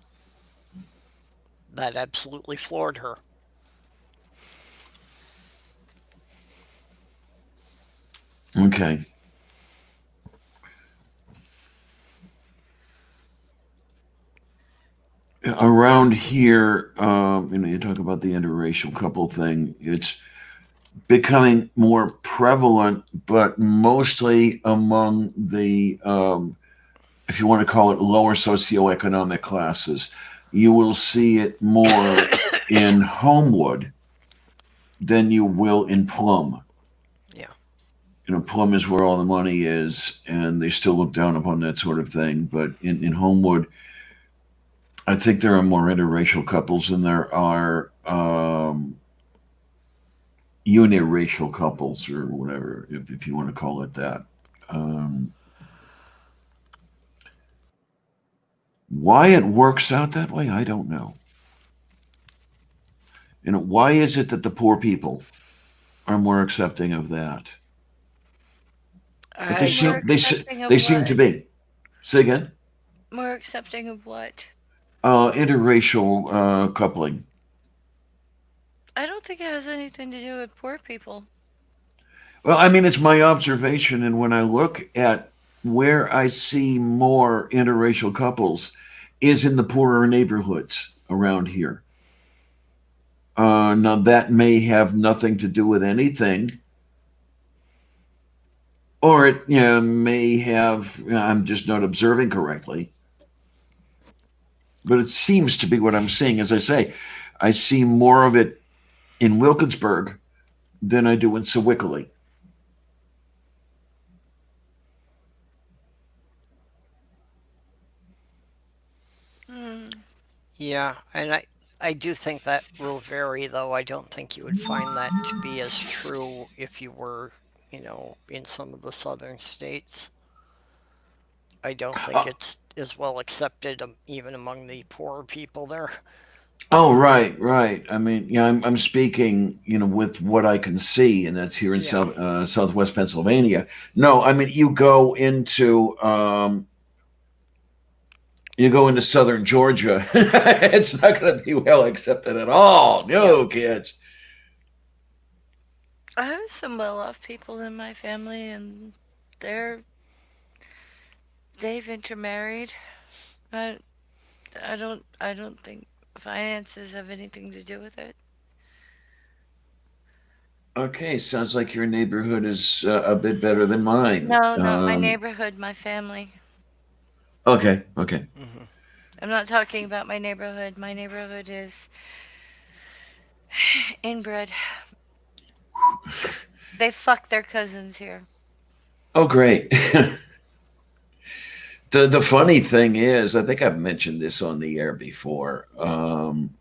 That absolutely floored her. Okay. Around here, you talk about the interracial couple thing. It's becoming more prevalent, but mostly among the, if you want to call it, lower socioeconomic classes. You will see it more in Homewood than you will in Plum. Yeah. Plum is where all the money is, and they still look down upon that sort of thing. But in Homewood, I think there are more interracial couples than there are uniracial couples or whatever, if you want to call it that. Um, why it works out that way, I don't know. Why is it that the poor people are more accepting of that. But they I More seem they accepting of they seem what? to be. Say again. More accepting of what? Interracial coupling. I don't think it has anything to do with poor people. Well, I mean, it's my observation, and when I look at where I see more interracial couples is in the poorer neighborhoods around here. Now, that may have nothing to do with anything, or it may have, I'm just not observing correctly. But it seems to be what I'm seeing. As I say, I see more of it in Wilkinsburg than I do in Sewickley. Hmm. Yeah, and I do think that will vary, though. I don't think you would find that to be as true if you were, in some of the southern states. I don't think Oh, it's as well accepted, even among the poorer people there. oh, right, right. I mean, I'm speaking, with what I can see, and that's here in Yeah, Southwest Pennsylvania. No, I mean, you go into southern Georgia, it's not going to be well accepted at all. yeah, No, kids. I have some well-off people in my family, and they're they've intermarried. I I don't think finances have anything to do with it. Okay, sounds like your neighborhood is a bit better than mine. No, not my neighborhood, my family. Okay, okay. hmm I'm not talking about my neighborhood. My neighborhood is inbred. They fuck their cousins here. Oh, great. The funny thing is, I think I've mentioned this on the air before. Um,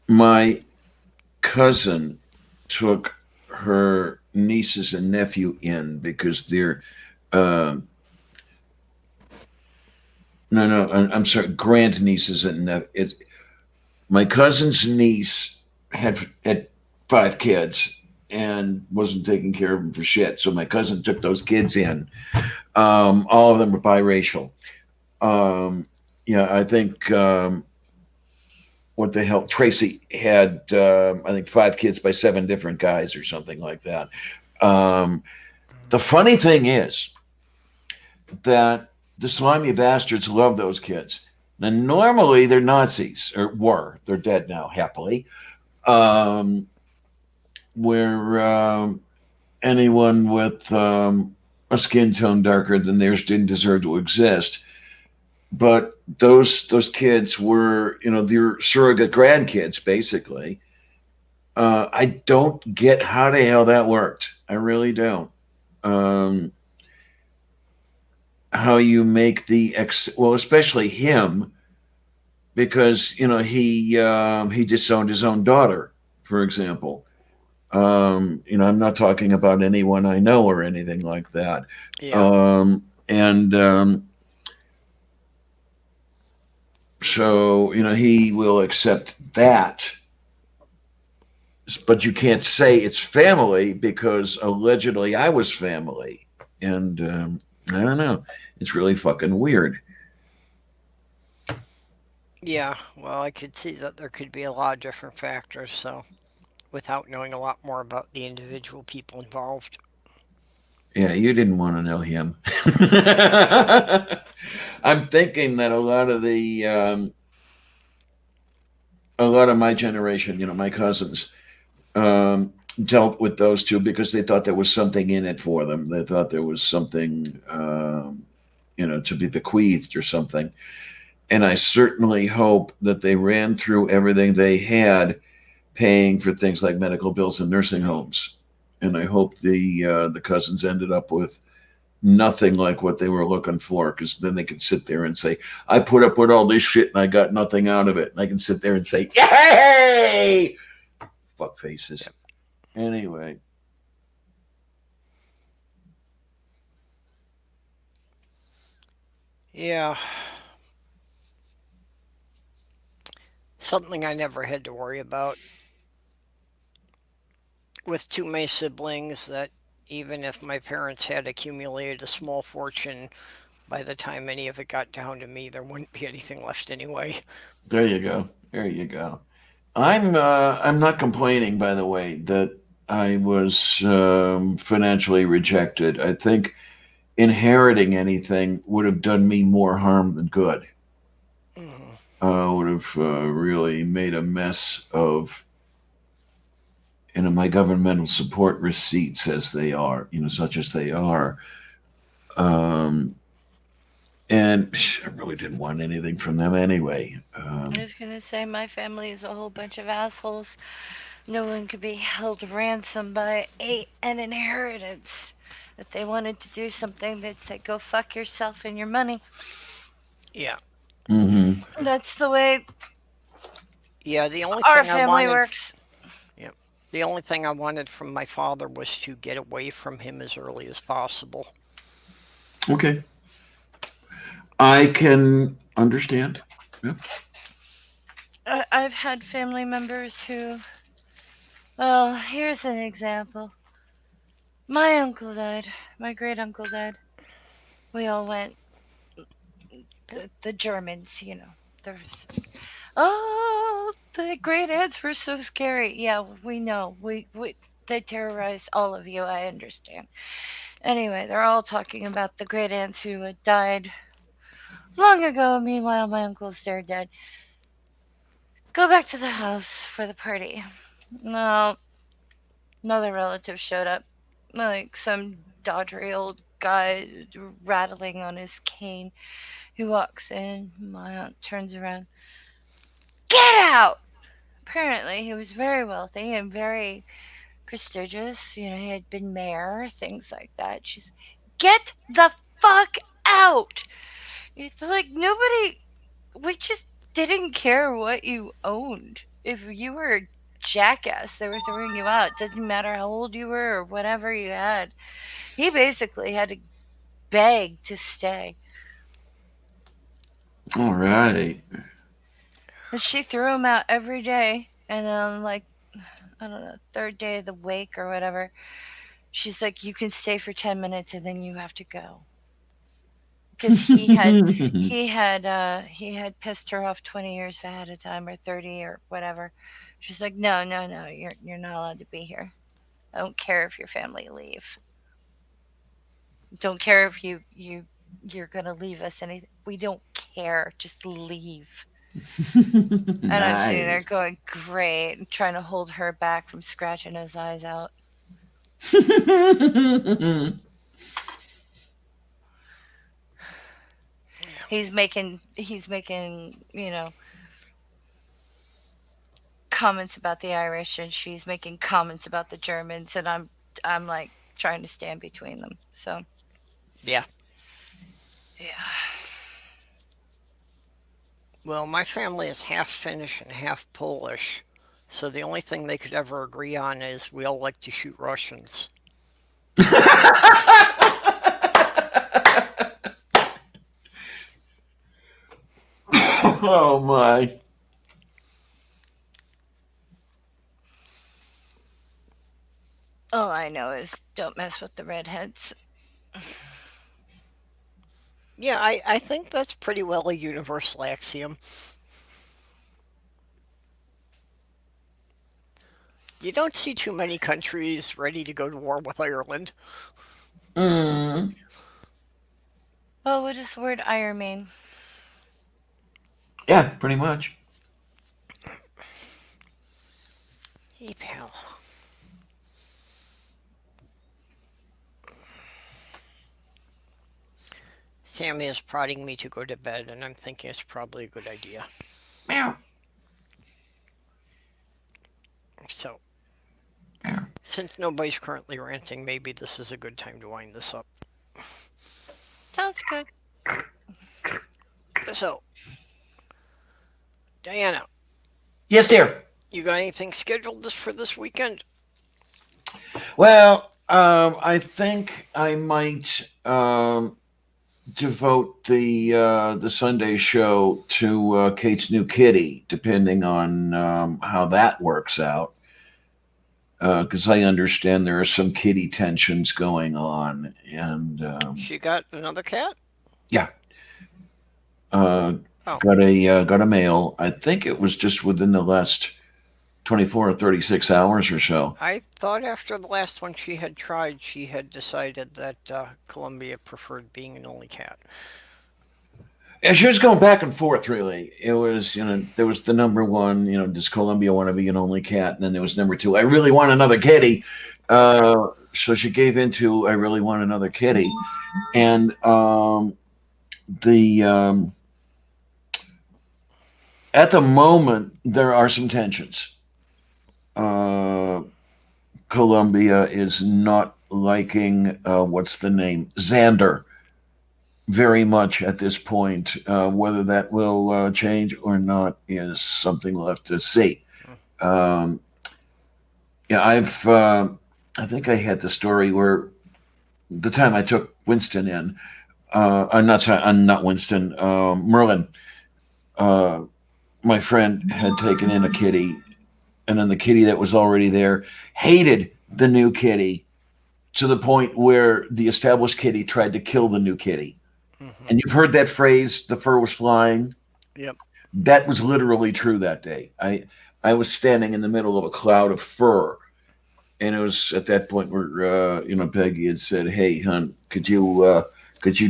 my cousin took her nieces and nephew in because they're no, no, I'm sorry, grandnieces and it's my cousin's niece had 5 kids and wasn't taking care of them for shit. So my cousin took those kids in. All of them were biracial. Um, yeah, I think what the hell? Tracy had I think 5 kids by 7 different guys or something like that. Um, the funny thing is that the slimy bastards love those kids. Now, normally they're Nazis, or were. They're dead now, happily. Um, where anyone with a skin tone darker than theirs didn't deserve to exist. But those kids were, their surrogate grandkids, basically. I don't get how the hell that worked. I really don't. Um, how you make well, especially him, because he disowned his own daughter, for example. I'm not talking about anyone I know or anything like that. yeah, And So he will accept that, but you can't say it's family because allegedly I was family, and I don't know. It's really fucking weird. yeah. Well, I could see that there could be a lot of different factors. So, without knowing a lot more about the individual people involved. Yeah, you didn't want to know him. I'm thinking that a lot of my generation, my cousins, dealt with those two because they thought there was something in it for them. They thought there was something, to be bequeathed or something. And I certainly hope that they ran through everything they had paying for things like medical bills and nursing homes. And I hope the cousins ended up with nothing like what they were looking for, because then they could sit there and say, I put up with all this shit and I got nothing out of it. And I can sit there and say, yay! Fuck faces. Yep. Anyway, Yeah, something I never had to worry about. with too many siblings that even if my parents had accumulated a small fortune, by the time any of it got down to me, there wouldn't be anything left anyway. There you go. There you go. I'm not complaining, by the way, that I was financially rejected. I think inheriting anything would have done me more harm than good. Mhm. Would have really made a mess of my governmental support receipts as they are, such as they are. Um, and I really didn't want anything from them anyway. I was gonna say my family is a whole bunch of assholes. No one could be held ransom by an inheritance. If they wanted to do something, they'd say, "Go fuck yourself and your money." Yeah. Mm-hmm. That's the way Yeah, the only our thing I family wanted, works. yeah, the only thing I wanted from my father was to get away from him as early as possible. Okay, I can understand. Yeah. I've had family members who. Well, here's an example. My uncle died. My great uncle died. We all went. The Germans, There's. Oh, the great aunts were so scary. Yeah, we know. We they terrorized all of you. I understand. Anyway, they're all talking about the great aunts who had died long ago. Meanwhile, my uncle's there dead. Go back to the house for the party. No, another relative showed up, like some doddery old guy rattling on his cane. He walks in. My aunt turns around. Get out! Apparently, he was very wealthy and very prestigious. He had been mayor, things like that. She's, get the fuck out! It's like nobody. We just didn't care what you owned. If you were a jackass, they were throwing you out. It doesn't matter how old you were or whatever you had. He basically had to beg to stay. All right. And she threw him out every day. And then, like, I don't know, third day of the wake or whatever, she's like, you can stay for 10 minutes and then you have to go. Because he had pissed her off 20 years ahead of time, or 30 or whatever. She's like, no, no, no, you're not allowed to be here. I don't care if your family leave. Don't care if you're gonna leave us anything. We don't care. Just leave. And I'm sitting there Nice. going, great, and trying to hold her back from scratching his eyes out. He's making comments about the Irish, and she's making comments about the Germans, and I'm like trying to stand between them. So Yeah. yeah. Well, my family is half Finnish and half Polish, so the only thing they could ever agree on is we all like to shoot Russians. Oh my. All I know is don't mess with the redheads. Yeah, I think that's pretty well a universal axiom. You don't see too many countries ready to go to war with Ireland. Mm. Oh, what does the word iron mean? Yeah, pretty much. Hey, pal. Sammy is prodding me to go to bed, and I'm thinking it's probably a good idea. Meow. So, Meow. since nobody's currently ranting, maybe this is a good time to wind this up. Sounds good. So, Diana, Yes, dear. you got anything scheduled for this weekend? Well, I think I might devote the Sunday show to Kate's new kitty, depending on how that works out. because I understand there are some kitty tensions going on, and She got another cat? yeah, uh, Oh, got a mail. I think it was just within the last 24 or 36 hours or so. I thought after the last one she had tried, she had decided that Columbia preferred being an only cat. And she was going back and forth, really. It was, there was the number one, does Columbia want to be an only cat? And then there was number two, I really want another kitty. So she gave into, I really want another kitty. And the at the moment, there are some tensions. Columbia is not liking, what's the name? Xander very much at this point. Whether that will change or not is something we'll have to see. Um, yeah, I think I had the story where the time I took Winston in, I'm not sorry, I'm not Winston, Merlin. Uh, my friend had taken in a kitty, and then the kitty that was already there hated the new kitty to the point where the established kitty tried to kill the new kitty. Mm-hmm. And you've heard that phrase, the fur was flying. Yep. That was literally true that day. I was standing in the middle of a cloud of fur, and it was at that point where Peggy had said, "Hey, hon, could you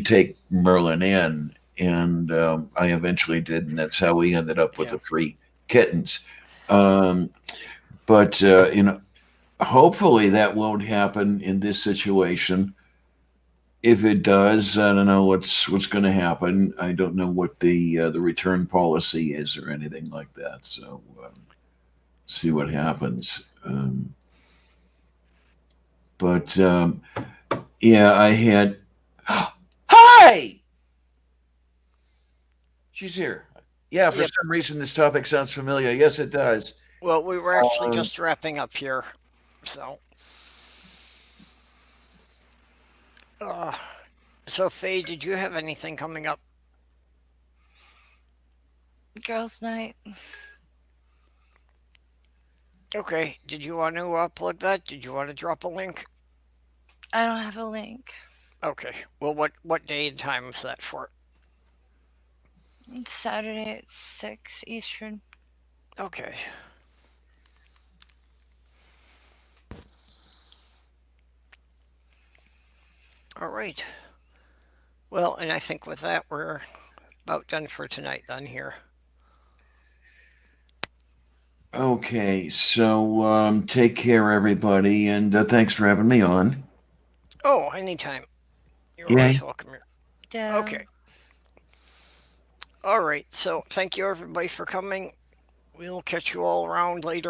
take Merlin in?" And I eventually did, and that's how we ended up with Yeah. the 3 kittens. But hopefully that won't happen in this situation. If it does, I don't know what's going to happen. I don't know what the return policy is or anything like that. So see what happens. But yeah, I had. Hi. She's here. Yeah, for Yep. some reason this topic sounds familiar. Yes, it does. Well, we were actually just wrapping up here, so. So, Faye, did you have anything coming up? Girls' night. Okay. Did you want to plug that? Did you want to drop a link? I don't have a link. Okay. Well, what day and time is that for? It's Saturday at 6 Eastern. Okay. All right. Well, and I think with that, we're about done for tonight then here. Okay, so take care, everybody, and thanks for having me on. Oh, anytime. You're Yay. always welcome here. Yeah. Okay. All right. So thank you, everybody, for coming. We'll catch you all around later.